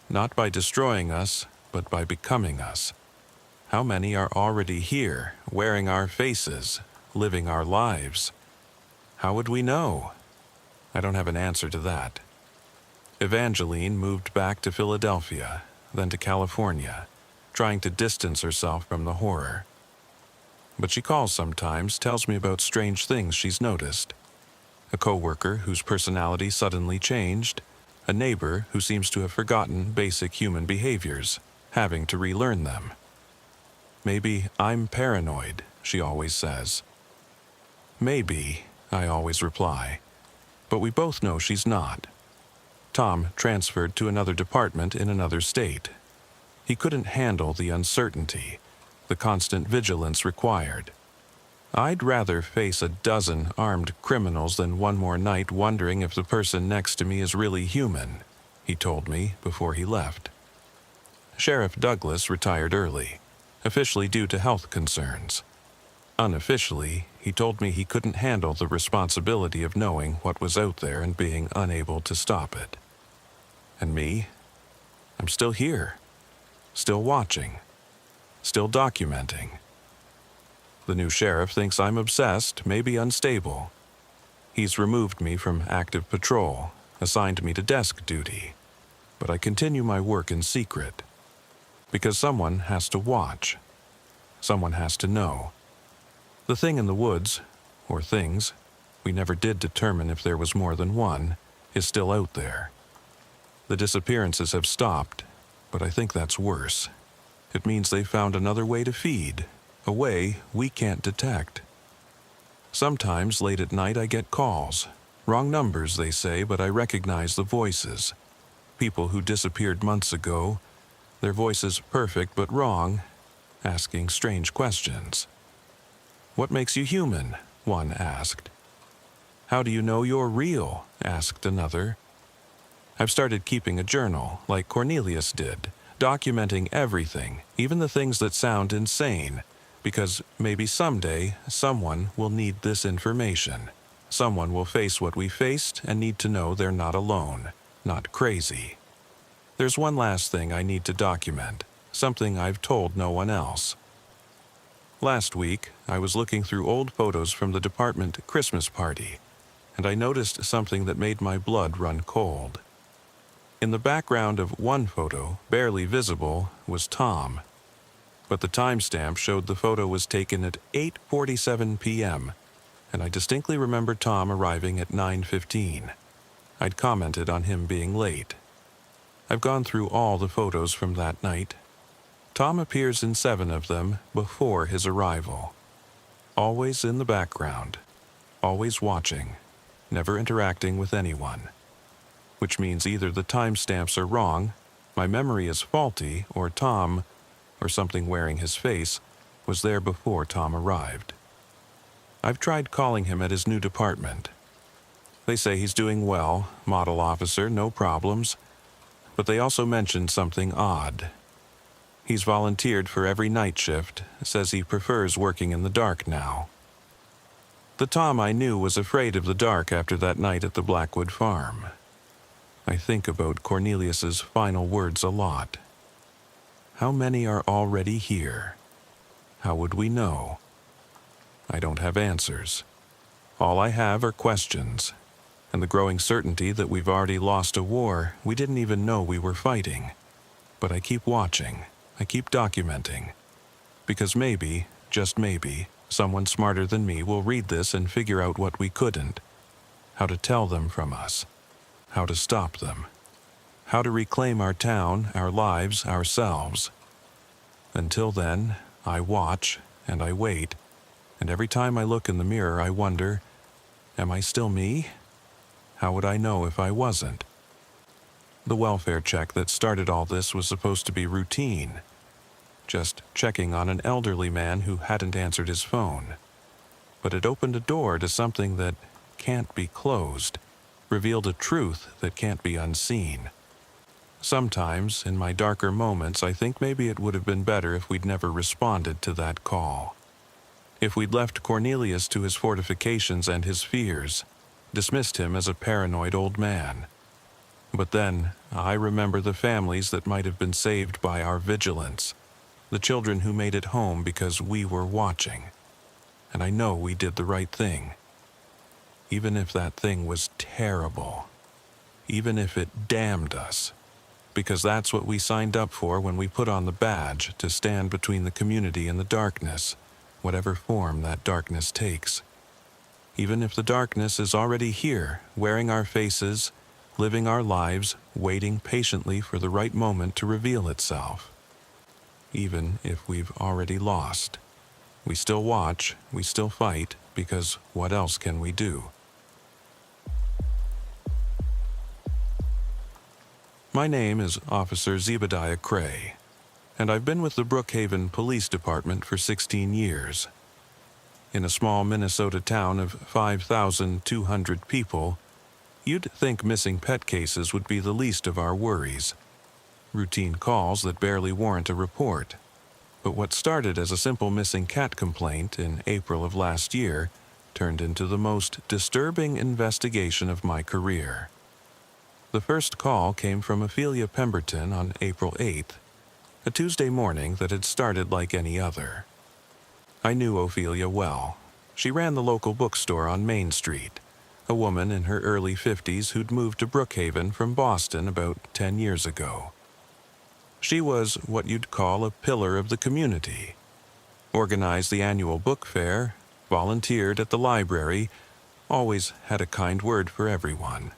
Not by destroying us, but by becoming us." How many are already here, wearing our faces, living our lives? How would we know? I don't have an answer to that. Evangeline moved back to Philadelphia, then to California, trying to distance herself from the horror. But she calls sometimes, tells me about strange things she's noticed. A coworker whose personality suddenly changed, a neighbor who seems to have forgotten basic human behaviors, having to relearn them. "Maybe I'm paranoid," she always says. "Maybe," I always reply, but we both know she's not. Tom transferred to another department in another state. He couldn't handle the uncertainty, the constant vigilance required. "I'd rather face a dozen armed criminals than one more night wondering if the person next to me is really human," he told me before he left. Sheriff Douglas retired early, officially due to health concerns. Unofficially, he told me he couldn't handle the responsibility of knowing what was out there and being unable to stop it. And me? I'm still here, still watching, still documenting. The new sheriff thinks I'm obsessed, maybe unstable. He's removed me from active patrol, assigned me to desk duty. But I continue my work in secret. Because someone has to watch. Someone has to know. The thing in the woods, or things, we never did determine if there was more than one, is still out there. The disappearances have stopped, but I think that's worse. It means they found another way to feed, a way we can't detect. Sometimes late at night I get calls. Wrong numbers, they say, but I recognize the voices. People who disappeared months ago, their voices perfect but wrong, asking strange questions. "What makes you human?" one asked. "How do you know you're real?" asked another. I've started keeping a journal, like Cornelius did, documenting everything, even the things that sound insane, because maybe someday someone will need this information. Someone will face what we faced and need to know they're not alone, not crazy. There's one last thing I need to document, something I've told no one else. Last week, I was looking through old photos from the department Christmas party, and I noticed something that made my blood run cold. In the background of one photo, barely visible, was Tom. But the timestamp showed the photo was taken at 8:47 p.m., and I distinctly remember Tom arriving at 9:15. I'd commented on him being late. I've gone through all the photos from that night. Tom appears in 7 of them before his arrival. Always in the background, always watching, never interacting with anyone. Which means either the timestamps are wrong, my memory is faulty, or Tom, or something wearing his face, was there before Tom arrived. I've tried calling him at his new department. They say he's doing well, model officer, no problems, but they also mentioned something odd. He's volunteered for every night shift, says he prefers working in the dark now. The Tom I knew was afraid of the dark after that night at the Blackwood farm. I think about Cornelius's final words a lot. How many are already here? How would we know? I don't have answers. All I have are questions, and the growing certainty that we've already lost a war we didn't even know we were fighting. But I keep watching, I keep documenting, because maybe, just maybe, someone smarter than me will read this and figure out what we couldn't, how to tell them from us, how to stop them, how to reclaim our town, our lives, ourselves. Until then, I watch and I wait, and every time I look in the mirror I wonder, am I still me? How would I know if I wasn't? The welfare check that started all this was supposed to be routine, just checking on an elderly man who hadn't answered his phone. But it opened a door to something that can't be closed, revealed a truth that can't be unseen. Sometimes, in my darker moments, I think maybe it would have been better if we'd never responded to that call. If we'd left Cornelius to his fortifications and his fears, dismissed him as a paranoid old man. But then, I remember the families that might have been saved by our vigilance, the children who made it home because we were watching. And I know we did the right thing. Even if that thing was terrible. Even if it damned us. Because that's what we signed up for when we put on the badge to stand between the community and the darkness, whatever form that darkness takes. Even if the darkness is already here, wearing our faces, living our lives, waiting patiently for the right moment to reveal itself. Even if we've already lost. We still watch, we still fight, because what else can we do? My name is Officer Zebediah Cray, and I've been with the Brookhaven Police Department for 16 years. In a small Minnesota town of 5,200 people, you'd think missing pet cases would be the least of our worries. Routine calls that barely warrant a report. But what started as a simple missing cat complaint in April of last year turned into the most disturbing investigation of my career. The first call came from Ophelia Pemberton on April 8th, a Tuesday morning that had started like any other. I knew Ophelia well. She ran the local bookstore on Main Street, a woman in her early 50s who'd moved to Brookhaven from Boston about 10 years ago. She was what you'd call a pillar of the community. Organized the annual book fair, volunteered at the library, always had a kind word for everyone.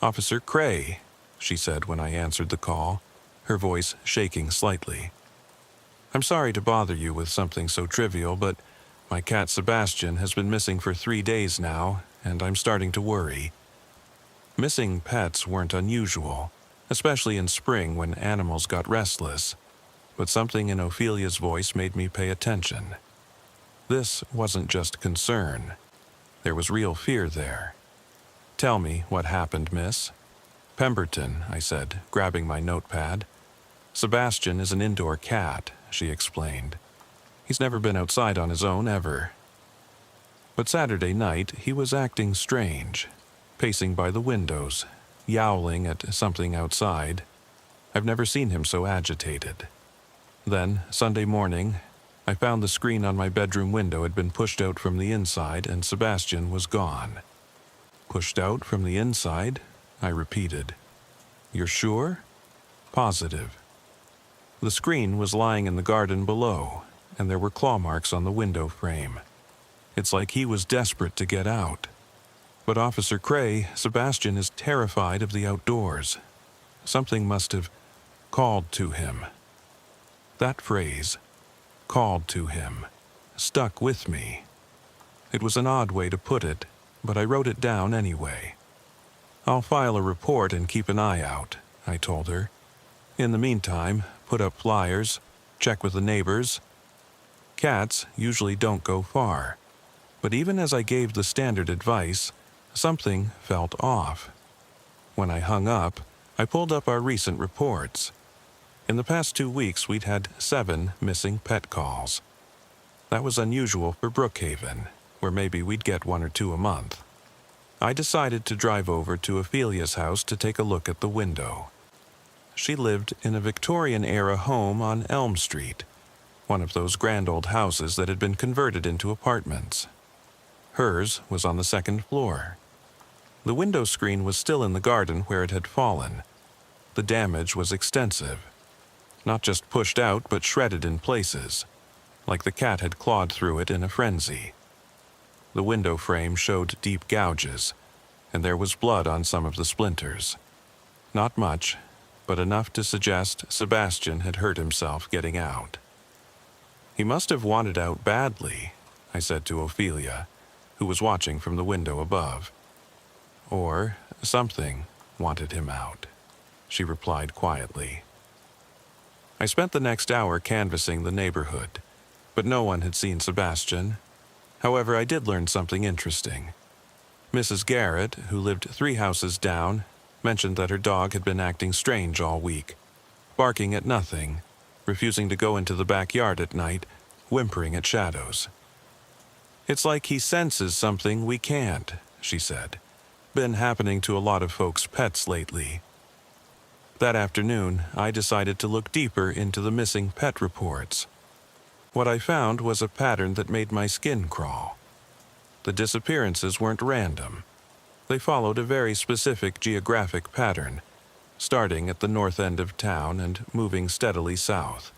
"Officer Cray," she said when I answered the call, her voice shaking slightly. "I'm sorry to bother you with something so trivial, but my cat Sebastian has been missing for 3 days now, and I'm starting to worry." Missing pets weren't unusual, especially in spring when animals got restless, but something in Ophelia's voice made me pay attention. This wasn't just concern. There was real fear there. "Tell me what happened, miss." "Pemberton," I said, grabbing my notepad. "Sebastian is an indoor cat," she explained. "He's never been outside on his own, ever. But Saturday night, he was acting strange, pacing by the windows, yowling at something outside. I've never seen him so agitated. Then, Sunday morning, I found the screen on my bedroom window had been pushed out from the inside and Sebastian was gone." "Pushed out from the inside?" I repeated. "You're sure?" "Positive. The screen was lying in the garden below, and there were claw marks on the window frame. It's like he was desperate to get out. But Officer Cray, Sebastian is terrified of the outdoors. Something must have called to him." That phrase, "called to him," stuck with me. It was an odd way to put it, but I wrote it down anyway. "I'll file a report and keep an eye out," I told her. "In the meantime, put up flyers, check with the neighbors." Cats usually don't go far, but even as I gave the standard advice, something felt off. When I hung up, I pulled up our recent reports. In the past 2 weeks, we'd had 7 missing pet calls. That was unusual for Brookhaven, where maybe we'd get 1 or 2 a month. I decided to drive over to Ophelia's house to take a look at the window. She lived in a Victorian-era home on Elm Street, one of those grand old houses that had been converted into apartments. Hers was on the 2nd floor. The window screen was still in the garden where it had fallen. The damage was extensive. Not just pushed out, but shredded in places, like the cat had clawed through it in a frenzy. The window frame showed deep gouges, and there was blood on some of the splinters. Not much, but enough to suggest Sebastian had hurt himself getting out. "He must have wanted out badly," I said to Ophelia, who was watching from the window above. "Or something wanted him out," she replied quietly. I spent the next hour canvassing the neighborhood, but no one had seen Sebastian. However, I did learn something interesting. Mrs. Garrett, who lived 3 houses down, mentioned that her dog had been acting strange all week, barking at nothing, refusing to go into the backyard at night, whimpering at shadows. "It's like he senses something we can't," she said. "Been happening to a lot of folks' pets lately." That afternoon, I decided to look deeper into the missing pet reports. What I found was a pattern that made my skin crawl. The disappearances weren't random. They followed a very specific geographic pattern, starting at the north end of town and moving steadily south.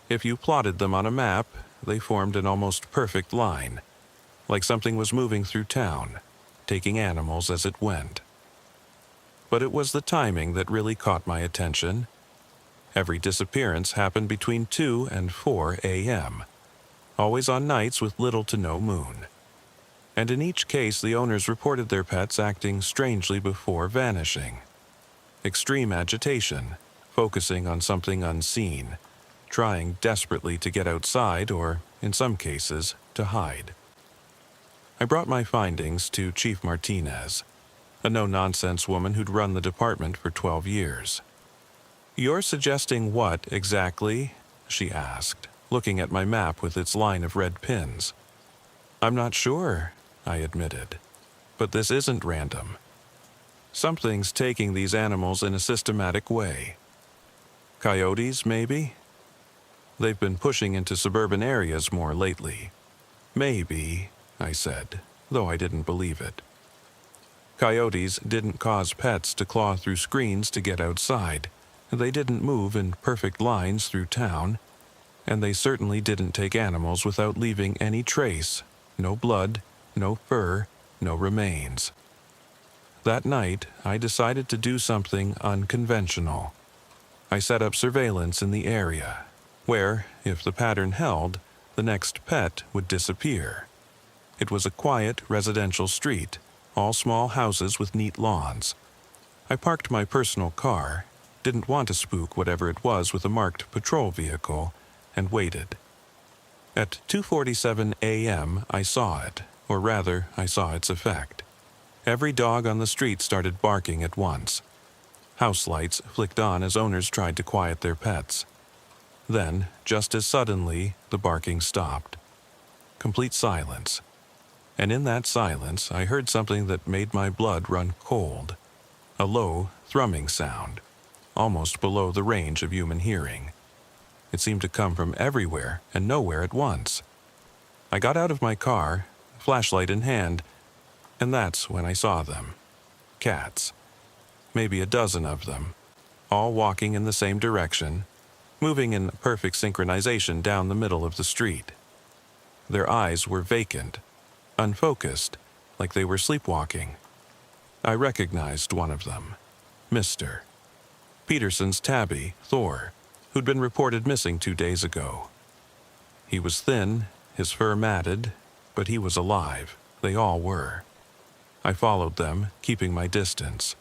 If you plotted them on a map, they formed an almost perfect line, like something was moving through town, taking animals as it went. But it was the timing that really caught my attention. Every disappearance happened between 2 and 4 a.m., always on nights with little to no moon. And in each case, the owners reported their pets acting strangely before vanishing. Extreme agitation, focusing on something unseen, trying desperately to get outside or, in some cases, to hide. I brought my findings to Chief Martinez, a no-nonsense woman who'd run the department for 12 years. "You're suggesting what, exactly?" she asked, looking at my map with its line of red pins. "I'm not sure," I admitted. "But this isn't random. Something's taking these animals in a systematic way. Coyotes, maybe? They've been pushing into suburban areas more lately. Maybe, I said, though I didn't believe it. Coyotes didn't cause pets to claw through screens to get outside. They didn't move in perfect lines through town. And they certainly didn't take animals without leaving any trace. No blood, no fur, no remains. That night, I decided to do something unconventional. I set up surveillance in the area, where, if the pattern held, the next pet would disappear. It was a quiet residential street, all small houses with neat lawns. I parked my personal car, didn't want to spook whatever it was with a marked patrol vehicle, and waited. At 2:47 a.m. I saw it, or rather, I saw its effect. Every dog on the street started barking at once. House lights flicked on as owners tried to quiet their pets. Then, just as suddenly, the barking stopped. Complete silence. And in that silence, I heard something that made my blood run cold. A low, thrumming sound, almost below the range of human hearing. It seemed to come from everywhere and nowhere at once. I got out of my car, flashlight in hand, and that's when I saw them. Cats. Maybe a dozen of them, all walking in the same direction, moving in perfect synchronization down the middle of the street. Their eyes were vacant, unfocused, like they were sleepwalking. I recognized one of them, Mr. Peterson's tabby, Thor, who'd been reported missing 2 days ago. He was thin, his fur matted, but he was alive. They all were. I followed them, keeping my distance.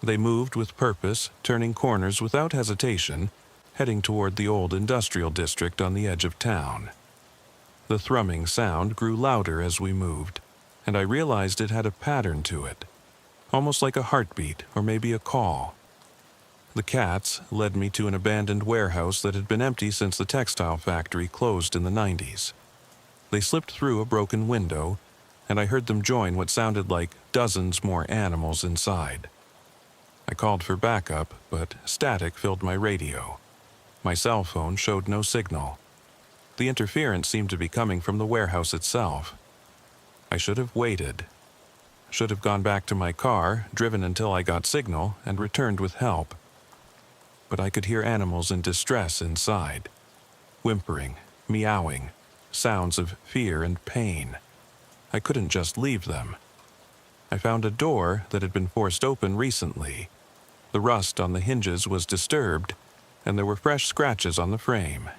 They moved with purpose, turning corners without hesitation, heading toward the old industrial district on the edge of town. The thrumming sound grew louder as we moved, and I realized it had a pattern to it, almost like a heartbeat or maybe a call. The cats led me to an abandoned warehouse that had been empty since the textile factory closed in the 90s. They slipped through a broken window, and I heard them join what sounded like dozens more animals inside. I called for backup, but static filled my radio. My cell phone showed no signal. The interference seemed to be coming from the warehouse itself. I should have waited. Should have gone back to my car, driven until I got signal, and returned with help. But I could hear animals in distress inside. Whimpering, meowing, sounds of fear and pain. I couldn't just leave them. I found a door that had been forced open recently. The rust on the hinges was disturbed, and there were fresh scratches on the frame.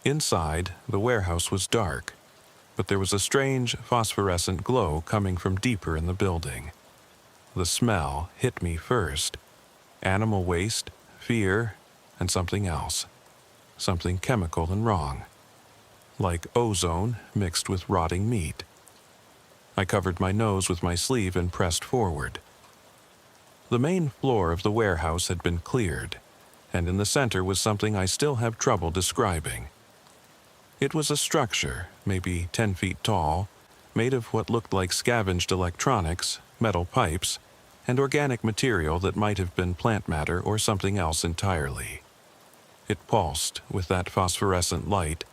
Inside, the warehouse was dark, but there was a strange phosphorescent glow coming from deeper in the building. The smell hit me first. Animal waste, fear, and something else. Something chemical and wrong. Like ozone mixed with rotting meat. I covered my nose with my sleeve and pressed forward. The main floor of the warehouse had been cleared, and in the center was something I still have trouble describing. It was a structure, maybe 10 feet tall, made of what looked like scavenged electronics, metal pipes, and organic material that might have been plant matter or something else entirely. It pulsed with that phosphorescent light,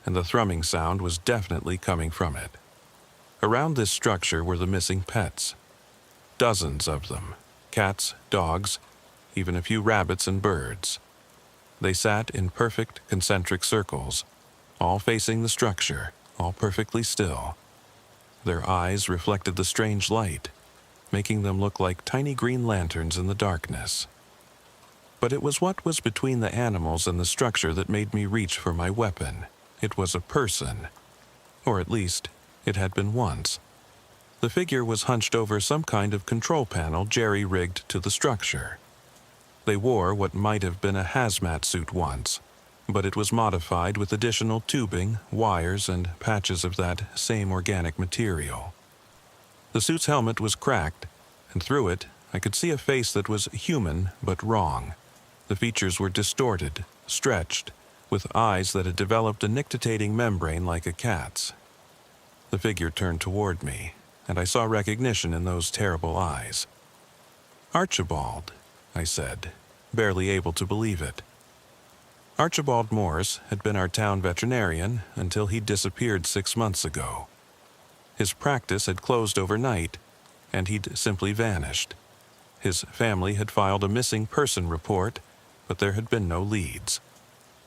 and the thrumming sound was definitely coming from it. Around this structure were the missing pets. Dozens of them. Cats, dogs, even a few rabbits and birds. They sat in perfect concentric circles, all facing the structure, all perfectly still. Their eyes reflected the strange light, making them look like tiny green lanterns in the darkness. But it was what was between the animals and the structure that made me reach for my weapon. It was a person. Or at least, it had been once. The figure was hunched over some kind of control panel jerry-rigged to the structure. They wore what might have been a hazmat suit once, but it was modified with additional tubing, wires, and patches of that same organic material. The suit's helmet was cracked, and through it I could see a face that was human but wrong. The features were distorted, stretched, with eyes that had developed a nictitating membrane like a cat's. The figure turned toward me, and I saw recognition in those terrible eyes. "Archibald," I said, barely able to believe it. Archibald Morse had been our town veterinarian until he disappeared 6 months ago. His practice had closed overnight, and he'd simply vanished. His family had filed a missing person report, but there had been no leads.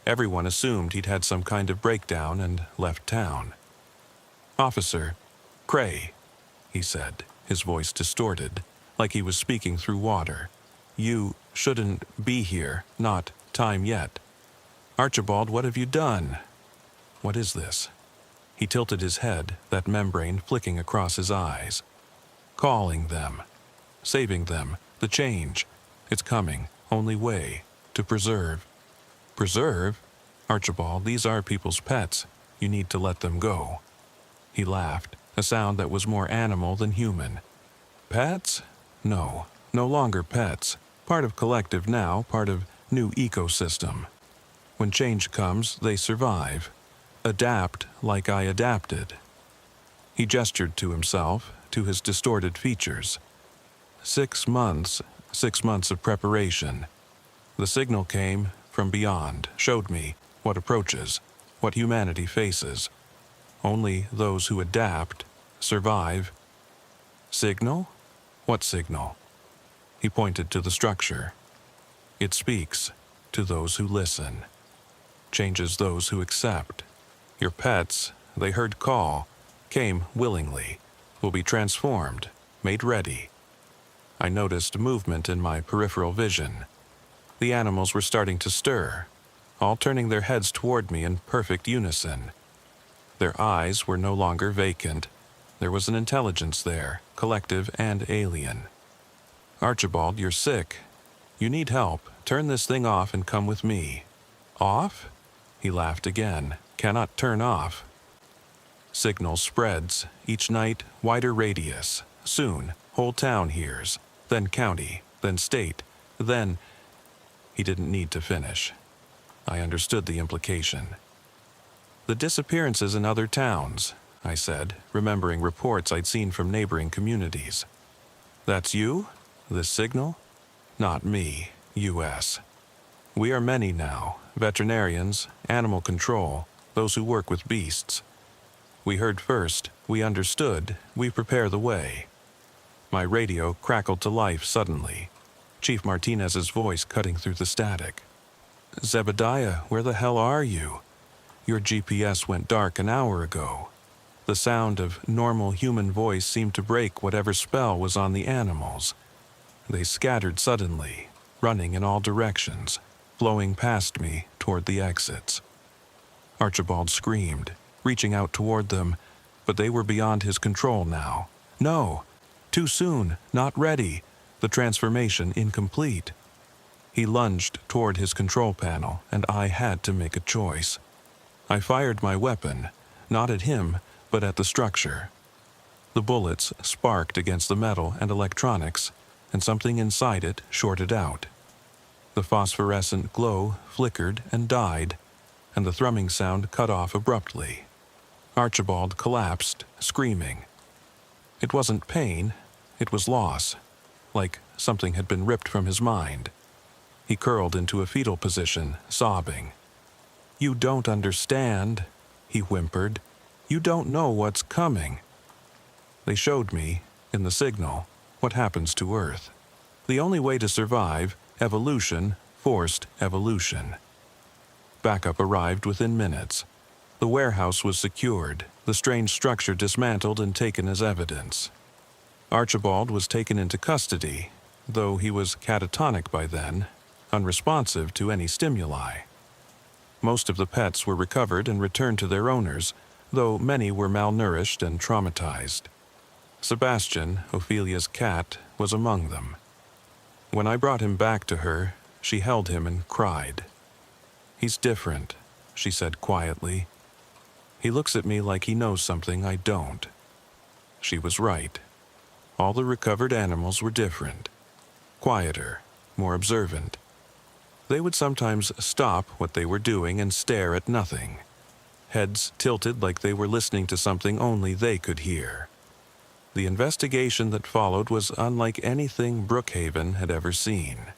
Everyone assumed he'd had some kind of breakdown and left town. "Officer, Cray," he said, his voice distorted, like he was speaking through water. "You shouldn't be here, not time yet." "Archibald, what have you done?" "What is this?" He tilted his head, that membrane flicking across his eyes. "Calling them. Saving them. The change. It's coming. Only way. To preserve." "Preserve? Archibald, these are people's pets. You need to let them go." He laughed, a sound that was more animal than human. "Pets? No. No longer pets. Part of collective now, part of new ecosystem. When change comes, they survive. Adapt like I adapted." He gestured to himself, to his distorted features. 6 months, 6 months of preparation. The signal came from beyond, showed me what approaches, what humanity faces. Only those who adapt, survive. Signal? What signal? He pointed to the structure. It speaks to those who listen. Changes those who accept. Your pets, they heard call, came willingly, will be transformed, made ready. I noticed movement in my peripheral vision. The animals were starting to stir, all turning their heads toward me in perfect unison. Their eyes were no longer vacant. There was an intelligence there, collective and alien. "Archibald, you're sick. You need help. Turn this thing off and come with me." "Off?" He laughed again. "Cannot turn off." Signal spreads, each night wider radius. Soon, whole town hears, then county, then state, then... He didn't need to finish. I understood the implication. "The disappearances in other towns," I said, remembering reports I'd seen from neighboring communities. "That's you? This signal?" "Not me. U.S. We are many now, veterinarians, animal control, those who work with beasts. We heard first, we understood, we prepare the way." My radio crackled to life suddenly, Chief Martinez's voice cutting through the static. "Zebediah, where the hell are you? Your GPS went dark an hour ago." The sound of normal human voice seemed to break whatever spell was on the animals. They scattered suddenly, running in all directions, flowing past me toward the exits. Archibald screamed, reaching out toward them, but they were beyond his control now. "No! Too soon! Not ready! The transformation incomplete." He lunged toward his control panel, and I had to make a choice. I fired my weapon, not at him, but at the structure. The bullets sparked against the metal and electronics, and something inside it shorted out. The phosphorescent glow flickered and died, and the thrumming sound cut off abruptly. Archibald collapsed, screaming. It wasn't pain, it was loss, like something had been ripped from his mind. He curled into a fetal position, sobbing. "You don't understand," he whimpered. "You don't know what's coming." They showed me, in the signal, what happens to Earth. The only way to survive, evolution, forced evolution. Backup arrived within minutes. The warehouse was secured, the strange structure dismantled and taken as evidence. Archibald was taken into custody, though he was catatonic by then, unresponsive to any stimuli. Most of the pets were recovered and returned to their owners, though many were malnourished and traumatized. Sebastian, Ophelia's cat, was among them. When I brought him back to her, she held him and cried. "He's different," she said quietly. "He looks at me like he knows something I don't." She was right. All the recovered animals were different. Quieter, more observant. They would sometimes stop what they were doing and stare at nothing. Heads tilted like they were listening to something only they could hear. The investigation that followed was unlike anything Brookhaven had ever seen.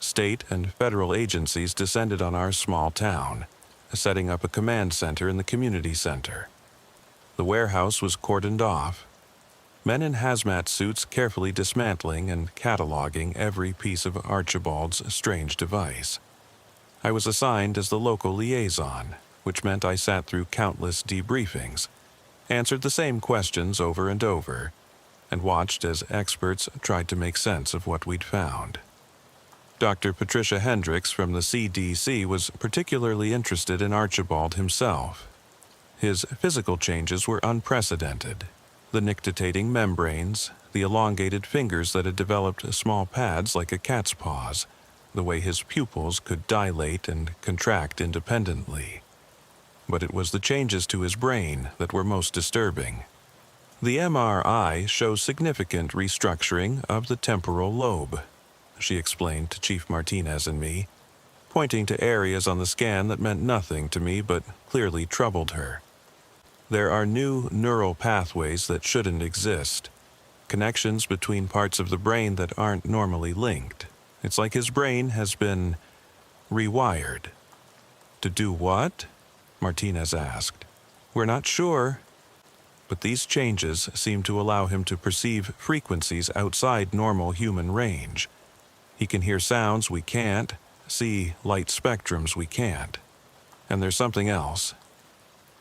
state and federal agencies descended on our small town, setting up a command center in the community center. The warehouse was cordoned off, men in hazmat suits carefully dismantling and cataloging every piece of Archibald's strange device. I was assigned as the local liaison, which meant I sat through countless debriefings, answered the same questions over and over, and watched as experts tried to make sense of what we'd found. Dr. Patricia Hendricks from the CDC was particularly interested in Archibald himself. His physical changes were unprecedented. The nictitating membranes, the elongated fingers that had developed small pads like a cat's paws, the way his pupils could dilate and contract independently. But it was the changes to his brain that were most disturbing. The MRI shows significant restructuring of the temporal lobe, she explained to Chief Martinez and me, pointing to areas on the scan that meant nothing to me but clearly troubled her. There are new neural pathways that shouldn't exist, connections between parts of the brain that aren't normally linked. It's like his brain has been rewired. To do what? Martinez asked. We're not sure. But these changes seem to allow him to perceive frequencies outside normal human range. He can hear sounds we can't, see light spectrums we can't. And there's something else.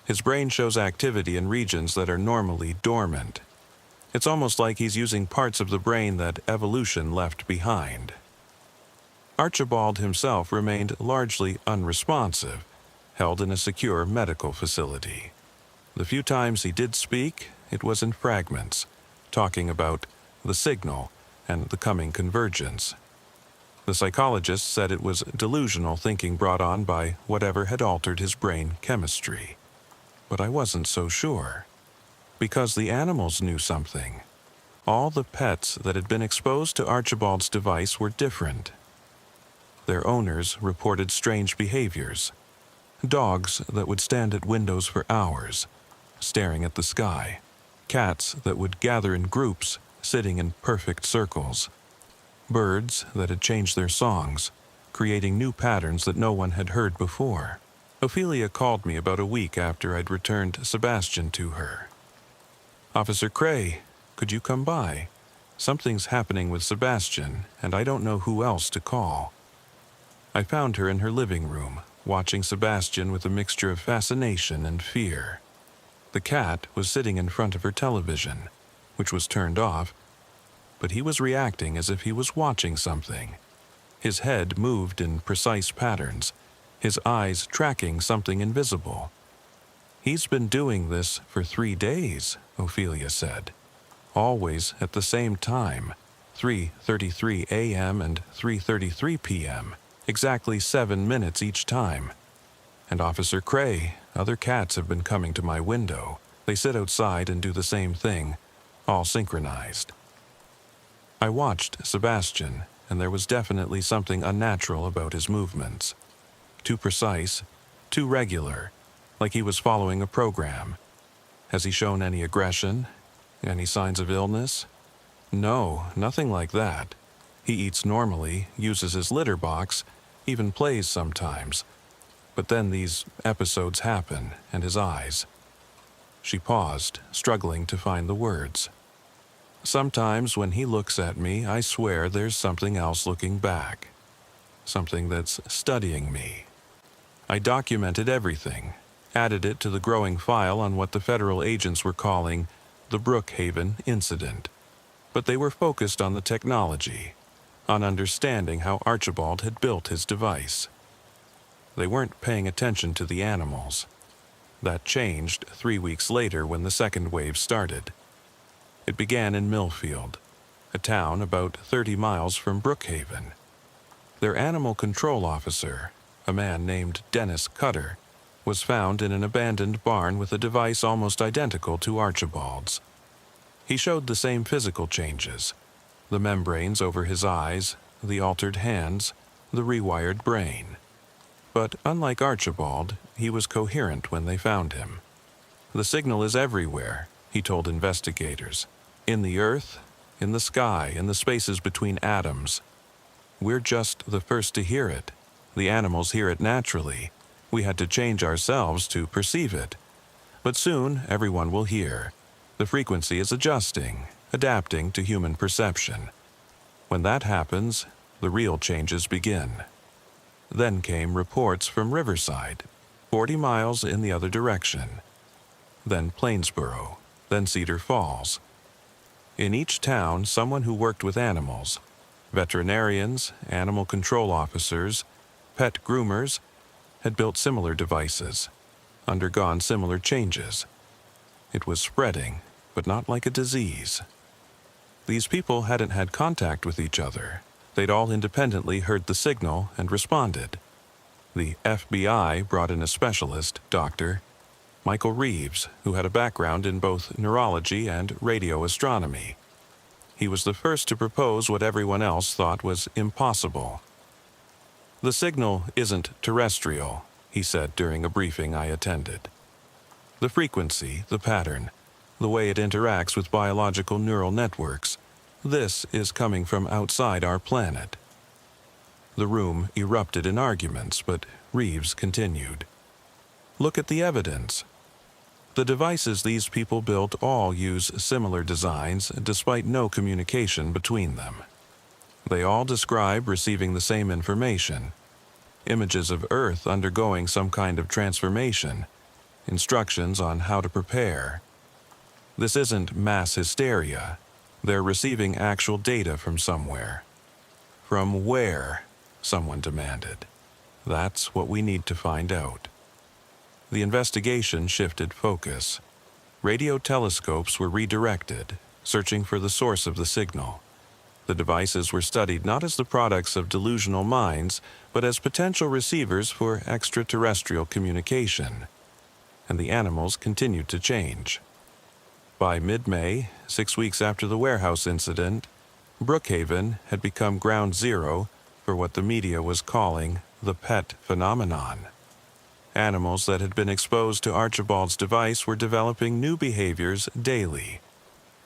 His brain shows activity in regions that are normally dormant. It's almost like he's using parts of the brain that evolution left behind. Archibald himself remained largely unresponsive, held in a secure medical facility. The few times he did speak, it was in fragments, talking about the signal and the coming convergence. The psychologist said it was delusional thinking brought on by whatever had altered his brain chemistry. But I wasn't so sure. Because the animals knew something. All the pets that had been exposed to Archibald's device were different. Their owners reported strange behaviors. Dogs that would stand at windows for hours, staring at the sky. Cats that would gather in groups, sitting in perfect circles. Birds that had changed their songs, creating new patterns that no one had heard before. Ophelia called me about a week after I'd returned Sebastian to her. Officer Cray, could you come by? Something's happening with Sebastian, and I don't know who else to call. I found her in her living room, watching Sebastian with a mixture of fascination and fear. The cat was sitting in front of her television, which was turned off, but he was reacting as if he was watching something. His head moved in precise patterns, his eyes tracking something invisible. He's been doing this for 3 days, Ophelia said. Always at the same time, 3:33 a.m. and 3:33 p.m., exactly 7 minutes each time. And Officer Cray, other cats have been coming to my window. They sit outside and do the same thing, all synchronized. I watched Sebastian, and there was definitely something unnatural about his movements. Too precise, too regular, like he was following a program. Has he shown any aggression? Any signs of illness? No, nothing like that. He eats normally, uses his litter box, even plays sometimes. But then these episodes happen, and his eyes. She paused, struggling to find the words. Sometimes when he looks at me, I swear there's something else looking back. Something that's studying me. I documented everything, added it to the growing file on what the federal agents were calling the Brookhaven incident. But they were focused on the technology, on understanding how Archibald had built his device. They weren't paying attention to the animals. That changed 3 weeks later when the second wave started. It began in Millfield, a town about 30 miles from Brookhaven. Their animal control officer, a man named Dennis Cutter, was found in an abandoned barn with a device almost identical to Archibald's. He showed the same physical changes, the membranes over his eyes, the altered hands, the rewired brain. But unlike Archibald, he was coherent when they found him. The signal is everywhere, he told investigators. In the earth, in the sky, in the spaces between atoms. we're just the first to hear it. The animals hear it naturally. We had to change ourselves to perceive it. But soon, everyone will hear. The frequency is adjusting, adapting to human perception. When that happens, the real changes begin. Then came reports from Riverside, 40 miles in the other direction. Then Plainsboro, then Cedar Falls. In each town, someone who worked with animals, veterinarians, animal control officers, pet groomers, had built similar devices, undergone similar changes. It was spreading, but not like a disease. These people hadn't had contact with each other. They'd all independently heard the signal and responded. The FBI brought in a specialist, Dr. Michael Reeves, who had a background in both neurology and radio astronomy. He was the first to propose what everyone else thought was impossible. "The signal isn't terrestrial," he said during a briefing I attended. "The frequency, the pattern, the way it interacts with biological neural networks, this is coming from outside our planet." The room erupted in arguments, but Reeves continued. "Look at the evidence. The devices these people built all use similar designs despite no communication between them. They all describe receiving the same information, images of Earth undergoing some kind of transformation, instructions on how to prepare. This isn't mass hysteria. They're receiving actual data from somewhere." "From where?" someone demanded. "That's what we need to find out." The investigation shifted focus. Radio telescopes were redirected, searching for the source of the signal. The devices were studied not as the products of delusional minds, but as potential receivers for extraterrestrial communication. And the animals continued to change. By mid-May, 6 weeks after the warehouse incident, Brookhaven had become ground zero for what the media was calling the pet phenomenon. Animals that had been exposed to Archibald's device were developing new behaviors daily.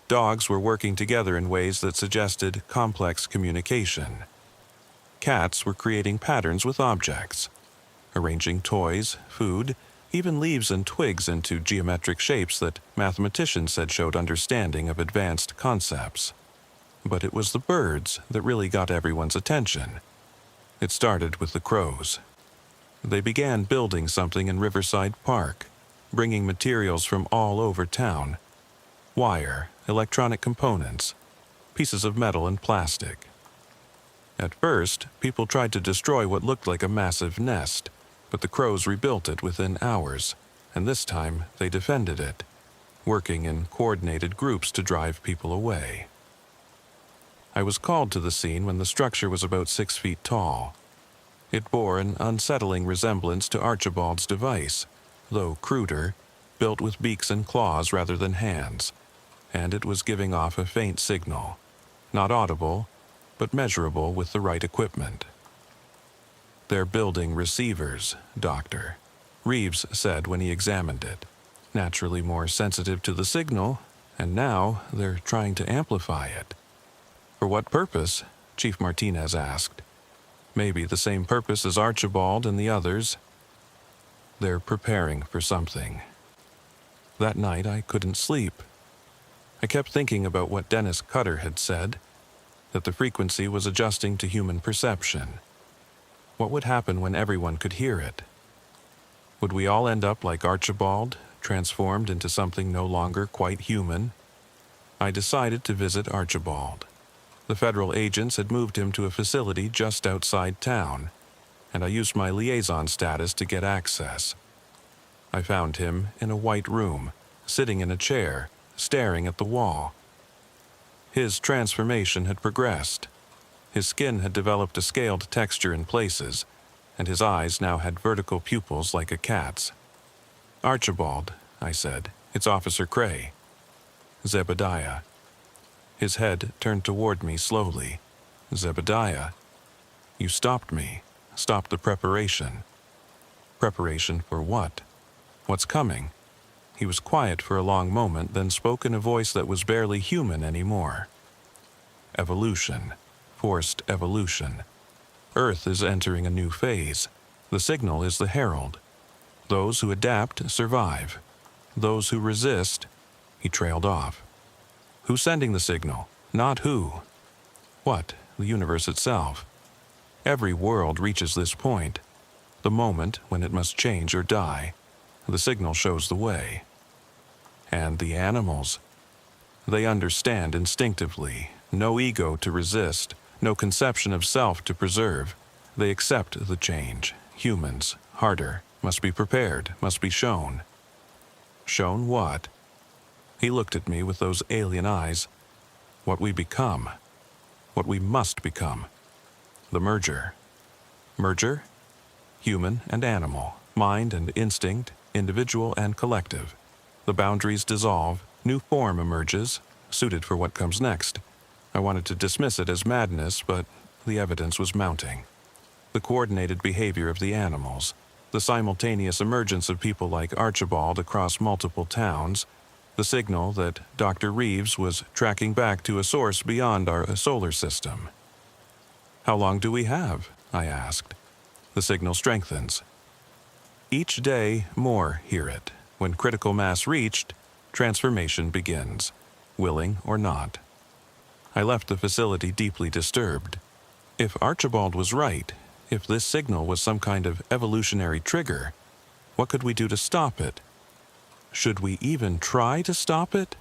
Dogs were working together in ways that suggested complex communication. Cats were creating patterns with objects, arranging toys, food, even leaves and twigs into geometric shapes that mathematicians said showed understanding of advanced concepts. But it was the birds that really got everyone's attention. It started with the crows. They began building something in Riverside Park, bringing materials from all over town: wire, electronic components, pieces of metal and plastic. At first, people tried to destroy what looked like a massive nest, but the crows rebuilt it within hours, and this time they defended it, working in coordinated groups to drive people away. I was called to the scene when the structure was about 6 feet tall. It bore an unsettling resemblance to Archibald's device, though cruder, built with beaks and claws rather than hands, and it was giving off a faint signal, not audible, but measurable with the right equipment. "They're building receivers, Doctor," Reeves said when he examined it, "naturally more sensitive to the signal, and now they're trying to amplify it." "For what purpose?" Chief Martinez asked. "Maybe the same purpose as Archibald and the others." "They're preparing for something." That night I couldn't sleep. I kept thinking about what Dennis Cutter had said, that the frequency was adjusting to human perception. What would happen when everyone could hear it? Would we all end up like Archibald, transformed into something no longer quite human? I decided to visit Archibald. The federal agents had moved him to a facility just outside town, and I used my liaison status to get access. I found him in a white room, sitting in a chair, staring at the wall. His transformation had progressed. His skin had developed a scaled texture in places, and his eyes now had vertical pupils like a cat's. "Archibald," I said, "it's Officer Cray." "Zebediah." His head turned toward me slowly. "Zebediah, you stopped me, stopped the preparation." "Preparation for what? What's coming?" He was quiet for a long moment, then spoke in a voice that was barely human anymore. "Evolution. Forced evolution. Earth is entering a new phase. The signal is the herald. Those who adapt survive. Those who resist, he trailed off. Who's sending the signal? Not who. What? The universe itself. Every world reaches this point, the moment when it must change or die. The signal shows the way. And the animals. They understand instinctively. No ego to resist, no conception of self to preserve. They accept the change. Humans, harder, must be prepared, must be shown. Shown what? He looked at me with those alien eyes. What we become. What we must become. The merger. Merger? Human and animal, mind and instinct, individual and collective. The boundaries dissolve, new form emerges, suited for what comes next. I wanted to dismiss it as madness, but the evidence was mounting. The coordinated behavior of the animals, the simultaneous emergence of people like Archibald across multiple towns, the signal that Dr. Reeves was tracking back to a source beyond our solar system. How long do we have? I asked. The signal strengthens. Each day, more hear it. When critical mass reached, transformation begins, willing or not. I left the facility deeply disturbed. If Archibald was right, if this signal was some kind of evolutionary trigger, what could we do to stop it? Should we even try to stop it?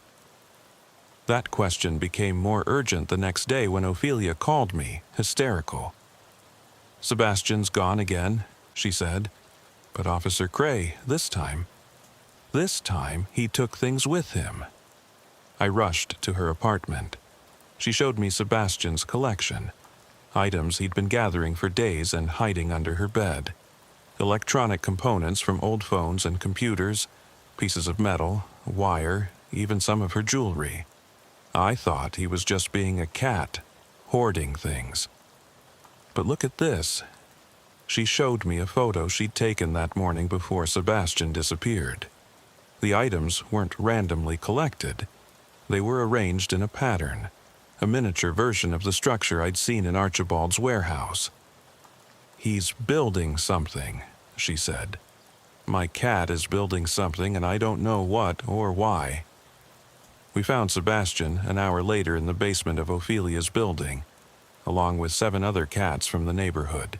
That question became more urgent the next day when Ophelia called me, hysterical. Sebastian's gone again, she said. But Officer Cray, this time he took things with him. I rushed to her apartment. She showed me Sebastian's collection, items he'd been gathering for days and hiding under her bed. Electronic components from old phones and computers, pieces of metal, wire, even some of her jewelry. I thought he was just being a cat, hoarding things. But look at this. She showed me a photo she'd taken that morning before Sebastian disappeared. The items weren't randomly collected. They were arranged in a pattern, a miniature version of the structure I'd seen in Archibald's warehouse. He's building something, she said. My cat is building something and I don't know what or why. We found Sebastian an hour later in the basement of Ophelia's building, along with 7 other cats from the neighborhood.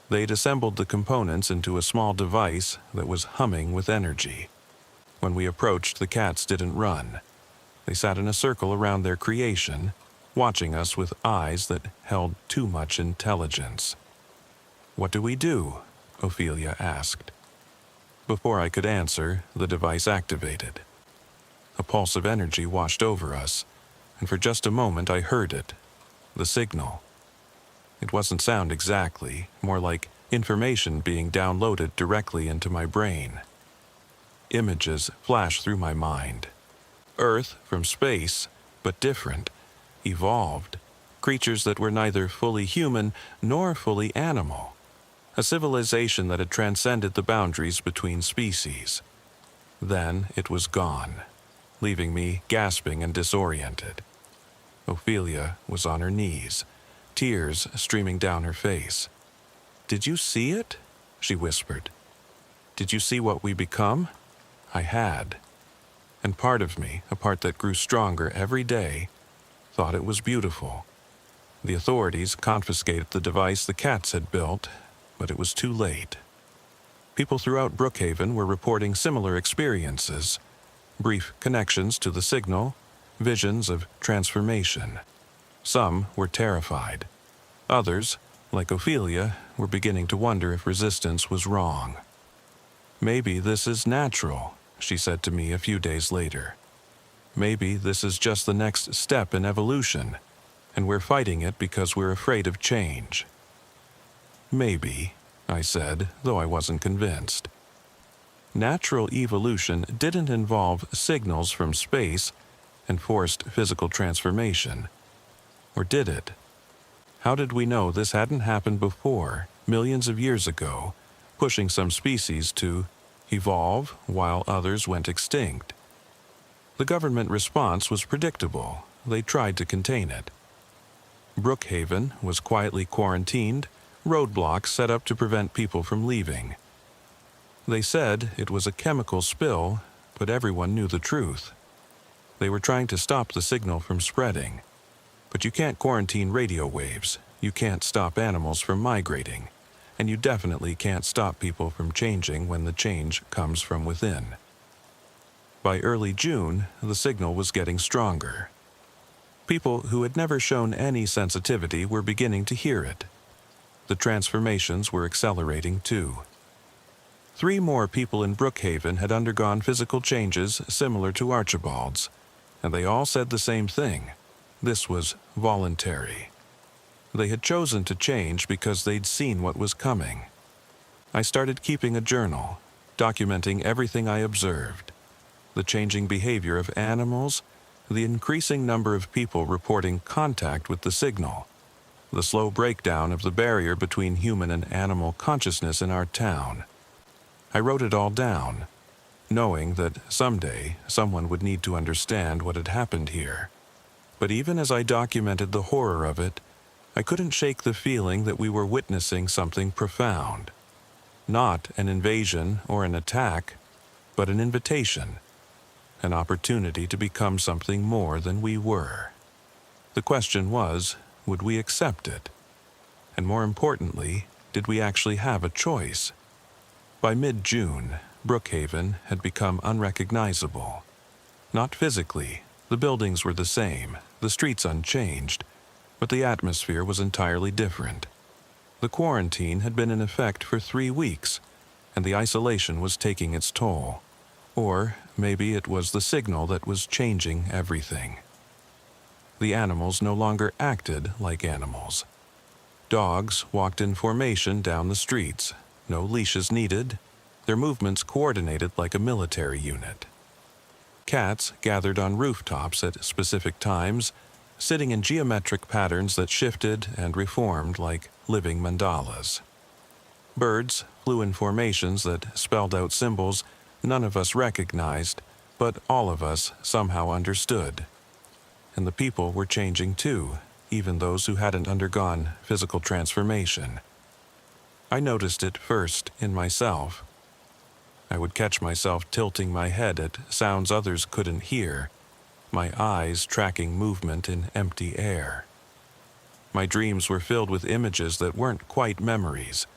They'd assembled the components into a small device that was humming with energy. When we approached, the cats didn't run. They sat in a circle around their creation, watching us with eyes that held too much intelligence. "What do we do?" Ophelia asked. Before I could answer, the device activated. A pulse of energy washed over us, and for just a moment I heard it, the signal. It wasn't sound exactly, more like information being downloaded directly into my brain. Images flashed through my mind. Earth from space, but different, evolved. Creatures that were neither fully human nor fully animal. A civilization that had transcended the boundaries between species. Then it was gone, leaving me gasping and disoriented. Ophelia was on her knees, tears streaming down her face. "Did you see it?" she whispered. "Did you see what we become?" I had. And part of me, a part that grew stronger every day, thought it was beautiful. The authorities confiscated the device the cats had built, but it was too late. People throughout Brookhaven were reporting similar experiences, brief connections to the signal, visions of transformation. Some were terrified. Others, like Ophelia, were beginning to wonder if resistance was wrong. "Maybe this is natural," she said to me a few days later. "Maybe this is just the next step in evolution, and we're fighting it because we're afraid of change." "Maybe," I said, though I wasn't convinced. Natural evolution didn't involve signals from space and forced physical transformation. Or did it? How did we know this hadn't happened before, millions of years ago, pushing some species to evolve while others went extinct? The government response was predictable. They tried to contain it. Brookhaven was quietly quarantined, roadblocks set up to prevent people from leaving. They said it was a chemical spill, but everyone knew the truth. They were trying to stop the signal from spreading. But you can't quarantine radio waves, you can't stop animals from migrating, and you definitely can't stop people from changing when the change comes from within. By early June, the signal was getting stronger. People who had never shown any sensitivity were beginning to hear it. The transformations were accelerating too. 3 more people in Brookhaven had undergone physical changes similar to Archibald's, and they all said the same thing. This was voluntary. They had chosen to change because they'd seen what was coming. I started keeping a journal, documenting everything I observed. The changing behavior of animals, the increasing number of people reporting contact with the signal, the slow breakdown of the barrier between human and animal consciousness in our town. I wrote it all down, knowing that someday someone would need to understand what had happened here. But even as I documented the horror of it, I couldn't shake the feeling that we were witnessing something profound. Not an invasion or an attack, but an invitation, an opportunity to become something more than we were. The question was, would we accept it? And more importantly, did we actually have a choice? By mid-June, Brookhaven had become unrecognizable. Not physically, the buildings were the same, the streets unchanged, but the atmosphere was entirely different. The quarantine had been in effect for 3 weeks, and the isolation was taking its toll. Or maybe it was the signal that was changing everything. The animals no longer acted like animals. Dogs walked in formation down the streets, no leashes needed, their movements coordinated like a military unit. Cats gathered on rooftops at specific times, sitting in geometric patterns that shifted and reformed like living mandalas. Birds flew in formations that spelled out symbols none of us recognized, but all of us somehow understood. And the people were changing too, even those who hadn't undergone physical transformation. I noticed it first in myself. I would catch myself tilting my head at sounds others couldn't hear, my eyes tracking movement in empty air. My dreams were filled with images that weren't quite memories.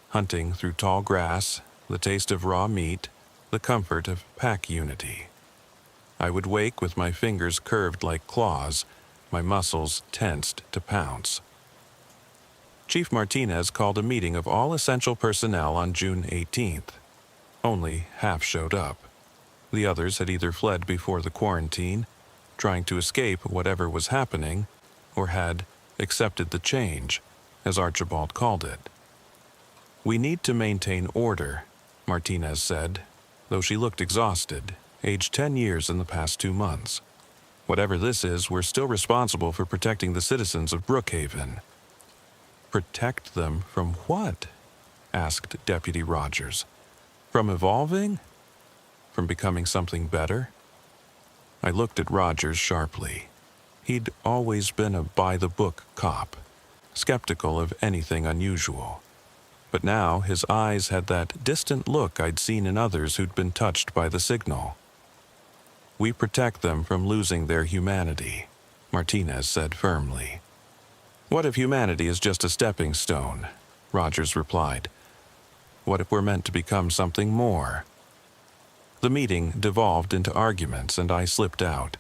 Hunting through tall grass, the taste of raw meat, the comfort of pack unity. I would wake with my fingers curved like claws, my muscles tensed to pounce. Chief Martinez called a meeting of all essential personnel on June 18th. Only half showed up. The others had either fled before the quarantine, trying to escape whatever was happening, or had accepted the change, as Archibald called it. "We need to maintain order," Martinez said, though she looked exhausted, aged 10 years in the past 2 months. "Whatever this is, we're still responsible for protecting the citizens of Brookhaven." "Protect them from what?" asked Deputy Rogers. "From evolving? From becoming something better?" I looked at Rogers sharply. He'd always been a by-the-book cop, skeptical of anything unusual. But now his eyes had that distant look I'd seen in others who'd been touched by the signal. "We protect them from losing their humanity," Martinez said firmly. "What if humanity is just a stepping stone?" Rogers replied. "What if we're meant to become something more?" The meeting devolved into arguments, and I slipped out.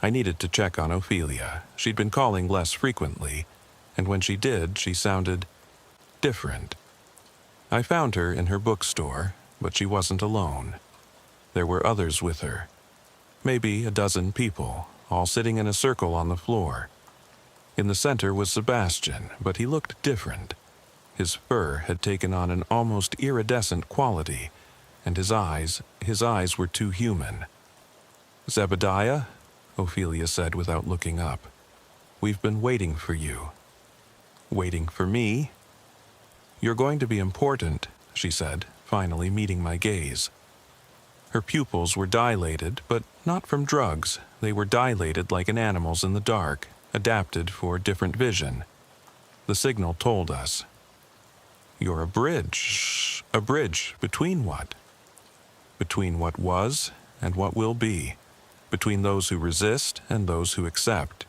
I needed to check on Ophelia. She'd been calling less frequently, and when she did, she sounded different. I found her in her bookstore, but she wasn't alone. There were others with her. Maybe a dozen people, all sitting in a circle on the floor. In the center was Sebastian, but he looked different. His fur had taken on an almost iridescent quality, and his eyes were too human. "Zebediah," Ophelia said without looking up, "we've been waiting for you." "Waiting for me?" "You're going to be important," she said, finally meeting my gaze. Her pupils were dilated, but not from drugs. They were dilated like an animal's in the dark, adapted for different vision. The signal told us, You're a bridge. A bridge between what? Between what was and what will be. Between those who resist and those who accept.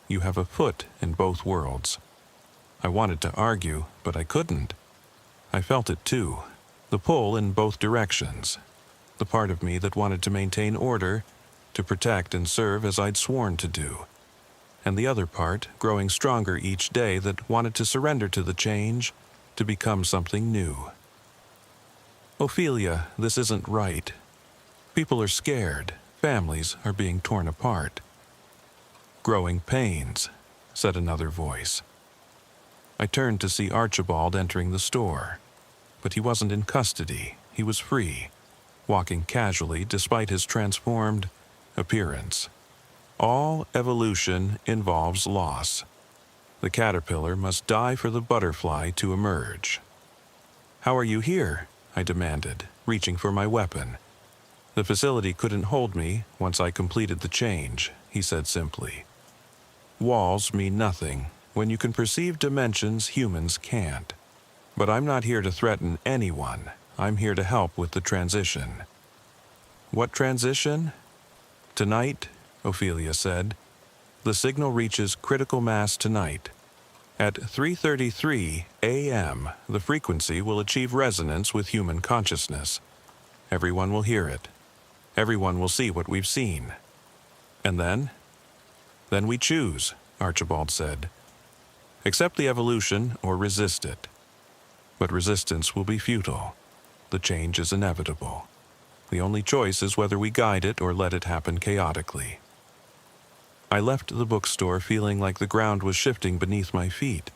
You have a foot in both worlds. I wanted to argue, but I couldn't. I felt it too, the pull in both directions. The part of me that wanted to maintain order, to protect and serve as I'd sworn to do. And the other part, growing stronger each day, that wanted to surrender to the change, to become something new. Ophelia, this isn't right. People are scared. Families are being torn apart. Growing pains, said another voice. I turned to see Archibald entering the store. But he wasn't in custody. He was free, walking casually despite his transformed appearance. All evolution involves loss. The caterpillar must die for the butterfly to emerge. How are you here? I demanded, reaching for my weapon. The facility couldn't hold me once I completed the change, he said simply. Walls mean nothing when you can perceive dimensions humans can't. But I'm not here to threaten anyone. I'm here to help with the transition. What transition? Tonight, Ophelia said. The signal reaches critical mass tonight. At 3:33 a.m., the frequency will achieve resonance with human consciousness. Everyone will hear it. Everyone will see what we've seen. And then? Then we choose, Archibald said. Accept the evolution or resist it. But resistance will be futile. The change is inevitable. The only choice is whether we guide it or let it happen chaotically. I left the bookstore feeling like the ground was shifting beneath my feet.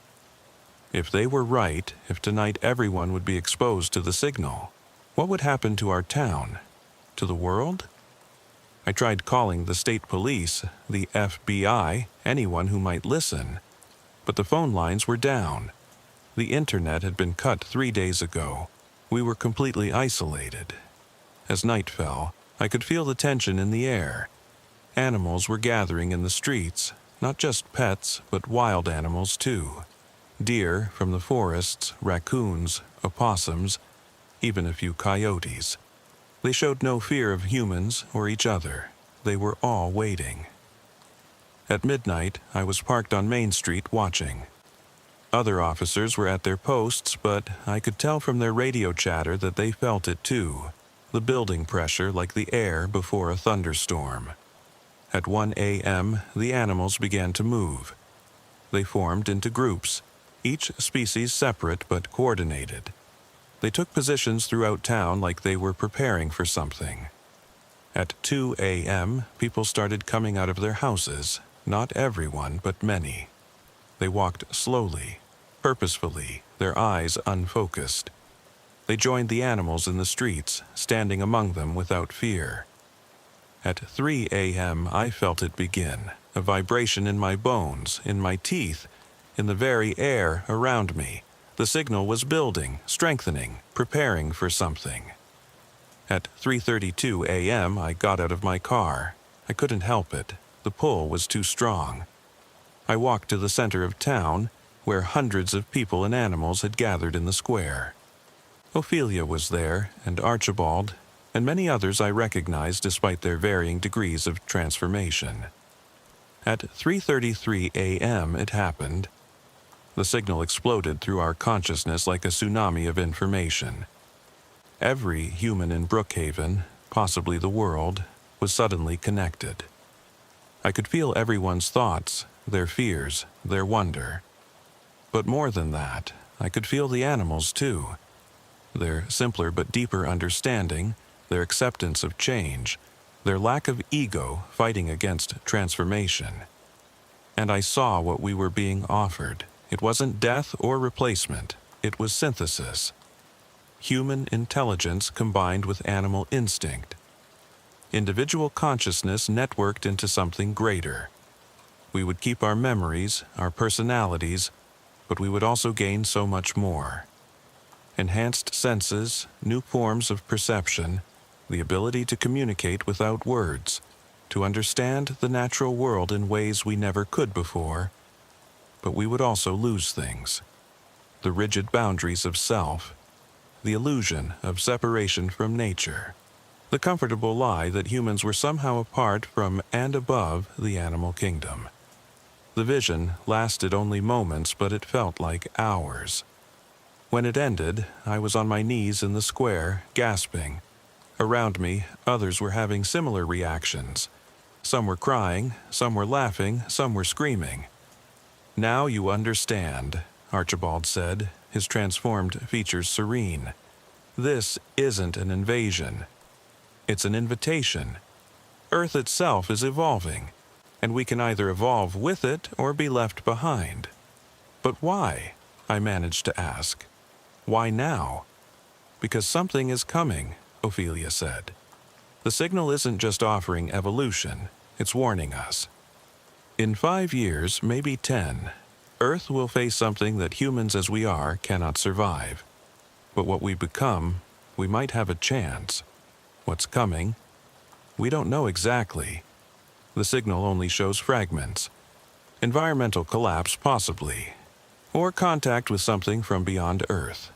If they were right, if tonight everyone would be exposed to the signal, what would happen to our town? To the world? I tried calling the state police, the FBI, anyone who might listen. But the phone lines were down. The internet had been cut 3 days ago. We were completely isolated. As night fell, I could feel the tension in the air. Animals were gathering in the streets, not just pets, but wild animals too. Deer from the forests, raccoons, opossums, even a few coyotes. They showed no fear of humans or each other. They were all waiting. At midnight, I was parked on Main Street watching. Other officers were at their posts, but I could tell from their radio chatter that they felt it too. The building pressure like the air before a thunderstorm. At 1 a.m., the animals began to move. They formed into groups, each species separate but coordinated. They took positions throughout town like they were preparing for something. At 2 a.m., people started coming out of their houses, not everyone, but many. They walked slowly, purposefully, their eyes unfocused. They joined the animals in the streets, standing among them without fear. At 3 a.m., I felt it begin, a vibration in my bones, in my teeth, in the very air around me. The signal was building, strengthening, preparing for something. At 3:32 a.m., I got out of my car. I couldn't help it. The pull was too strong. I walked to the center of town, where hundreds of people and animals had gathered in the square. Ophelia was there, and Archibald, and many others I recognized despite their varying degrees of transformation. At 3:33 a.m. it happened. The signal exploded through our consciousness like a tsunami of information. Every human in Brookhaven, possibly the world, was suddenly connected. I could feel everyone's thoughts, their fears, their wonder. But more than that, I could feel the animals too. Their simpler but deeper understanding, their acceptance of change, their lack of ego fighting against transformation. And I saw what we were being offered. It wasn't death or replacement. It was synthesis. Human intelligence combined with animal instinct. Individual consciousness networked into something greater. We would keep our memories, our personalities, but we would also gain so much more. Enhanced senses, new forms of perception, the ability to communicate without words, to understand the natural world in ways we never could before, but we would also lose things. the rigid boundaries of self, the illusion of separation from nature, the comfortable lie that humans were somehow apart from and above the animal kingdom. The vision lasted only moments, but it felt like hours. When it ended, I was on my knees in the square, gasping. Around me, others were having similar reactions. Some were crying, some were laughing, some were screaming. "Now you understand," Archibald said, his transformed features serene. "This isn't an invasion. It's an invitation. Earth itself is evolving, and we can either evolve with it or be left behind." "But why?" I managed to ask. "Why now?" "Because something is coming," Ophelia said. "The signal isn't just offering evolution, it's warning us. In 5 years, maybe 10, Earth will face something that humans as we are cannot survive. But what we become, we might have a chance. What's coming? We don't know exactly. The signal only shows fragments. Environmental collapse, possibly. Or contact with something from beyond Earth.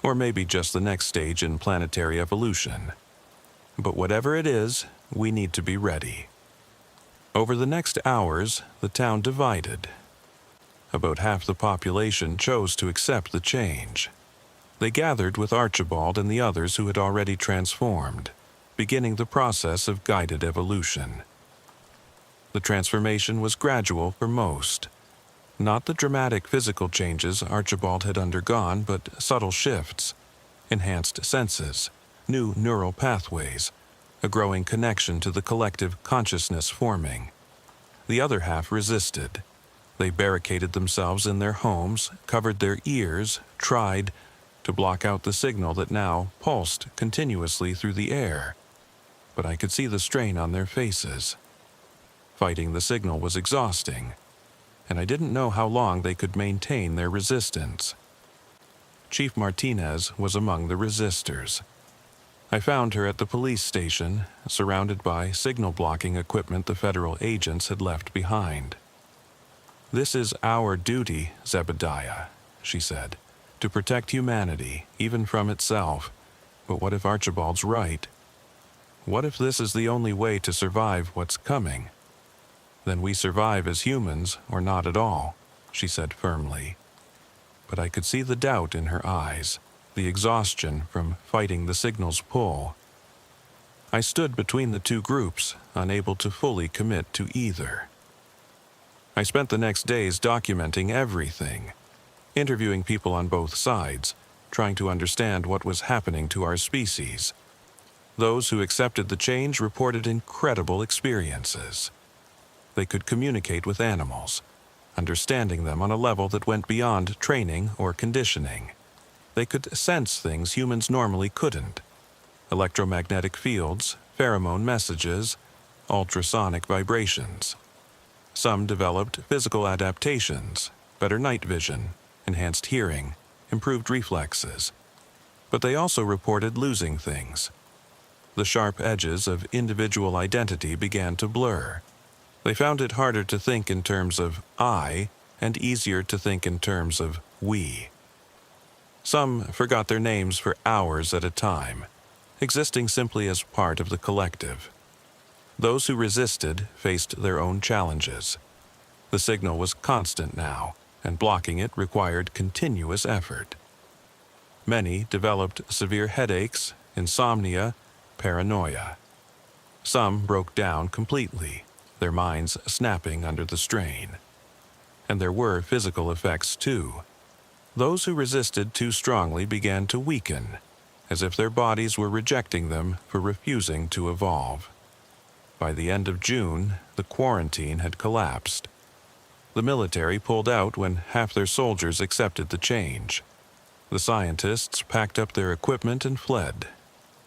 Or maybe just the next stage in planetary evolution. But whatever it is, we need to be ready." Over the next hours, the town divided. About half the population chose to accept the change. They gathered with Archibald and the others who had already transformed, beginning the process of guided evolution. The transformation was gradual for most. Not the dramatic physical changes Archibald had undergone, but subtle shifts, enhanced senses, new neural pathways, a growing connection to the collective consciousness forming. The other half resisted. They barricaded themselves in their homes, covered their ears, tried to block out the signal that now pulsed continuously through the air. But I could see the strain on their faces. Fighting the signal was exhausting, and I didn't know how long they could maintain their resistance. Chief Martinez was among the resistors. I found her at the police station, surrounded by signal-blocking equipment the federal agents had left behind. "This is our duty, Zebediah," she said, "to protect humanity, even from itself. But what if Archibald's right? What if this is the only way to survive what's coming? Then we survive as humans, or not at all," she said firmly. But I could see the doubt in her eyes, the exhaustion from fighting the signal's pull. I stood between the two groups, unable to fully commit to either. I spent the next days documenting everything, interviewing people on both sides, trying to understand what was happening to our species. Those who accepted the change reported incredible experiences. They could communicate with animals, understanding them on a level that went beyond training or conditioning. They could sense things humans normally couldn't: electromagnetic fields, pheromone messages, ultrasonic vibrations. Some developed physical adaptations, better night vision, enhanced hearing, improved reflexes. But they also reported losing things. The sharp edges of individual identity began to blur. They found it harder to think in terms of I and easier to think in terms of we. Some forgot their names for hours at a time, existing simply as part of the collective. Those who resisted faced their own challenges. The signal was constant now, and blocking it required continuous effort. Many developed severe headaches, insomnia, paranoia. Some broke down completely, their minds snapping under the strain. And there were physical effects too. Those who resisted too strongly began to weaken, as if their bodies were rejecting them for refusing to evolve. By the end of June, the quarantine had collapsed. The military pulled out when half their soldiers accepted the change. The scientists packed up their equipment and fled.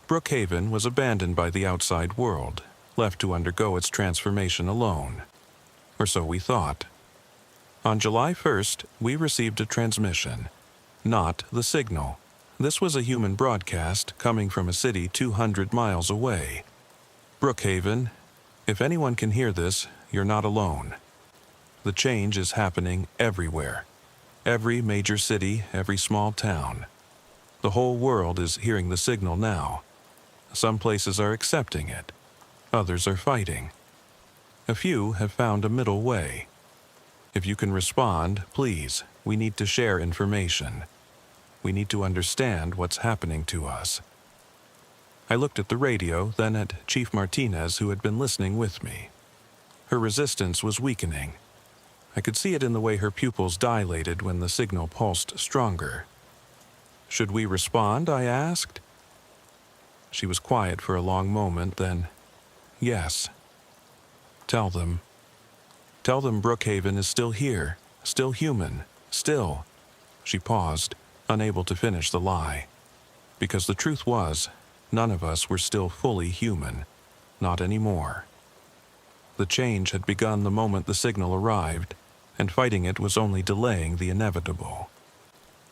Brookhaven was abandoned by the outside world, left to undergo its transformation alone. Or so we thought. On July 1st, we received a transmission. Not the signal. This was a human broadcast coming from a city 200 miles away. "Brookhaven, if anyone can hear this, you're not alone. The change is happening everywhere. Every major city, every small town. The whole world is hearing the signal now. Some places are accepting it. Others are fighting. A few have found a middle way. If you can respond, please, we need to share information. We need to understand what's happening to us. I looked at the radio, then at Chief Martinez, who had been listening with me. Her resistance was weakening. I could see it in the way her pupils dilated when the signal pulsed stronger. Should we respond? I asked. She was quiet for a long moment, then, yes. Tell them. Tell them Brookhaven is still here, still human, still. She paused, unable to finish the lie. Because the truth was, none of us were still fully human. Not anymore. The change had begun the moment the signal arrived, and fighting it was only delaying the inevitable.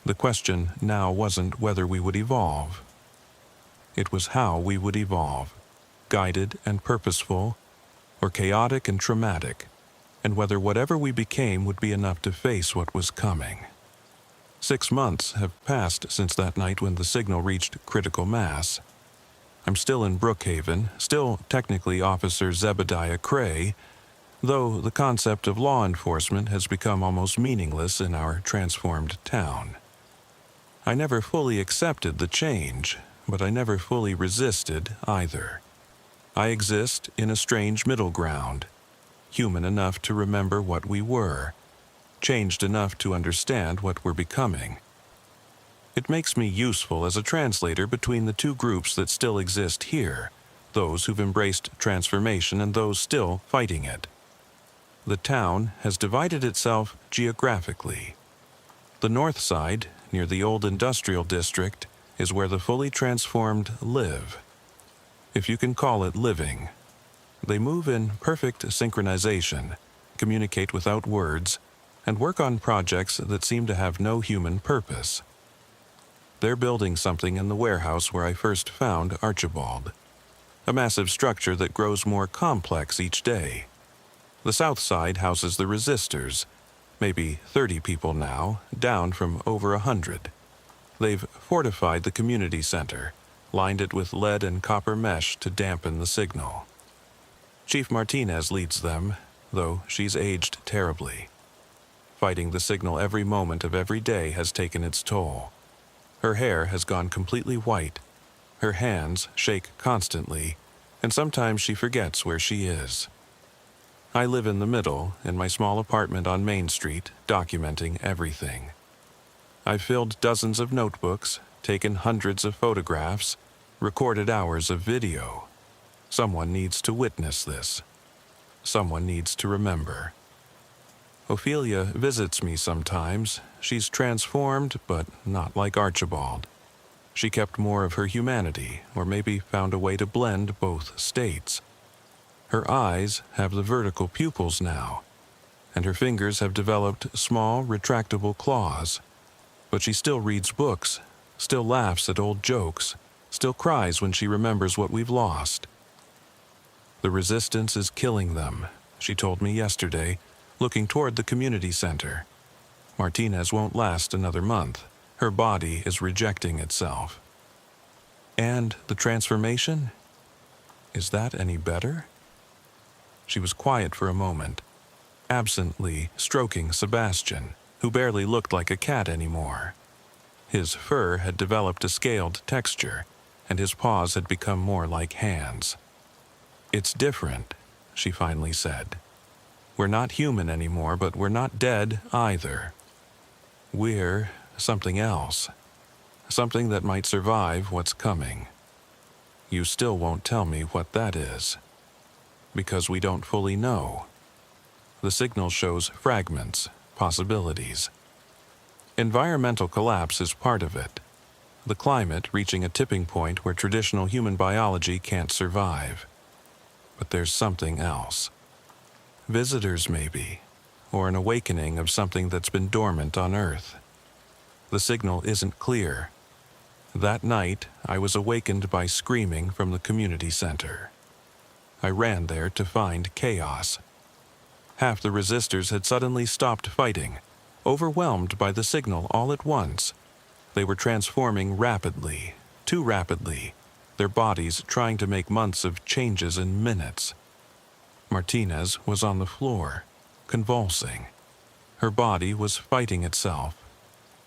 The question now wasn't whether we would evolve. It was how we would evolve, guided and purposeful, or chaotic and traumatic, and whether whatever we became would be enough to face what was coming. 6 months have passed since that night when the signal reached critical mass. I'm still in Brookhaven, still technically Officer Zebediah Cray, though the concept of law enforcement has become almost meaningless in our transformed town. I never fully accepted the change, but I never fully resisted either. I exist in a strange middle ground, human enough to remember what we were, changed enough to understand what we're becoming. It makes me useful as a translator between the two groups that still exist here, those who've embraced transformation and those still fighting it. The town has divided itself geographically. The north side, near the old industrial district, is where the fully transformed live. If you can call it living. They move in perfect synchronization, communicate without words, and work on projects that seem to have no human purpose. They're building something in the warehouse where I first found Archibald. A massive structure that grows more complex each day. The south side houses the resistors, maybe 30 people now, down from over 100. They've fortified the community center, lined it with lead and copper mesh to dampen the signal. Chief Martinez leads them, though she's aged terribly. Fighting the signal every moment of every day has taken its toll. Her hair has gone completely white. Her hands shake constantly, and sometimes she forgets where she is. I live in the middle, in my small apartment on Main Street, documenting everything. I've filled dozens of notebooks, taken hundreds of photographs, recorded hours of video. Someone needs to witness this. Someone needs to remember. Ophelia visits me sometimes. She's transformed, but not like Archibald. She kept more of her humanity, or maybe found a way to blend both states. Her eyes have the vertical pupils now, and her fingers have developed small, retractable claws. But she still reads books, still laughs at old jokes, still cries when she remembers what we've lost. The resistance is killing them, she told me yesterday, looking toward the community center. Martinez won't last another month. Her body is rejecting itself. And the transformation? Is that any better? She was quiet for a moment, absently stroking Sebastian, who barely looked like a cat anymore. His fur had developed a scaled texture, and his paws had become more like hands. "It's different," she finally said. "We're not human anymore, but we're not dead either. We're something else, something that might survive what's coming. You still won't tell me what that is, because we don't fully know. The signal shows fragments, possibilities. Environmental collapse is part of it. The climate reaching a tipping point where traditional human biology can't survive. But there's something else. Visitors, maybe, or an awakening of something that's been dormant on Earth. The signal isn't clear. That night, I was awakened by screaming from the community center. I ran there to find chaos. Half the resistors had suddenly stopped fighting, overwhelmed by the signal all at once. They were transforming rapidly, too rapidly, their bodies trying to make months of changes in minutes. Martinez was on the floor, convulsing. Her body was fighting itself.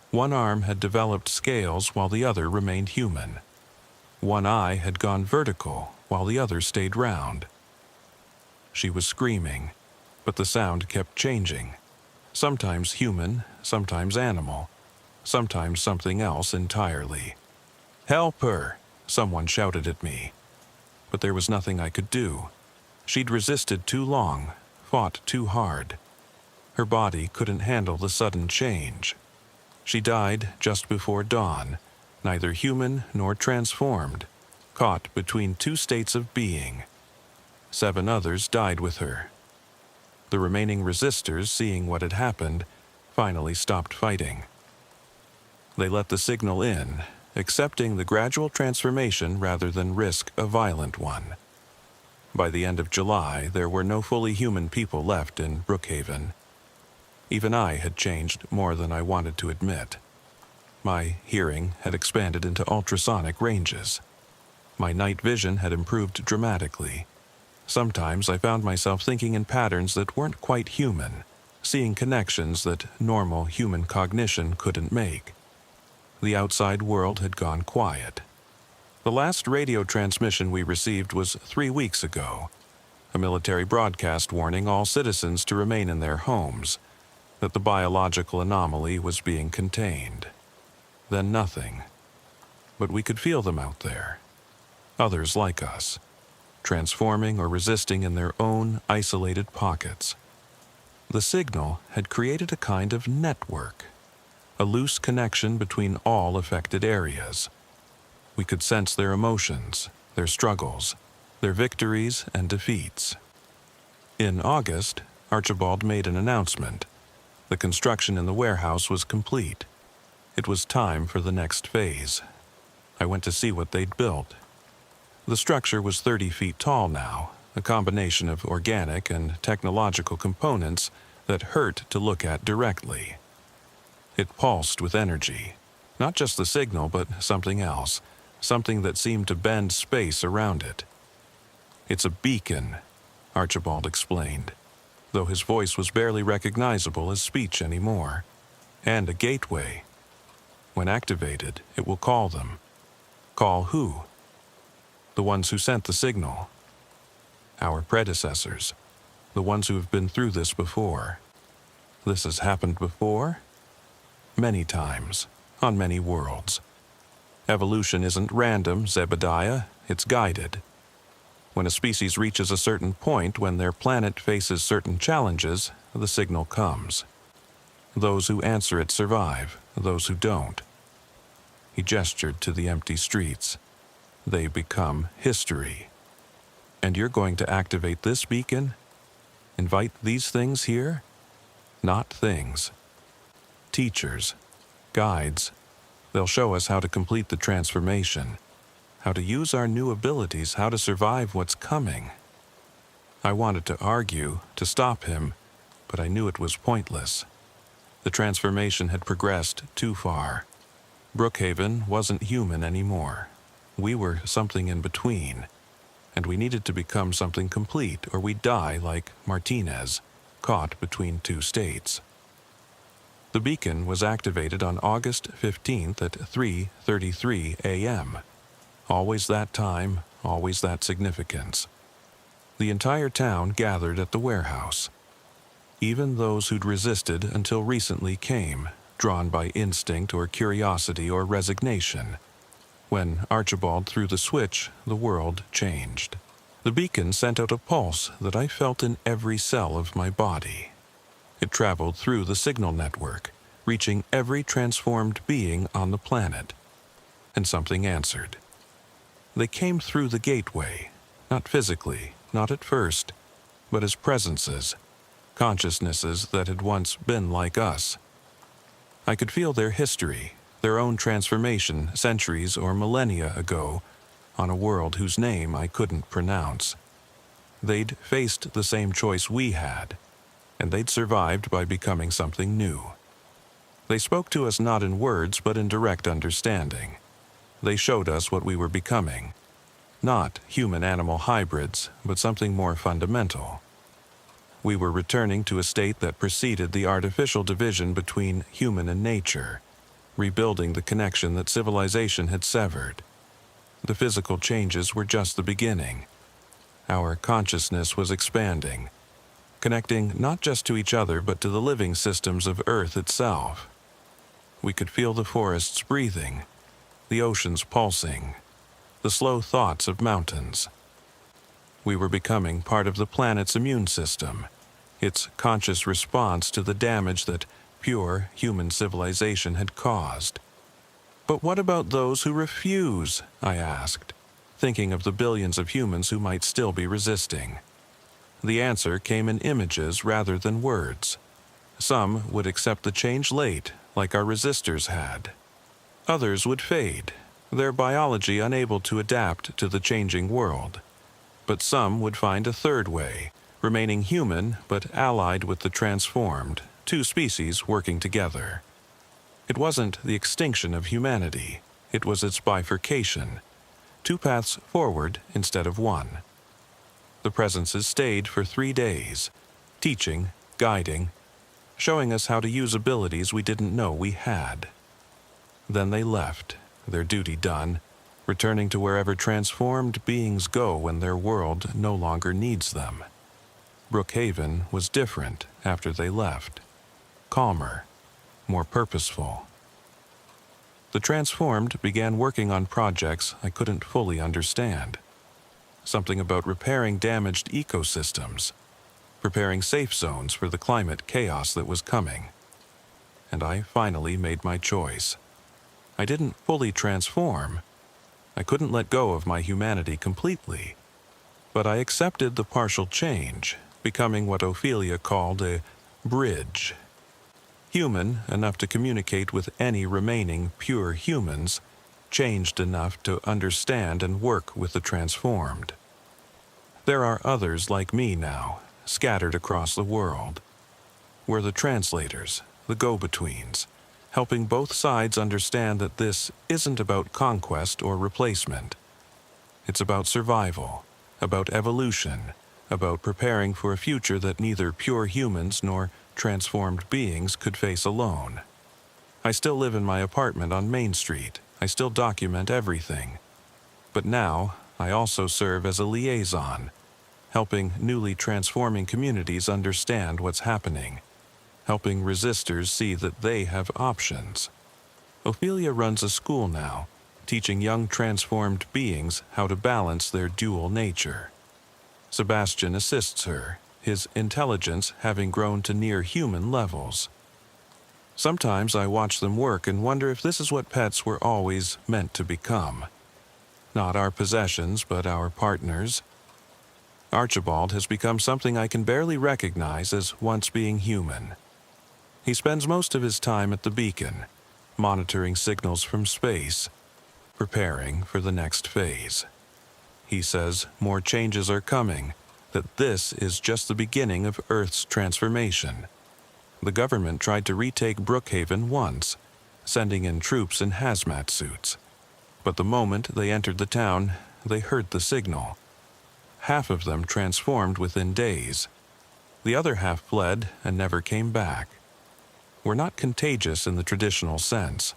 One arm had developed scales while the other remained human. One eye had gone vertical while the other stayed round. She was screaming, but the sound kept changing. Sometimes human, sometimes animal, sometimes something else entirely. "Help her!" someone shouted at me. But there was nothing I could do. She'd resisted too long, fought too hard. Her body couldn't handle the sudden change. She died just before dawn, neither human nor transformed, caught between two states of being. 7 others died with her. The remaining resistors, seeing what had happened, finally stopped fighting. They let the signal in, accepting the gradual transformation rather than risk a violent one. By the end of July, there were no fully human people left in Brookhaven. Even I had changed more than I wanted to admit. My hearing had expanded into ultrasonic ranges. My night vision had improved dramatically. Sometimes I found myself thinking in patterns that weren't quite human, seeing connections that normal human cognition couldn't make. The outside world had gone quiet. The last radio transmission we received was 3 weeks ago. A military broadcast warning all citizens to remain in their homes, that the biological anomaly was being contained. Then nothing. But we could feel them out there. Others like us, transforming or resisting in their own isolated pockets. The signal had created a kind of network, a loose connection between all affected areas. We could sense their emotions, their struggles, their victories and defeats. In August, Archibald made an announcement. The construction in the warehouse was complete. It was time for the next phase. I went to see what they'd built. The structure was 30 feet tall now, a combination of organic and technological components that hurt to look at directly. It pulsed with energy, not just the signal, but something else, something that seemed to bend space around it. "It's a beacon," Archibald explained, though his voice was barely recognizable as speech anymore, "and a gateway. When activated, it will call them." "Call who?" "The ones who sent the signal. Our predecessors, the ones who have been through this before." "This has happened before?" "Many times, on many worlds. Evolution isn't random, Zebediah, it's guided. When a species reaches a certain point, when their planet faces certain challenges, the signal comes. Those who answer it survive, those who don't." He gestured to the empty streets. "They become history. And you're going to activate this beacon? Invite these things here? Not things. Teachers, guides. They'll show us how to complete the transformation, how to use our new abilities, how to survive what's coming." I wanted to argue, to stop him, but I knew it was pointless. The transformation had progressed too far. Brookhaven wasn't human anymore. We were something in between, and we needed to become something complete or we'd die like Martinez, caught between two states. The beacon was activated on August 15th at 3:33 a.m. Always that time, always that significance. The entire town gathered at the warehouse. Even those who'd resisted until recently came, drawn by instinct or curiosity or resignation. When Archibald threw the switch, the world changed. The beacon sent out a pulse that I felt in every cell of my body. It traveled through the signal network, reaching every transformed being on the planet. And something answered. They came through the gateway, not physically, not at first, but as presences, consciousnesses that had once been like us. I could feel their history, their own transformation centuries or millennia ago, on a world whose name I couldn't pronounce. They'd faced the same choice we had, and they'd survived by becoming something new. They spoke to us not in words but in direct understanding. They showed us what we were becoming. Not human-animal hybrids, but something more fundamental. We were returning to a state that preceded the artificial division between human and nature, rebuilding the connection that civilization had severed. The physical changes were just the beginning. Our consciousness was expanding, connecting not just to each other but to the living systems of Earth itself. We could feel the forests breathing, the oceans pulsing, the slow thoughts of mountains. We were becoming part of the planet's immune system, its conscious response to the damage that pure human civilization had caused. But what about those who refuse? I asked, thinking of the billions of humans who might still be resisting. The answer came in images rather than words. Some would accept the change late, like our resistors had. Others would fade, their biology unable to adapt to the changing world. But some would find a third way, remaining human but allied with the transformed, two species working together. It wasn't the extinction of humanity, it was its bifurcation, two paths forward instead of one. The presences stayed for 3 days, teaching, guiding, showing us how to use abilities we didn't know we had. Then they left, their duty done, returning to wherever transformed beings go when their world no longer needs them. Brookhaven was different after they left, calmer, more purposeful. The transformed began working on projects I couldn't fully understand. Something about repairing damaged ecosystems, preparing safe zones for the climate chaos that was coming. And I finally made my choice. I didn't fully transform. I couldn't let go of my humanity completely. But I accepted the partial change, becoming what Ophelia called a bridge. Human enough to communicate with any remaining pure humans, changed enough to understand and work with the transformed. There are others like me now, scattered across the world. We're the translators, the go-betweens, helping both sides understand that this isn't about conquest or replacement. It's about survival, about evolution, about preparing for a future that neither pure humans nor transformed beings could face alone. I still live in my apartment on Main Street. I still document everything. But now, I also serve as a liaison, helping newly transforming communities understand what's happening, helping resistors see that they have options. Ophelia runs a school now, teaching young transformed beings how to balance their dual nature. Sebastian assists her, his intelligence having grown to near human levels. Sometimes I watch them work and wonder if this is what pets were always meant to become. Not our possessions, but our partners. Archibald has become something I can barely recognize as once being human. He spends most of his time at the beacon, monitoring signals from space, preparing for the next phase. He says more changes are coming, that this is just the beginning of Earth's transformation. The government tried to retake Brookhaven once, sending in troops in hazmat suits. But the moment they entered the town, they heard the signal. Half of them transformed within days. The other half fled and never came back. We're not contagious in the traditional sense.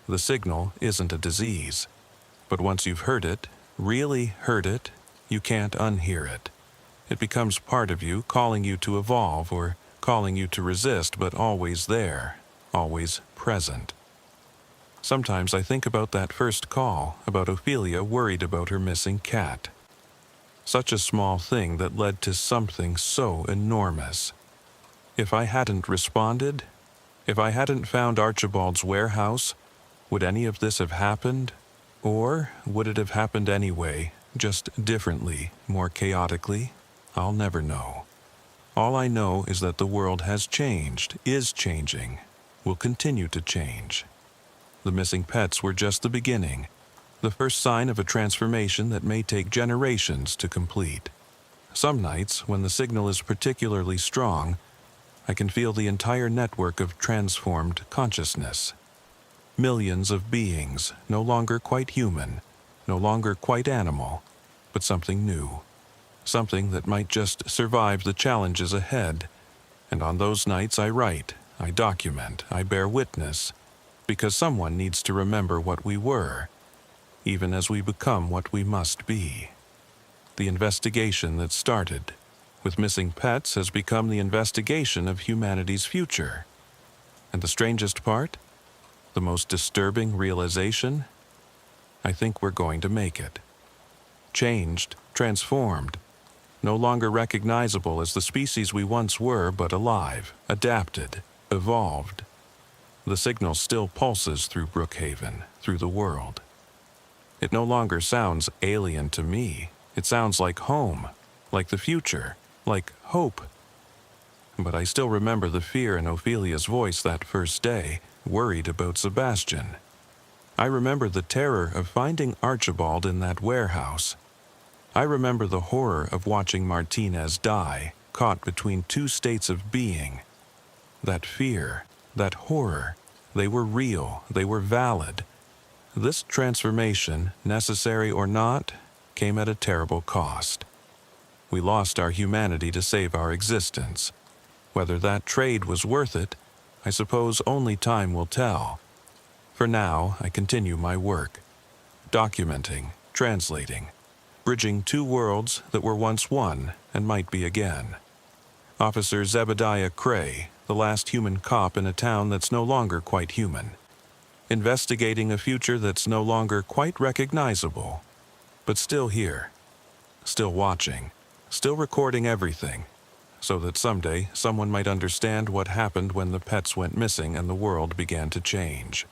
The signal isn't a disease. But once you've heard it, really heard it, you can't unhear it. It becomes part of you, calling you to evolve or calling you to resist, but always there, always present. Sometimes I think about that first call, about Ophelia worried about her missing cat. Such a small thing that led to something so enormous. If I hadn't responded, if I hadn't found Archibald's warehouse, would any of this have happened? Or would it have happened anyway, just differently, more chaotically? I'll never know. All I know is that the world has changed, is changing, will continue to change. The missing pets were just the beginning, the first sign of a transformation that may take generations to complete. Some nights, when the signal is particularly strong, I can feel the entire network of transformed consciousness. Millions of beings, no longer quite human, no longer quite animal, but something new. Something that might just survive the challenges ahead. And on those nights I write, I document, I bear witness, because someone needs to remember what we were, even as we become what we must be. The investigation that started with missing pets has become the investigation of humanity's future. And the strangest part? The most disturbing realization? I think we're going to make it. Changed, transformed, no longer recognizable as the species we once were, but alive, adapted, evolved. The signal still pulses through Brookhaven, through the world. It no longer sounds alien to me. It sounds like home, like the future, like hope. But I still remember the fear in Ophelia's voice that first day, worried about Sebastian. I remember the terror of finding Archibald in that warehouse. I remember the horror of watching Martinez die, caught between two states of being. That fear, that horror, they were real, they were valid. This transformation, necessary or not, came at a terrible cost. We lost our humanity to save our existence. Whether that trade was worth it, I suppose only time will tell. For now, I continue my work, documenting, translating, bridging two worlds that were once one and might be again. Officer Zebediah Cray, the last human cop in a town that's no longer quite human. Investigating a future that's no longer quite recognizable, but still here, still watching, still recording everything, so that someday someone might understand what happened when the pets went missing and the world began to change.